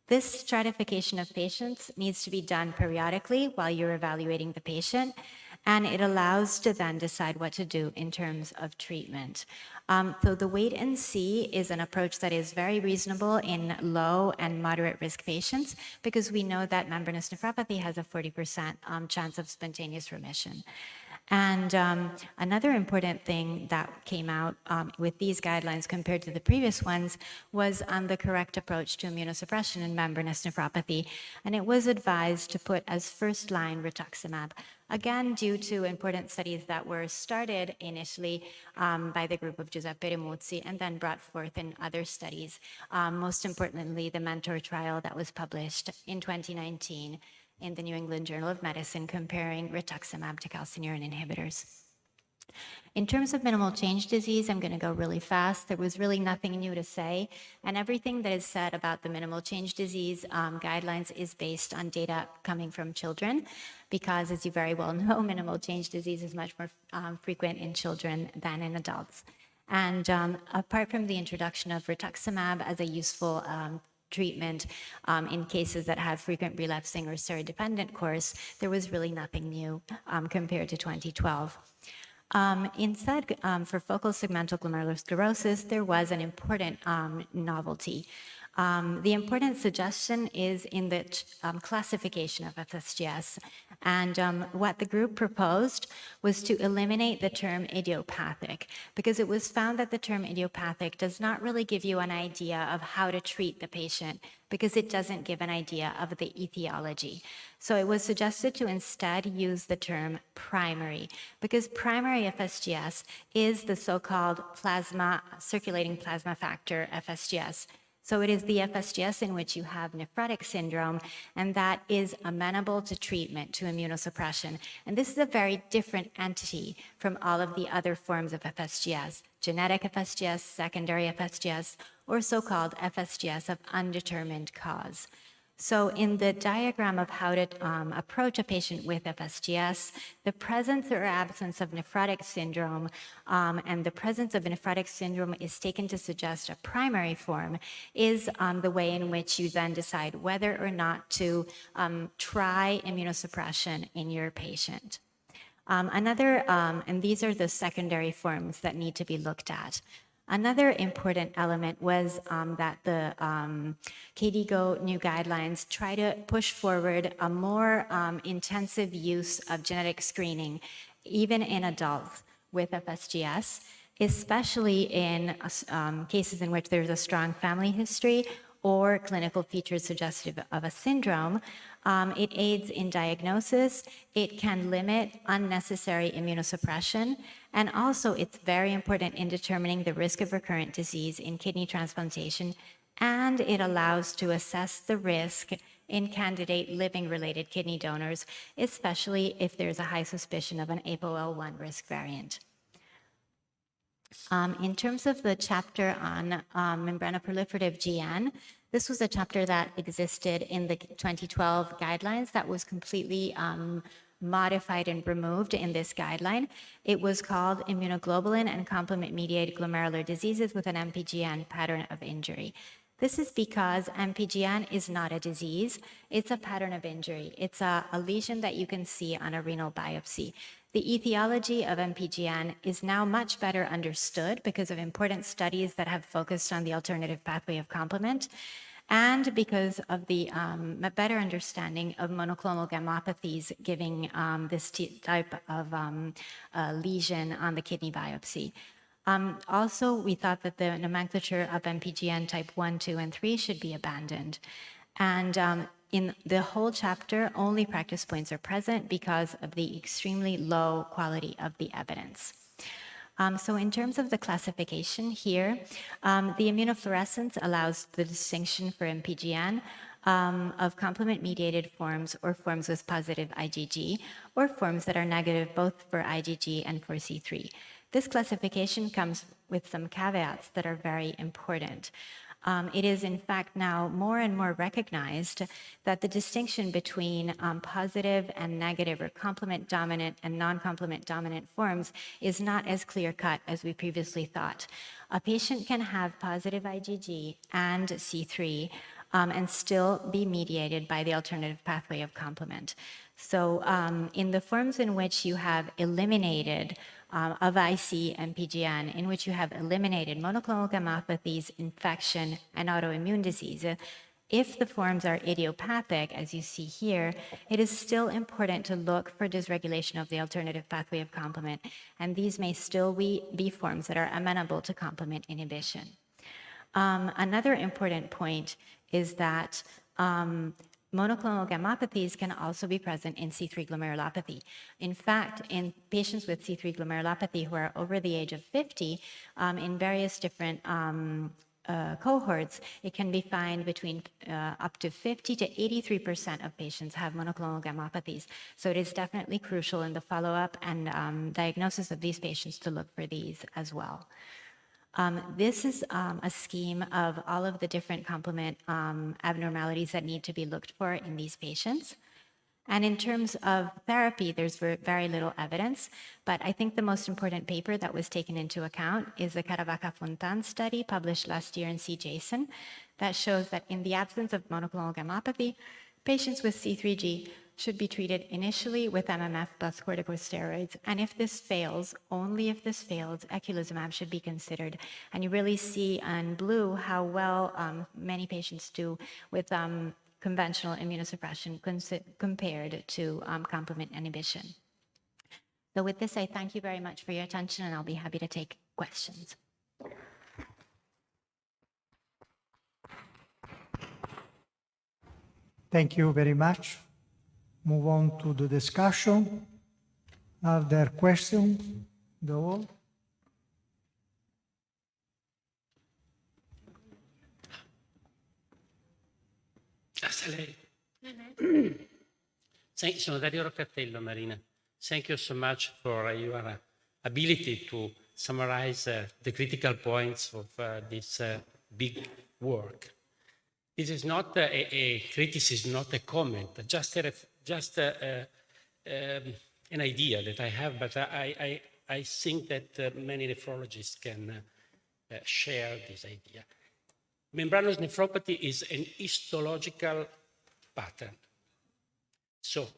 This stratification of patients needs to be done periodically while you're evaluating the patient, and it allows to then decide what to do in terms of treatment. So the wait and see is an approach that is very reasonable in low and moderate risk patients, because we know that membranous nephropathy has a 40% chance of spontaneous remission. And another important thing that came out with these guidelines compared to the previous ones was on the correct approach to immunosuppression in membranous nephropathy. And it was advised to put as first-line rituximab, again, due to important studies that were started initially by the group of Giuseppe Remuzzi and then brought forth in other studies, most importantly, the MENTOR trial that was published in 2019. in the New England Journal of Medicine comparing rituximab to calcineurin inhibitors. In terms of minimal change disease, I'm going to go really fast. There was really nothing new to say, and everything that is said about the minimal change disease guidelines is based on data coming from children, because as you very well know, minimal change disease is much more frequent in children than in adults. And apart from the introduction of rituximab as a useful treatment in cases that have frequent relapsing or steroid-dependent course, there was really nothing new compared to 2012. Instead, for focal segmental glomerular sclerosis, there was an important novelty. The important suggestion is in the classification of FSGS. And what the group proposed was to eliminate the term idiopathic, because it was found that the term idiopathic does not really give you an idea of how to treat the patient, because it doesn't give an idea of the etiology. So it was suggested to instead use the term primary, because primary FSGS is the so-called circulating plasma factor FSGS. So it is the FSGS in which you have nephrotic syndrome, and that is amenable to treatment, to immunosuppression. And this is a very different entity from all of the other forms of FSGS, genetic FSGS, secondary FSGS, or so-called FSGS of undetermined cause. So in the diagram of how to approach a patient with FSGS, the presence or absence of nephrotic syndrome and the presence of nephrotic syndrome is taken to suggest a primary form is the way in which you then decide whether or not to try immunosuppression in your patient. And these are the secondary forms that need to be looked at. Another important element was that the KDIGO new guidelines try to push forward a more intensive use of genetic screening, even in adults with FSGS, especially in cases in which there's a strong family history or clinical features suggestive of a syndrome. It aids in diagnosis, it can limit unnecessary immunosuppression, and also it's very important in determining the risk of recurrent disease in kidney transplantation, and it allows to assess the risk in candidate living-related kidney donors, especially if there's a high suspicion of an APOL1 risk variant. In terms of the chapter on membranoproliferative GN, this was a chapter that existed in the 2012 guidelines that was completely modified and removed in this guideline. It was called Immunoglobulin and Complement-Mediated Glomerular Diseases with an MPGN pattern of injury. This is because MPGN is not a disease, it's a pattern of injury. It's a lesion that you can see on a renal biopsy. The etiology of MPGN is now much better understood because of important studies that have focused on the alternative pathway of complement, and because of the better understanding of monoclonal gammopathies giving this type of lesion on the kidney biopsy. Also, we thought that the nomenclature of MPGN type 1, 2, and 3 should be abandoned. And in the whole chapter, only practice points are present because of the extremely low quality of the evidence. So in terms of the classification here, the immunofluorescence allows the distinction for MPGN of complement-mediated forms or forms with positive IgG, or forms that are negative both for IgG and for C3. This classification comes with some caveats that are very important. It is in fact now more and more recognized that the distinction between positive and negative, or complement dominant and non-complement dominant forms, is not as clear-cut as we previously thought. A patient can have positive IgG and C3 and still be mediated by the alternative pathway of complement. So in the forms in which you have eliminated of IC MPGN, in which you have eliminated monoclonal gammopathies, infection, and autoimmune disease, if the forms are idiopathic, as you see here, it is still important to look for dysregulation of the alternative pathway of complement, and these may still be forms that are amenable to complement inhibition. Another important point is that monoclonal gammopathies can also be present in C3 glomerulopathy. In fact, in patients with C3 glomerulopathy who are over the age of 50, in various different cohorts, it can be found between up to 50 to 83% of patients have monoclonal gammopathies. So it is definitely crucial in the follow-up and diagnosis of these patients to look for these as well. This is a scheme of all of the different complement abnormalities that need to be looked for in these patients. And in terms of therapy, there's very little evidence, but I think the most important paper that was taken into account is the Caravaca-Fontan study published last year in CJASN that shows that in the absence of monoclonal gammopathy, patients with C3G should be treated initially with MMF plus corticosteroids. And if this fails, only if this fails, eculizumab should be considered. And you really see in blue how well many patients do with conventional immunosuppression compared to complement inhibition. So with this, I thank you very much for your attention, and I'll be happy to take questions. Thank you very much. Move on to the discussion. Are there questions? The whole? Sono Dario Roccatello, Marina. Thank you so much for your ability to summarize the critical points of this big work. This is not a criticism, not a comment, just an idea that I have, but I think that many nephrologists can share this idea. Membranous nephropathy is an histological pattern. So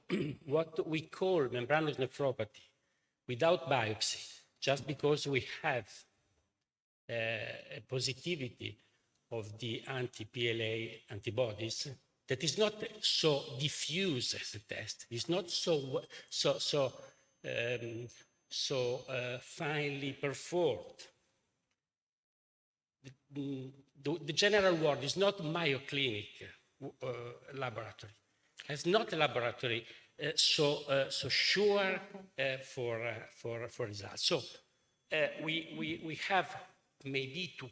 what we call membranous nephropathy without biopsy, just because we have a positivity of the anti-PLA antibodies, that is not so diffuse as a test. It's not so finely performed. The general word is not Mayo Clinic laboratory. It's not a laboratory so sure for results. So we have maybe to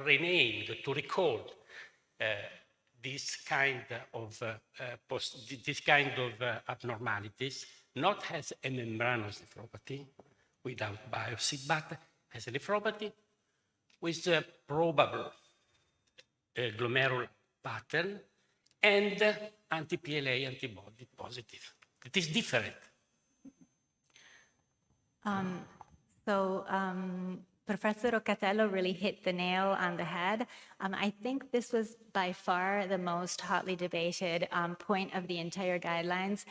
rename, to recall this kind of abnormalities, not as a membranous nephropathy without biopsy, but as a nephropathy with a probable glomerular pattern and anti-PLA antibody positive. It is different. Professor Roccatello really hit the nail on the head. I think this was by far the most hotly debated point of the entire guidelines.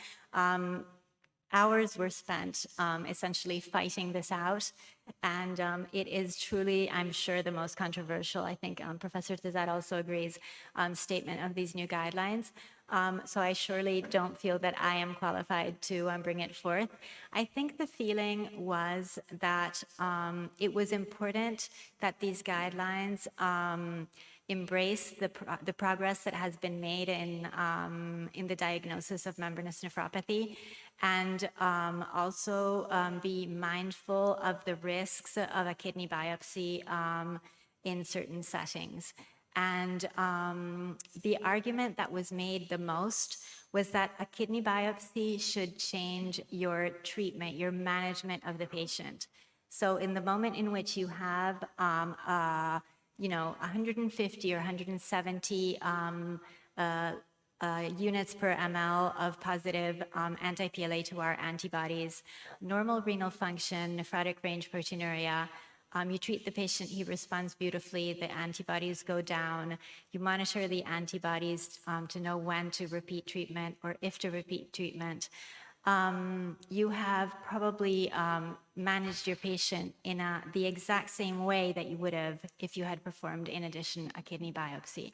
Hours were spent essentially fighting this out, and it is truly, I'm sure, the most controversial, I think Professor Tizat also agrees, statement of these new guidelines. So I surely don't feel that I am qualified to bring it forth. I think the feeling was that it was important that these guidelines embrace the progress that has been made in the diagnosis of membranous nephropathy, and also be mindful of the risks of a kidney biopsy in certain settings. And the argument that was made the most was that a kidney biopsy should change your treatment, your management of the patient. So in the moment in which you have 150 or 170 units per ml of positive anti-PLA2R antibodies, normal renal function, nephrotic range proteinuria, you treat the patient, he responds beautifully, the antibodies go down, you monitor the antibodies to know when to repeat treatment or if to repeat treatment. You have probably managed your patient in the exact same way that you would have if you had performed, in addition, a kidney biopsy.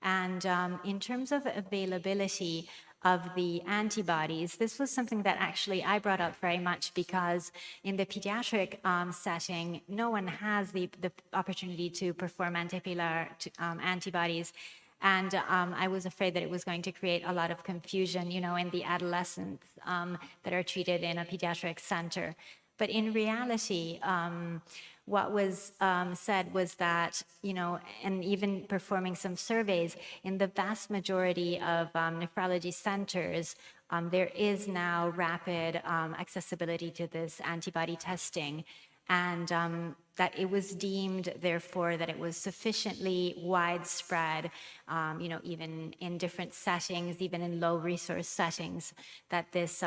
And in terms of availability of the antibodies, this was something that actually I brought up very much because in the pediatric setting, no one has the opportunity to perform anti-PLA antibodies. And I was afraid that it was going to create a lot of confusion, in the adolescents that are treated in a pediatric center. But in reality, what was said was that, you know, and even performing some surveys, in the vast majority of nephrology centers, there is now rapid accessibility to this antibody testing, and that it was deemed, therefore, that it was sufficiently widespread, you know, even in different settings, even in low resource settings, that this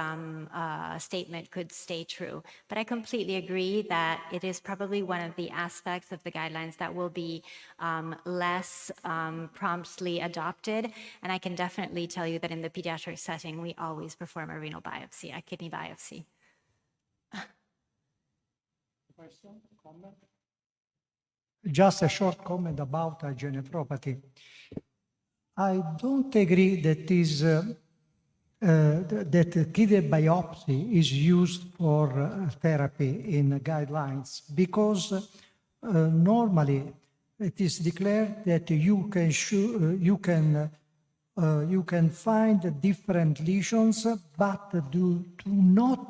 statement could stay true. But I completely agree that it is probably one of the aspects of the guidelines that will be less promptly adopted. And I can definitely tell you that in the pediatric setting, we always perform a renal biopsy, a kidney biopsy. Question, comment? Just a short comment about IgA nephropathy. I don't agree that that kidney biopsy is used for therapy in guidelines, because normally it is declared that you can find different lesions, but do not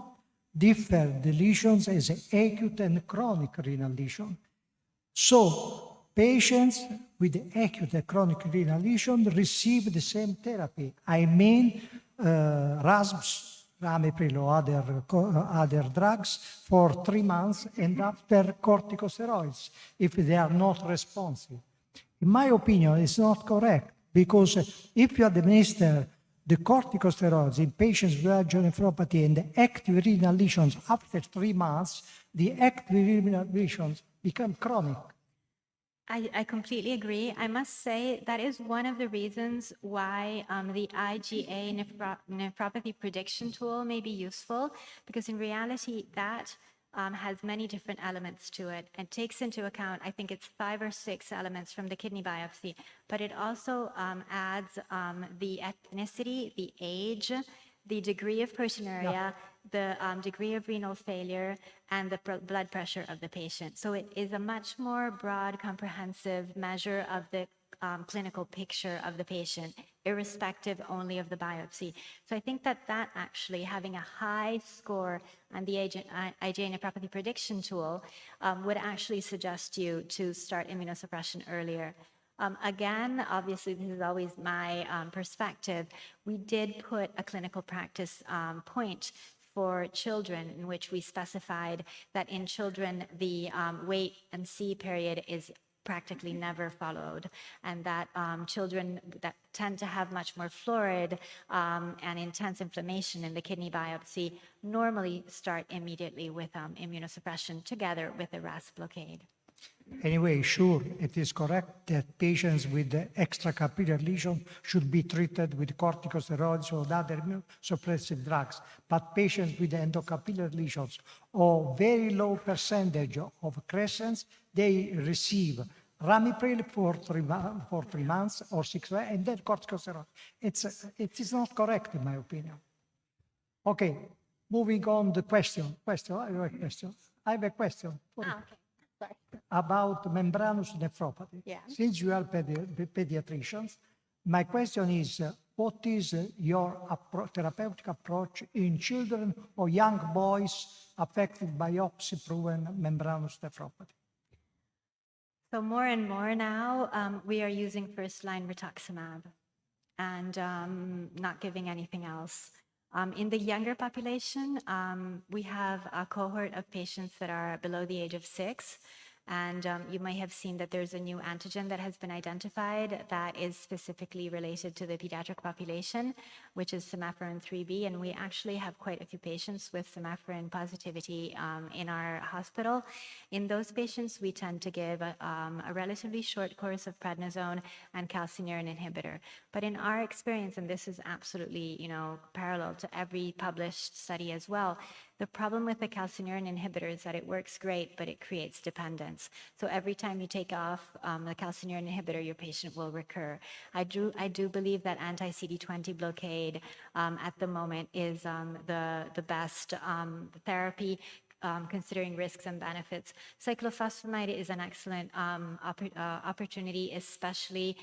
differ the lesions as acute and chronic renal lesion. So patients with acute and chronic renal lesion receive the same therapy. I mean, Arbs, Ramipril or other drugs for 3 months, and after corticosteroids if they are not responsive. In my opinion, it's not correct, because if you administer the corticosteroids in patients with IgA nephropathy and the active renal lesions after 3 months, the active renal lesions become chronic. I completely agree. I must say that is one of the reasons why the IgA nephropathy prediction tool may be useful, because in reality that has many different elements to it and takes into account, I think it's 5 or 6 elements from the kidney biopsy, but it also adds the ethnicity, the age, the degree of proteinuria, the degree of renal failure, and the blood pressure of the patient. So it is a much more broad, comprehensive measure of the clinical picture of the patient, irrespective only of the biopsy. So I think that actually, having a high score on the IgA nephropathy prediction tool would actually suggest you to start immunosuppression earlier. Again, obviously, this is always my perspective. We did put a clinical practice point for children, in which we specified that in children, the wait and see period is practically never followed, and that children that tend to have much more fluoride and intense inflammation in the kidney biopsy normally start immediately with immunosuppression together with a RAS blockade. Anyway, sure, it is correct that patients with extracapillary lesion should be treated with corticosteroids or other immunosuppressive drugs, but patients with endocapillary lesions or very low percentage of crescents, they receive Ramipril for 3 months or 6 months, and then corticosteroids. It is not correct, in my opinion. Okay, moving on the question. I have a question. Okay. About membranous nephropathy. Yeah. Since you are pediatricians, my question is, what is your therapeutic approach in children or young boys affected by biopsy-proven membranous nephropathy? So more and more now, we are using first-line rituximab and not giving anything else. In the younger population, we have a cohort of patients that are below the age of 6. And you may have seen that there's a new antigen that has been identified that is specifically related to the pediatric population, which is semaphorin 3B. And we actually have quite a few patients with semaphorin positivity in our hospital. In those patients, we tend to give a relatively short course of prednisone and calcineurin inhibitor. But in our experience, and this is absolutely, you know, parallel to every published study as well, the problem with the calcineurin inhibitor is that it works great, but it creates dependence. So every time you take off the calcineurin inhibitor, your patient will recur. I do believe that anti-CD20 blockade at the moment is the best therapy. considering risks and benefits. Cyclophosphamide is an excellent opportunity, especially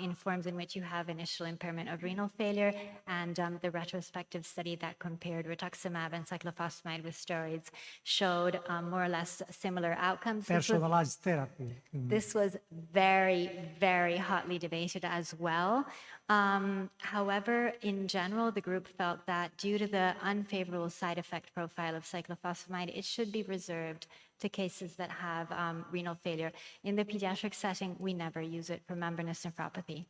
in forms in which you have initial impairment of renal failure, and the retrospective study that compared rituximab and cyclophosphamide with steroids showed more or less similar outcomes. Personalized therapy. This was very, very hotly debated as well. However, in general, the group felt that due to the unfavorable side effect profile of cyclophosphamide, it should be reserved to cases that have renal failure. In the pediatric setting, we never use it for membranous nephropathy.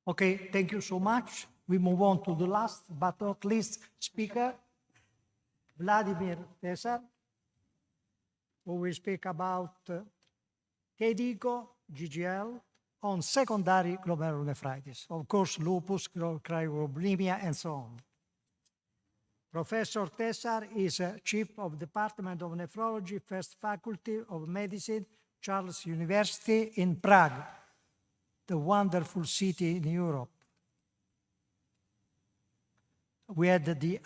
Okay, thank you so much. We move on to the last but not least speaker, Vladimir Tesar, who will speak about KDIGO, GGL, on secondary glomerulonephritis, of course, lupus, cryoglobulinemia, and so on. Professor Tesar is Chief of Department of Nephrology, First Faculty of Medicine, Charles University in Prague, the wonderful city in Europe. We had the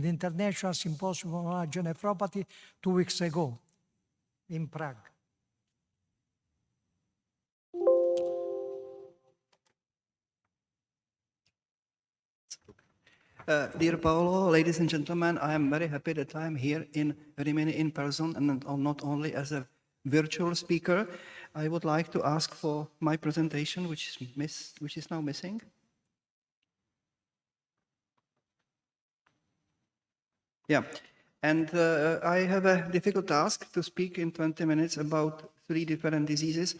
International Symposium on Iga Nephropathy 2 weeks ago in Prague. Dear Paolo, ladies and gentlemen, I am very happy that I am here in Rimini in person and not only as a virtual speaker. I would like to ask for my presentation, which is now missing. Yeah, and I have a difficult task to speak in 20 minutes about 3 different diseases.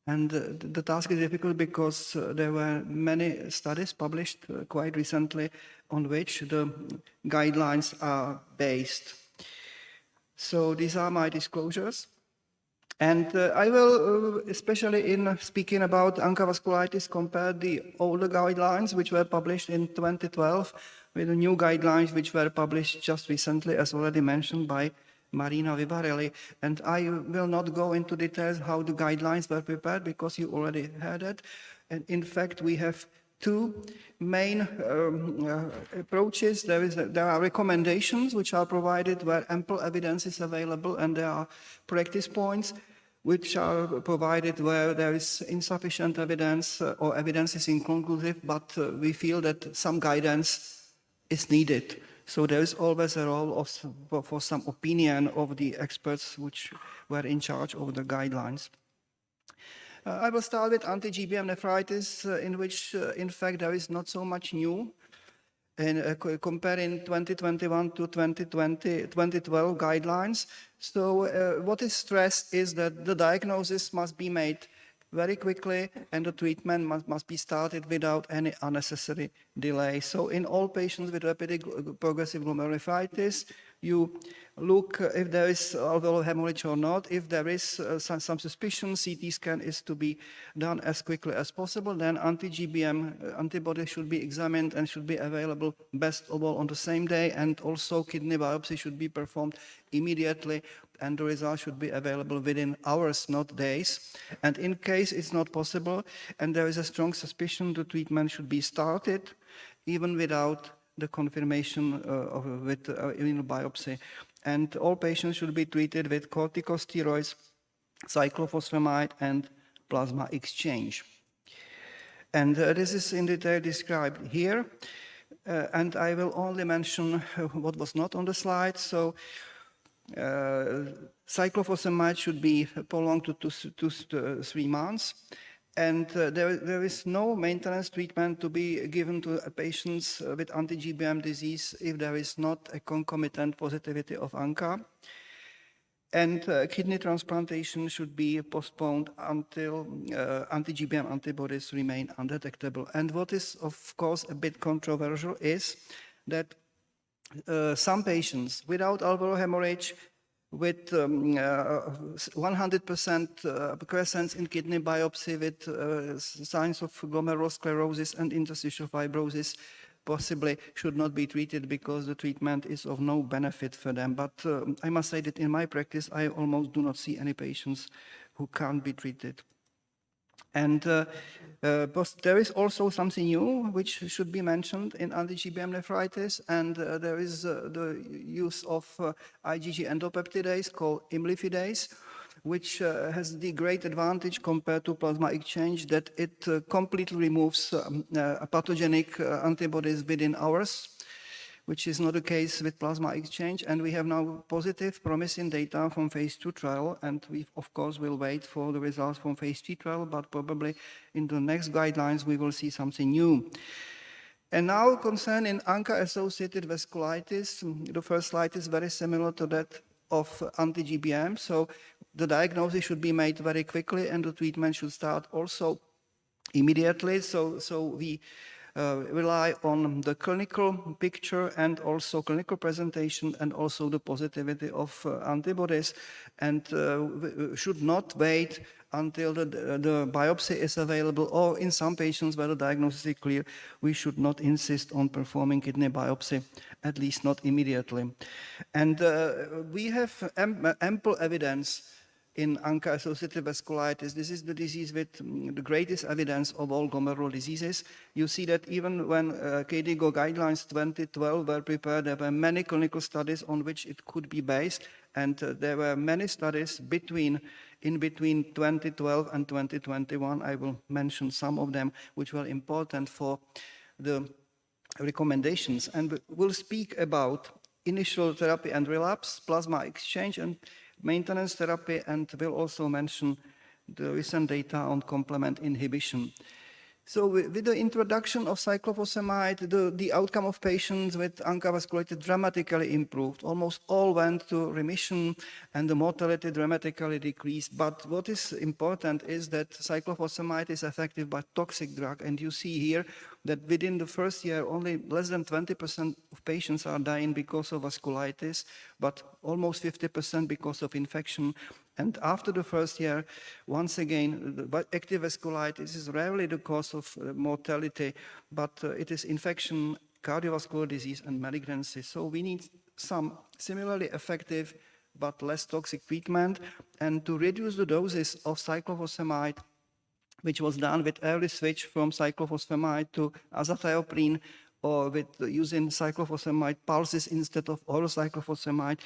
And the task is difficult because there were many studies published quite recently on which the guidelines are based. So these are my disclosures. And I will, especially in speaking about ANCA vasculitis, compare the older guidelines which were published in 2012 with the new guidelines which were published just recently, as already mentioned by Marina Vivarelli. And I will not go into details how the guidelines were prepared because you already heard it. And in fact, we have 2 main approaches. There are recommendations which are provided where ample evidence is available, and there are practice points which are provided where there is insufficient evidence or evidence is inconclusive, but we feel that some guidance is needed. So there is always a role for some opinion of the experts which were in charge of the guidelines. I will start with anti-Gbm nephritis, in which, in fact, there is not so much new. And comparing 2021 to 2012 guidelines. So what is stressed is that the diagnosis must be made very quickly and the treatment must be started without any unnecessary delay. So in all patients with rapid progressive glomerulonephritis, you look if there is alveolar hemorrhage or not. If there is some suspicion, CT scan is to be done as quickly as possible. Then anti-GBM antibody should be examined and should be available best of all on the same day. And also kidney biopsy should be performed immediately and the result should be available within hours, not days. And in case it's not possible and there is a strong suspicion, the treatment should be started even without the confirmation with immunobiopsy. And all patients should be treated with corticosteroids, cyclophosphamide, and plasma exchange. And this is in detail described here. And I will only mention what was not on the slide. So cyclophosphamide should be prolonged to 2 to 3 months. And there is no maintenance treatment to be given to patients with anti-GBM disease if there is not a concomitant positivity of ANCA. And kidney transplantation should be postponed until anti-GBM antibodies remain undetectable. And what is, of course, a bit controversial is that some patients without alveolar hemorrhage with 100% crescents in kidney biopsy with signs of glomerulosclerosis and interstitial fibrosis possibly should not be treated because the treatment is of no benefit for them. But I must say that in my practice, I almost do not see any patients who can't be treated. And but there is also something new which should be mentioned in anti-Gbm nephritis, and there is the use of IgG endopeptidase called imlifidase, which has the great advantage compared to plasma exchange that it completely removes pathogenic antibodies within hours, which is not the case with plasma exchange. And we have now positive, promising data from phase 2 trial, and we, of course, will wait for the results from phase 3 trial, but probably in the next guidelines, we will see something new. And now concerning ANCA-associated vasculitis, the first slide is very similar to that of anti-GBM. So the diagnosis should be made very quickly, and the treatment should start also immediately. So we rely on the clinical picture and also clinical presentation and also the positivity of antibodies, and should not wait until the biopsy is available, or in some patients where the diagnosis is clear, we should not insist on performing kidney biopsy, at least not immediately. And we have ample evidence in ANCA-associated vasculitis. This is the disease with the greatest evidence of all glomerular diseases. You see that even when KDIGO guidelines 2012 were prepared, there were many clinical studies on which it could be based, and there were many studies in between 2012 and 2021. I will mention some of them, which were important for the recommendations. And we'll speak about initial therapy and relapse, plasma exchange, and maintenance therapy, and will also mention the recent data on complement inhibition. So with the introduction of cyclophosphamide, the outcome of patients with ANCA vasculitis dramatically improved. Almost all went to remission, and the mortality dramatically decreased. But what is important is that cyclophosphamide is effective but toxic drug, and you see here that within the first year, only less than 20% of patients are dying because of vasculitis, but almost 50% because of infection. And after the first year, once again, the active vasculitis is rarely the cause of mortality, but it is infection, cardiovascular disease, and malignancy. So we need some similarly effective but less toxic treatment. And to reduce the doses of cyclophosphamide, which was done with early switch from cyclophosphamide to azathioprine, or with using cyclophosphamide pulses instead of oral cyclophosphamide,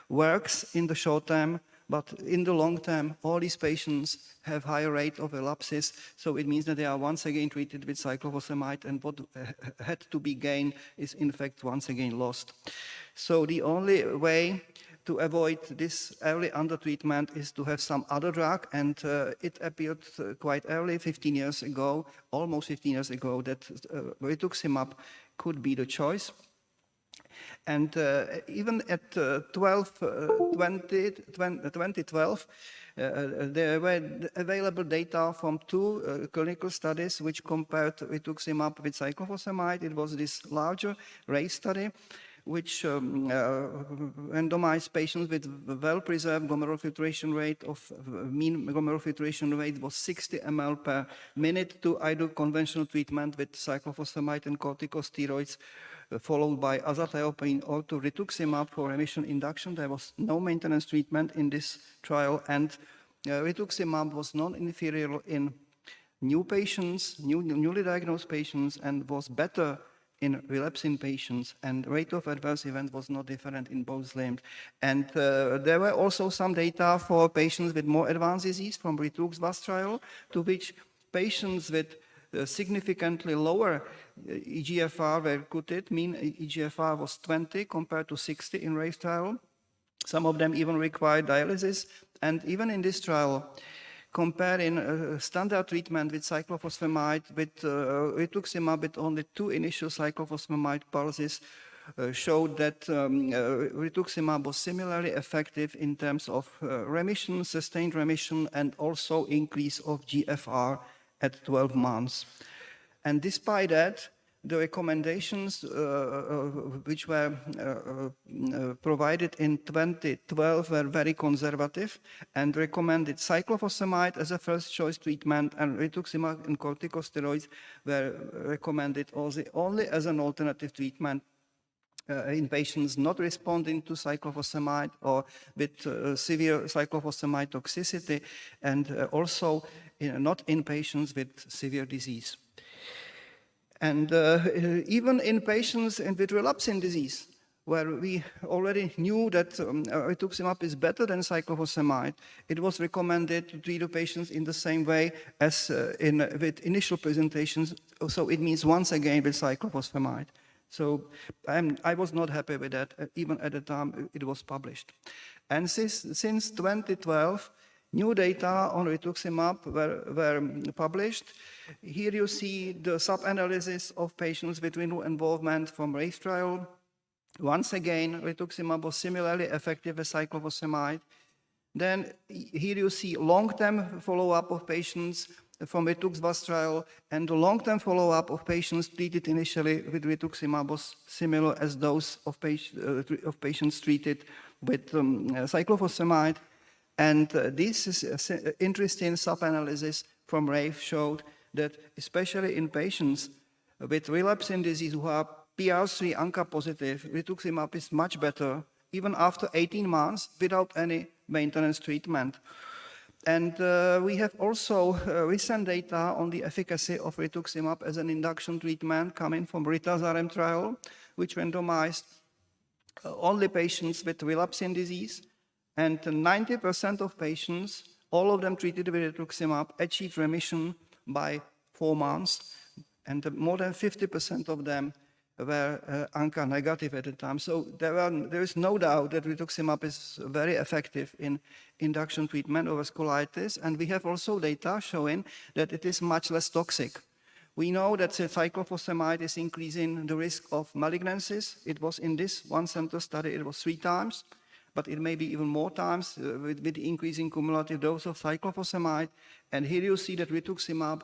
works in the short term. But in the long term, all these patients have higher rate of relapses. So it means that they are once again treated with cyclophosphamide, and what had to be gained is in fact once again lost. So the only way to avoid this early undertreatment is to have some other drug, and it appeared quite early, 15 years ago, almost 15 years ago, that rituximab could be the choice. And even at 2012, there were available data from two clinical studies which compared rituximab with cyclophosphamide. It was this larger RACE study, which randomized patients with well-preserved glomerular filtration rate of mean glomerular filtration rate was 60 ml per minute to either conventional treatment with cyclophosphamide and corticosteroids, followed by azathioprine, or to rituximab for remission induction. There was no maintenance treatment in this trial, and rituximab was non-inferior in new patients, newly diagnosed patients, and was better in relapsing patients, and rate of adverse event was not different in both limbs. And there were also some data for patients with more advanced disease from RETUX-VAS trial, to which patients with significantly lower eGFR were recruited. Mean eGFR was 20 compared to 60 in RACE trial. Some of them even required dialysis. And even in this trial, comparing standard treatment with cyclophosphamide with rituximab with only 2 initial cyclophosphamide pulses, showed that rituximab was similarly effective in terms of remission, sustained remission, and also increase of GFR at 12 months. And despite that, the recommendations which were provided in 2012 were very conservative and recommended cyclophosphamide as a first choice treatment, and rituximab and corticosteroids were recommended only as an alternative treatment in patients not responding to cyclophosphamide or with severe cyclophosphamide toxicity. And also not in patients with severe disease. And even in patients with relapsing disease, where we already knew that rituximab is better than cyclophosphamide, it was recommended to treat the patients in the same way as with initial presentations. So it means once again with cyclophosphamide. So I was not happy with that, even at the time it was published. And since 2012, new data on rituximab were published. Here you see the sub-analysis of patients with renal involvement from RAVE trial. Once again, rituximab was similarly effective as cyclophosphamide. Then here you see long-term follow-up of patients from Rituximab trial, and the long-term follow-up of patients treated initially with rituximab was similar as those of patients treated with cyclophosphamide. And this is interesting sub-analysis from RAVE showed that especially in patients with relapsing disease who are PR3 ANCA positive, rituximab is much better, even after 18 months without any maintenance treatment. And we have also recent data on the efficacy of rituximab as an induction treatment coming from Ritazarem trial, which randomized only patients with relapsing disease. And 90% of patients, all of them treated with rituximab, achieved remission by 4 months. And more than 50% of them were ANCA negative at the time. So there is no doubt that rituximab is very effective in induction treatment of vasculitis. And we have also data showing that it is much less toxic. We know that cyclophosphamide is increasing the risk of malignancies. It was in this one center study, it was 3 times, but it may be even more times with the increasing cumulative dose of cyclophosphamide. And here you see that rituximab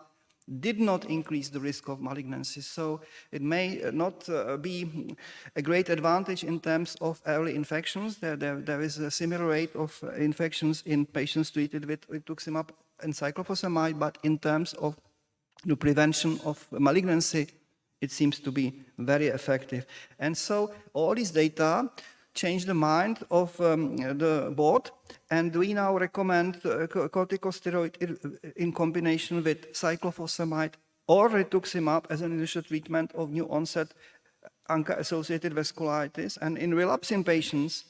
did not increase the risk of malignancies. So it may not be a great advantage in terms of early infections. There is a similar rate of infections in patients treated with rituximab and cyclophosphamide, but in terms of the prevention of malignancy, it seems to be very effective. And so all these data change the mind of the board, and we now recommend corticosteroid in combination with cyclophosphamide or rituximab as an initial treatment of new onset ANCA-associated vasculitis. And in relapsing patients,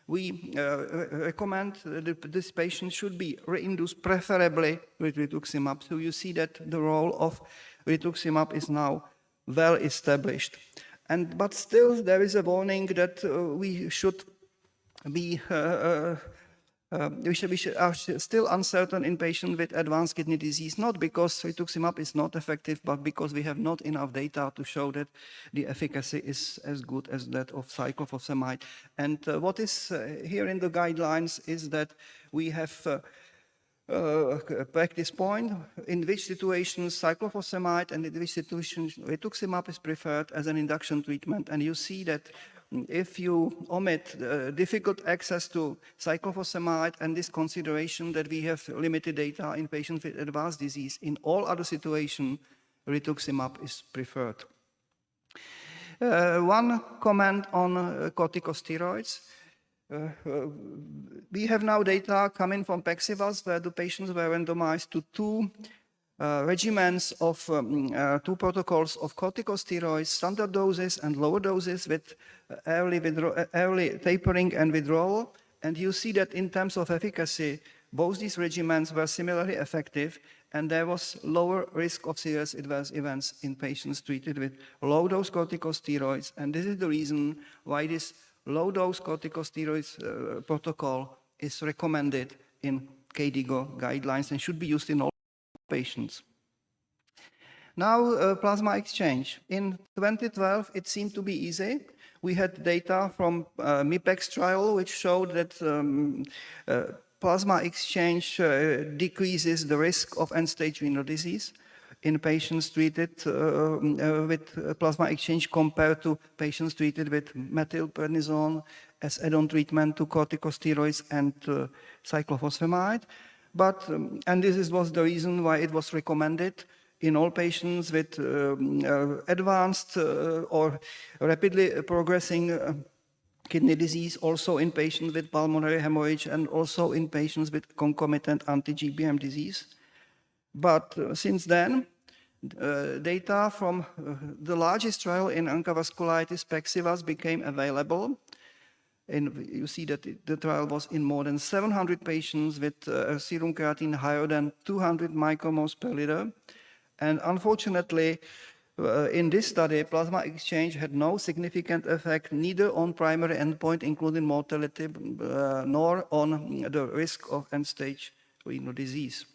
we recommend that this patient should be reinduced preferably with rituximab. So you see that the role of rituximab is now well established. But still, there is a warning that we should be are still uncertain in patients with advanced kidney disease, not because rituximab is not effective, but because we have not enough data to show that the efficacy is as good as that of cyclophosphamide. And what is here in the guidelines is that we have practice point in which situations cyclophosphamide and in which situations rituximab is preferred as an induction treatment. And you see that if you omit difficult access to cyclophosphamide and this consideration that we have limited data in patients with advanced disease, in all other situations, rituximab is preferred. One comment on corticosteroids. We have now data coming from Pexivas where the patients were randomized to 2 regimens of 2 protocols of corticosteroids, standard doses and lower doses with early tapering and withdrawal. And you see that in terms of efficacy, both these regimens were similarly effective, and there was lower risk of serious adverse events in patients treated with low-dose corticosteroids. And this is the reason why this low-dose corticosteroids protocol is recommended in KDIGO guidelines and should be used in all patients. Now, plasma exchange. In 2012, it seemed to be easy. We had data from MIPEX trial, which showed that plasma exchange decreases the risk of end-stage renal disease in patients treated with plasma exchange compared to patients treated with methylprednisone as add-on treatment to corticosteroids and cyclophosphamide. And this was the reason why it was recommended in all patients with advanced or rapidly progressing kidney disease, also in patients with pulmonary hemorrhage and also in patients with concomitant anti-GBM disease. But since then, data from the largest trial in ANCA vasculitis, PEXIVAS, became available. And you see that the trial was in more than 700 patients with serum creatinine higher than 200 micromoles per liter. And unfortunately, in this study, plasma exchange had no significant effect neither on primary endpoint, including mortality, nor on the risk of end-stage renal disease.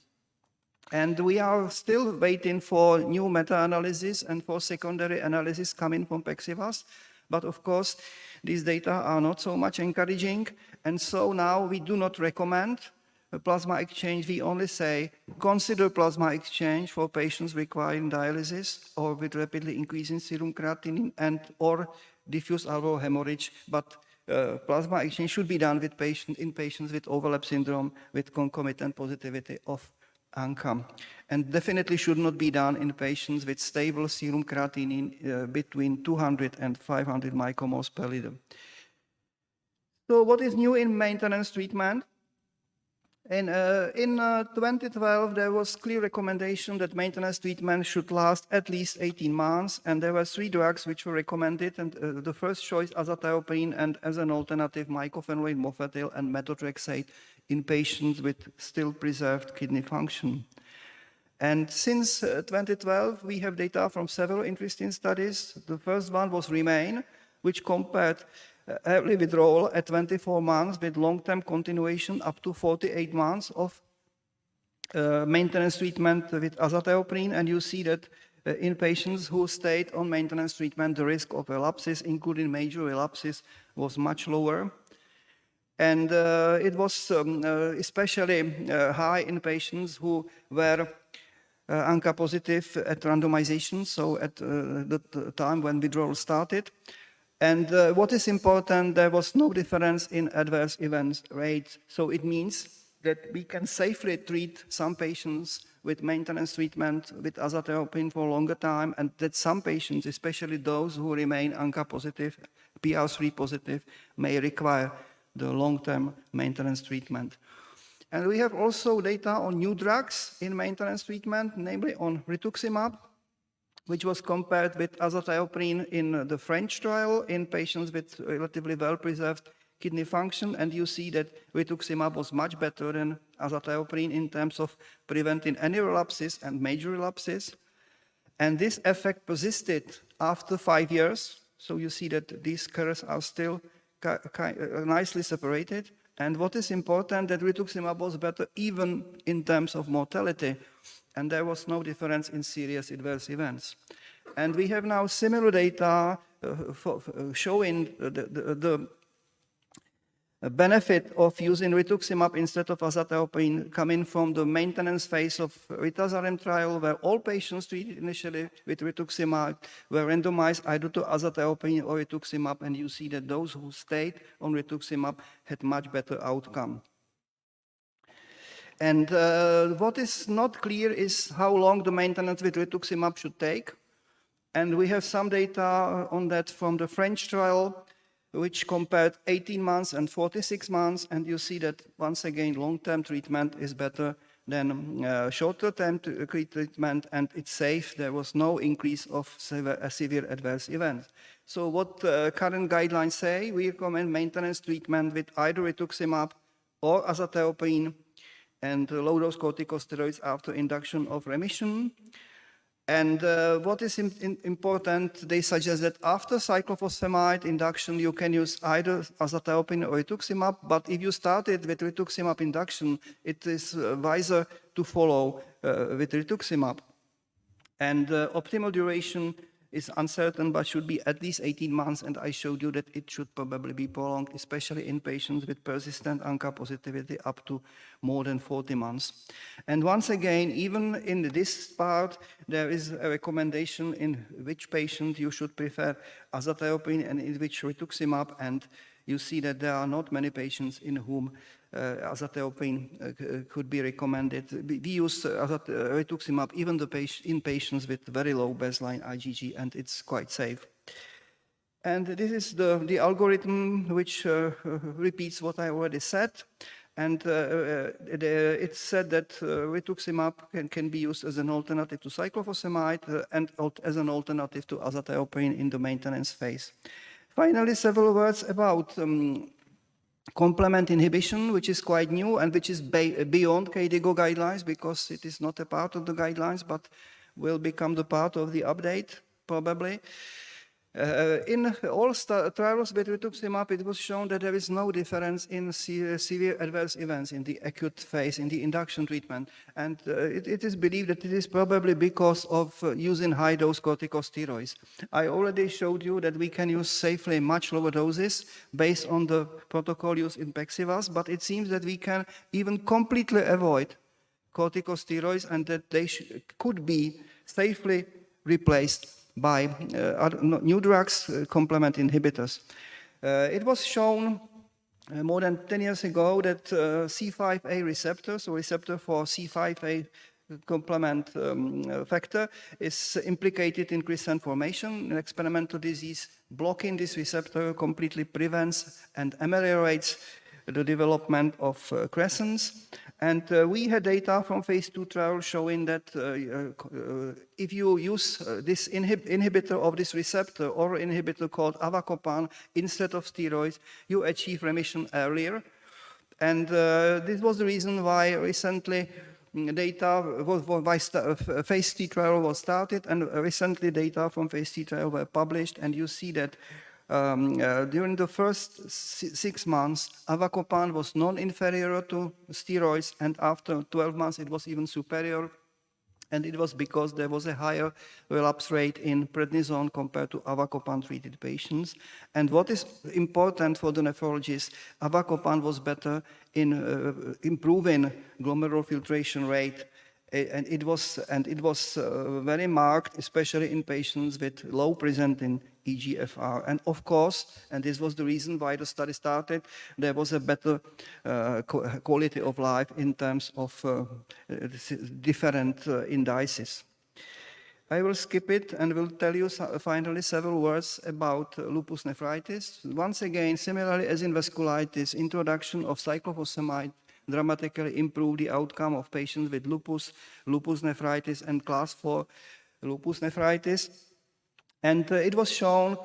And we are still waiting for new meta-analysis and for secondary analysis coming from PEXIVAS. But of course, these data are not so much encouraging. And so now we do not recommend a plasma exchange. We only say, consider plasma exchange for patients requiring dialysis or with rapidly increasing serum creatinine and or diffuse alveolar hemorrhage. But plasma exchange should be done with in patients with overlap syndrome with concomitant positivity of ANCA, and definitely should not be done in patients with stable serum creatinine between 200 and 500 micromoles per liter. So what is new in maintenance treatment? In 2012, there was clear recommendation that maintenance treatment should last at least 18 months, and there were 3 drugs which were recommended, and the first choice, azathioprine, and as an alternative, mycophenolate mofetil and methotrexate in patients with still preserved kidney function. And since 2012, we have data from several interesting studies. The first one was REMAIN, which compared early withdrawal at 24 months with long-term continuation up to 48 months of maintenance treatment with azathioprine. And you see that in patients who stayed on maintenance treatment, the risk of relapses, including major relapses, was much lower. And it was especially high in patients who were ANCA positive at randomization, so at the time when withdrawal started. And what is important, there was no difference in adverse events rates. So it means that we can safely treat some patients with maintenance treatment with azathioprine for a longer time, and that some patients, especially those who remain ANCA positive, PR3 positive, may require the long-term maintenance treatment. And we have also data on new drugs in maintenance treatment, namely on rituximab, which was compared with azathioprine in the French trial in patients with relatively well-preserved kidney function. And you see that rituximab was much better than azathioprine in terms of preventing any relapses and major relapses. And this effect persisted after 5 years. So you see that these curves are still nicely separated. And what is important, that rituximab was better even in terms of mortality. And there was no difference in serious adverse events. And we have now similar data showing the benefit of using rituximab instead of azathioprine coming from the maintenance phase of Ritazarem trial, where all patients treated initially with rituximab were randomized either to azathioprine or rituximab, and you see that those who stayed on rituximab had much better outcome. And what is not clear is how long the maintenance with rituximab should take. And we have some data on that from the French trial, which compared 18 months and 46 months. And you see that, once again, long-term treatment is better than shorter-term treatment, and it's safe. There was no increase of severe adverse events. So what current guidelines say, we recommend maintenance treatment with either rituximab or azathioprine and low-dose corticosteroids after induction of remission. And what is important, they suggest that after cyclophosphamide induction, you can use either azathioprine or rituximab, but if you started with rituximab induction, it is wiser to follow with rituximab. And optimal duration is uncertain, but should be at least 18 months, and I showed you that it should probably be prolonged, especially in patients with persistent ANCA positivity up to more than 40 months. And once again, even in this part, there is a recommendation in which patient you should prefer azathioprine and in which rituximab, and you see that there are not many patients in whom azathioprine could be recommended. We use rituximab even in patients with very low baseline IgG, and it's quite safe. And this is the algorithm which repeats what I already said. And it's said that rituximab can be used as an alternative to cyclophosphamide and as an alternative to azathioprine in the maintenance phase. Finally, several words about complement inhibition, which is quite new and which is beyond KDIGO guidelines because it is not a part of the guidelines, but will become the part of the update, probably. In all trials with rituximab, it was shown that there is no difference in severe adverse events in the acute phase, in the induction treatment. And it is believed that it is probably because of using high-dose corticosteroids. I already showed you that we can use safely much lower doses based on the protocol used in Pexivas, but it seems that we can even completely avoid corticosteroids and that they could be safely replaced by new drugs, complement inhibitors. It was shown more than 10 years ago that C5a receptor, so receptor for C5a complement factor, is implicated in crescent formation in experimental disease. Blocking this receptor completely prevents and ameliorates the development of crescents. And we had data from phase 2 trial showing that if you use this inhibitor of this receptor or inhibitor called avacopan instead of steroids, you achieve remission earlier. And this was the reason why recently phase 3 trial was started, and recently data from phase 3 trial were published, and you see that during the first 6 months, avacopan was non-inferior to steroids, and after 12 months it was even superior. And it was because there was a higher relapse rate in prednisone compared to avacopan-treated patients. And what is important for the nephrologists, avacopan was better in improving glomerular filtration rate. And it was very marked, especially in patients with low presenting eGFR. And of course, and this was the reason why the study started, there was a better quality of life in terms of different indices. I will skip it and will tell you finally several words about lupus nephritis. Once again, similarly as in vasculitis, introduction of cyclophosphamide dramatically improve the outcome of patients with lupus, lupus nephritis, and class 4 lupus nephritis. And it was shown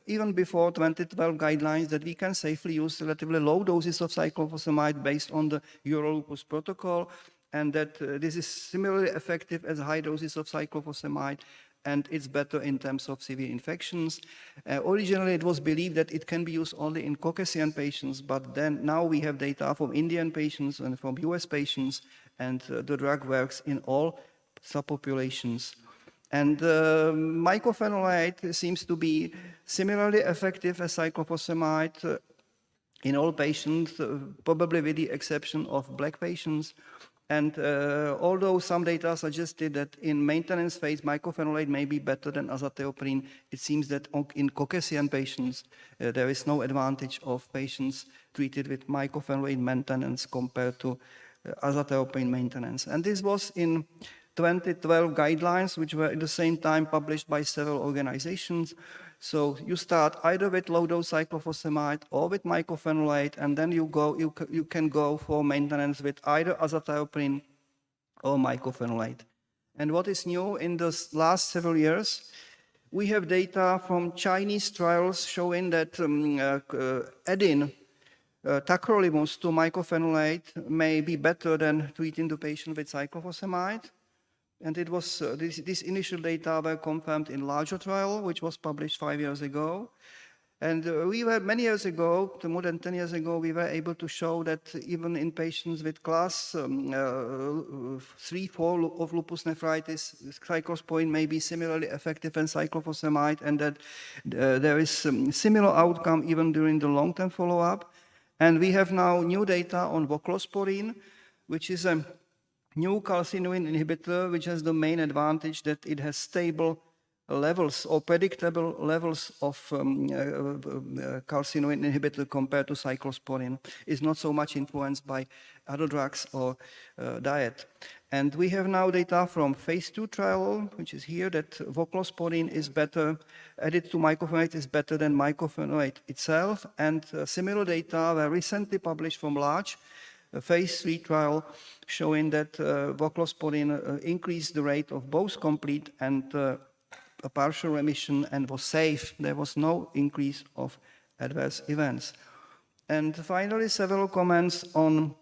even before 2012 guidelines that we can safely use relatively low doses of cyclophosphamide based on the Euro-lupus protocol, and that this is similarly effective as high doses of cyclophosphamide, and it's better in terms of severe infections. Originally, it was believed that it can be used only in Caucasian patients, but then now we have data from Indian patients and from US patients, and the drug works in all subpopulations. And mycophenolate seems to be similarly effective as cyclophosphamide in all patients, probably with the exception of Black patients. And although some data suggested that in maintenance phase, mycophenolate may be better than azathioprine, it seems that in Caucasian patients, there is no advantage of patients treated with mycophenolate maintenance compared to azathioprine maintenance. And this was in 2012 guidelines, which were at the same time published by several organizations. So you start either with low-dose cyclophosphamide or with mycophenolate, and then you can go for maintenance with either azathioprine or mycophenolate. And what is new in the last several years, we have data from Chinese trials showing that adding tacrolimus to mycophenolate may be better than treating the patient with cyclophosphamide. And it was this initial data were confirmed in larger trial, which was published 5 years ago. And we were many years ago, more than 10 years ago, we were able to show that even in patients with class 3-4 of lupus nephritis, cyclosporine may be similarly effective as cyclophosphamide, and that there is similar outcome even during the long-term follow-up. And we have now new data on voclosporin, which is a new calcineurin inhibitor, which has the main advantage that it has stable levels or predictable levels of calcineurin inhibitor compared to cyclosporin. It's not so much influenced by other drugs or diet. And we have now data from phase 2 trial, which is here, that voclosporin is better, added to mycophenolate is better than mycophenolate itself. And similar data were recently published from large a phase 3 trial showing that voclosporin increased the rate of both complete and a partial remission and was safe. There was no increase of adverse events. And finally, several comments on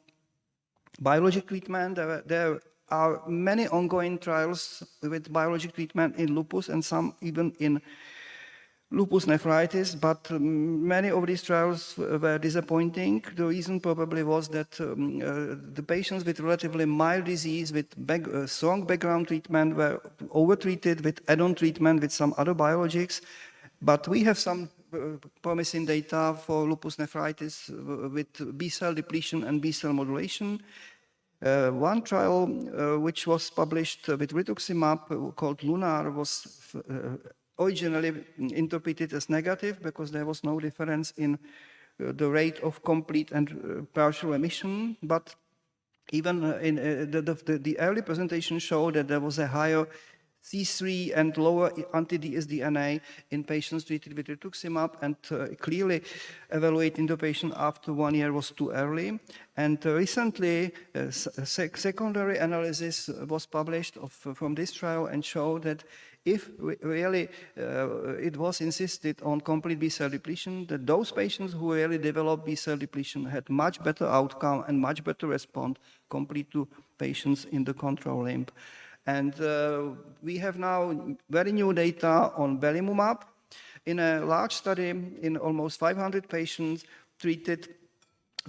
biologic treatment. There are many ongoing trials with biologic treatment in lupus and some even in lupus nephritis, but many of these trials were disappointing. The reason probably was that the patients with relatively mild disease with strong background treatment were overtreated with add-on treatment with some other biologics. But we have some promising data for lupus nephritis with B-cell depletion and B-cell modulation. One trial which was published with rituximab called LUNAR was originally interpreted as negative because there was no difference in the rate of complete and partial remission. But even in the early presentation showed that there was a higher C3 and lower anti-dsDNA in patients treated with rituximab, and clearly evaluating the patient after 1 year was too early. And recently, secondary analysis was published from this trial and showed that if really it was insisted on complete B-cell depletion, that those patients who really developed B-cell depletion had much better outcome and much better response compared to patients in the control limb. And we have now very new data on belimumab. In a large study in almost 500 patients treated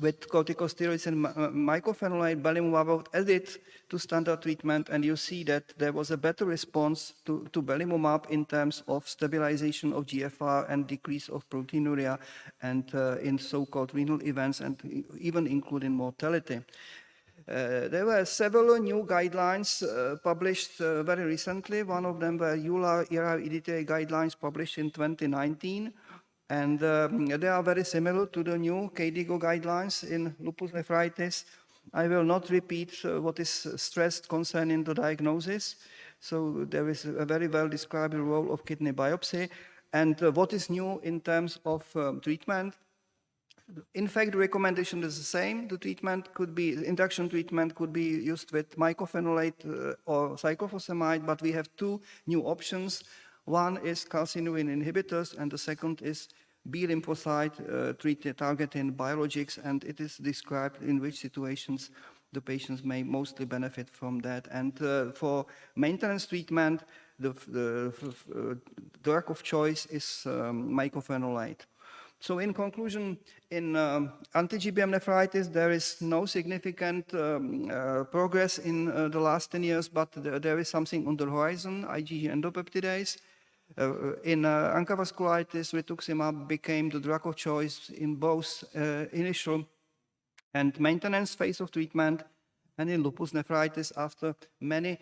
with corticosteroids and mycophenolate, belimumab was added to standard treatment, and you see that there was a better response to belimumab in terms of stabilization of GFR and decrease of proteinuria and in so-called renal events and even including mortality. There were several new guidelines published very recently. One of them were EULAR-ERA guidelines published in 2019. And they are very similar to the new KDIGO guidelines in lupus nephritis. I will not repeat what is stressed concerning the diagnosis. So there is a very well described role of kidney biopsy. And what is new in terms of treatment? In fact, the recommendation is the same. The treatment could be, induction treatment could be used with mycophenolate or cyclophosphamide, but we have two new options. One is calcineurin inhibitors, and the second is B lymphocyte targeting biologics, and it is described in which situations the patients may mostly benefit from that. And for maintenance treatment, the drug of choice is mycophenolate. So in conclusion, in anti-Gbm nephritis, there is no significant progress in the last 10 years, but there is something on the horizon, IgG endopeptidase. In ANCA colitis, rituximab became the drug of choice in both initial and maintenance phase of treatment, and in lupus nephritis, after many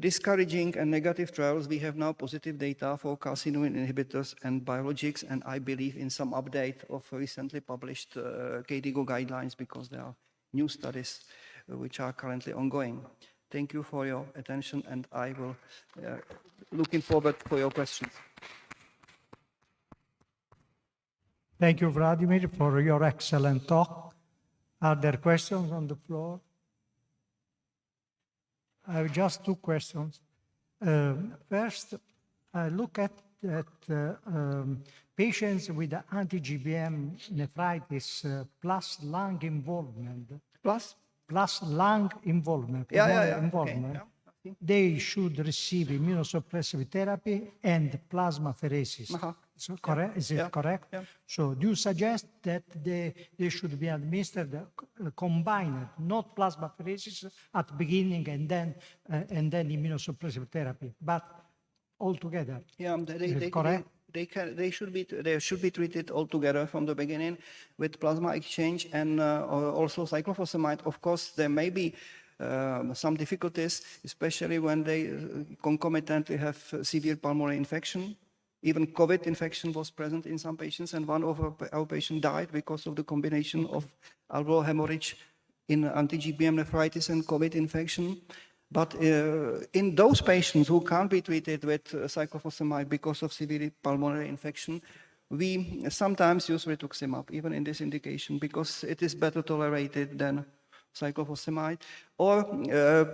discouraging and negative trials, we have now positive data for calcineurin inhibitors and biologics, and I believe in some update of recently published KDIGO guidelines, because there are new studies which are currently ongoing. Thank you for your attention, and I will looking forward for your questions. Thank you, Vladimir, for your excellent talk. Are there questions on the floor? I have just two questions. First, I look at patients with anti-Gbm nephritis plus lung involvement. Plus lung involvement. Okay. They should receive immunosuppressive therapy and plasmapheresis. So correct? Is it correct? Yeah. So do you suggest that they should be administered combined, not plasmapheresis at the beginning and then immunosuppressive therapy, but all together? Yeah, correct? They should be treated all together from the beginning with plasma exchange and also cyclophosphamide. Of course, there may be some difficulties, especially when they concomitantly have severe pulmonary infection. Even COVID infection was present in some patients, and one of our patients died because of the combination of alveolar hemorrhage in anti-Gbm nephritis and COVID infection. But in those patients who can't be treated with cyclophosphamide because of severe pulmonary infection, we sometimes use rituximab, even in this indication, because it is better tolerated than cyclophosphamide, or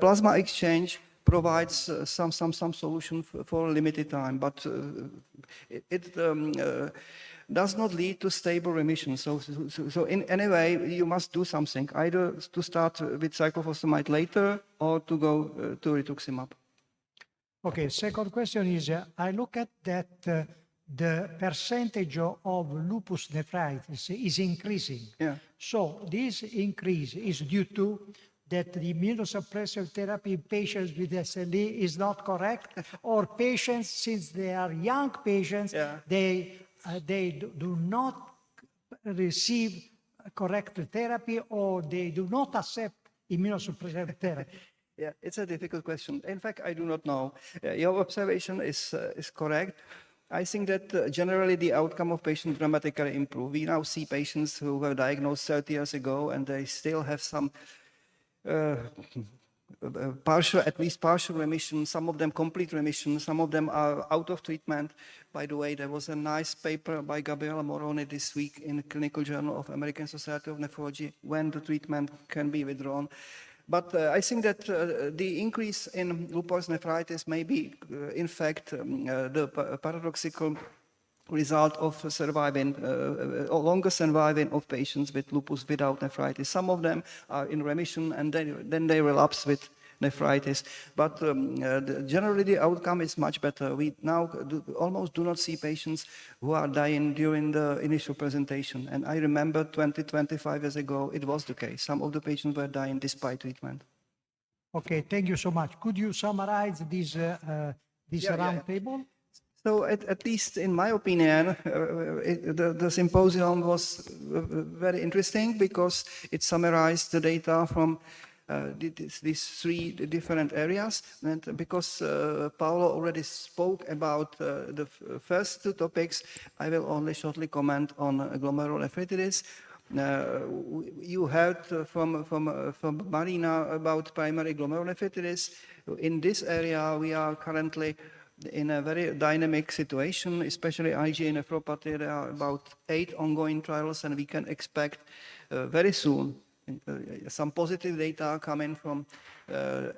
plasma exchange provides some solution for a limited time, but it does not lead to stable remission. So in any way, you must do something, either to start with cyclophosphamide later or to go to rituximab. Okay, second question is, I look at that the percentage of lupus nephritis is increasing. Yeah. So this increase is due to that the immunosuppressive therapy in patients with SLE is not correct, or patients, since they are young patients, they do not receive correct therapy, or they do not accept immunosuppressive therapy. Yeah, it's a difficult question. In fact, I do not know. Your observation is correct. I think that generally the outcome of patients dramatically improve. We now see patients who were diagnosed 30 years ago and they still have some at least partial remission, some of them complete remission, some of them are out of treatment. By the way, there was a nice paper by Gabriela Moroni this week in the Clinical Journal of American Society of Nephrology when the treatment can be withdrawn. But I think that the increase in lupus nephritis may be, in fact, the paradoxical result of surviving, or longer surviving of patients with lupus without nephritis. Some of them are in remission and then they relapse with nephritis. But generally the outcome is much better. We now almost do not see patients who are dying during the initial presentation. And I remember 25 years ago, it was the case. Some of the patients were dying despite treatment. Okay, thank you so much. Could you summarize this roundtable? So at least in my opinion, the symposium was very interesting because it summarized the data from these three different areas. And because Paolo already spoke about the first two topics, I will only shortly comment on glomerulonephritis. You heard from Marina about primary glomerulonephritis. In this area, we are currently in a very dynamic situation, especially Iga Nephropathy. There are about 8 ongoing trials, and we can expect very soon some positive data coming from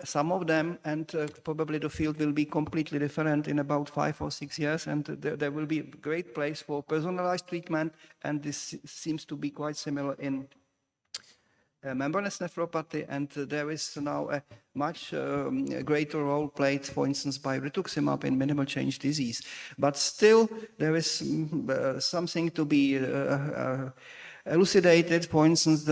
some of them, and probably the field will be completely different in about 5 or 6 years, and there will be a great place for personalized treatment, and this seems to be quite similar in membranous nephropathy, and there is now a much greater role played, for instance, by rituximab in minimal change disease. But still, there is something to be elucidated. For instance,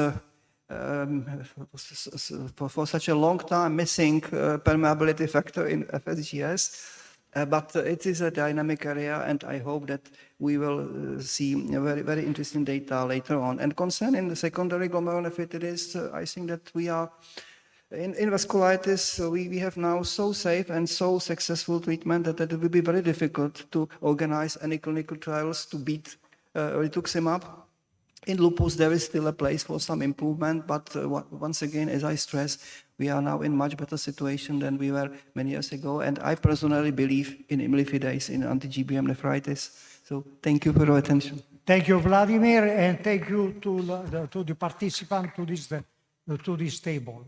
for such a long time missing permeability factor in FSGS. But it is a dynamic area, and I hope that we will see very, very interesting data later on. And concerning the secondary glomerulonephritis, I think that we are in vasculitis. We have now so safe and so successful treatment that it will be very difficult to organize any clinical trials to beat rituximab. In lupus, there is still a place for some improvement, but once again, as I stress, we are now in much better situation than we were many years ago, and I personally believe in imlifidase in anti-Gbm nephritis. So thank you for your attention. Thank you, Vladimir, and thank you to the participants to this table.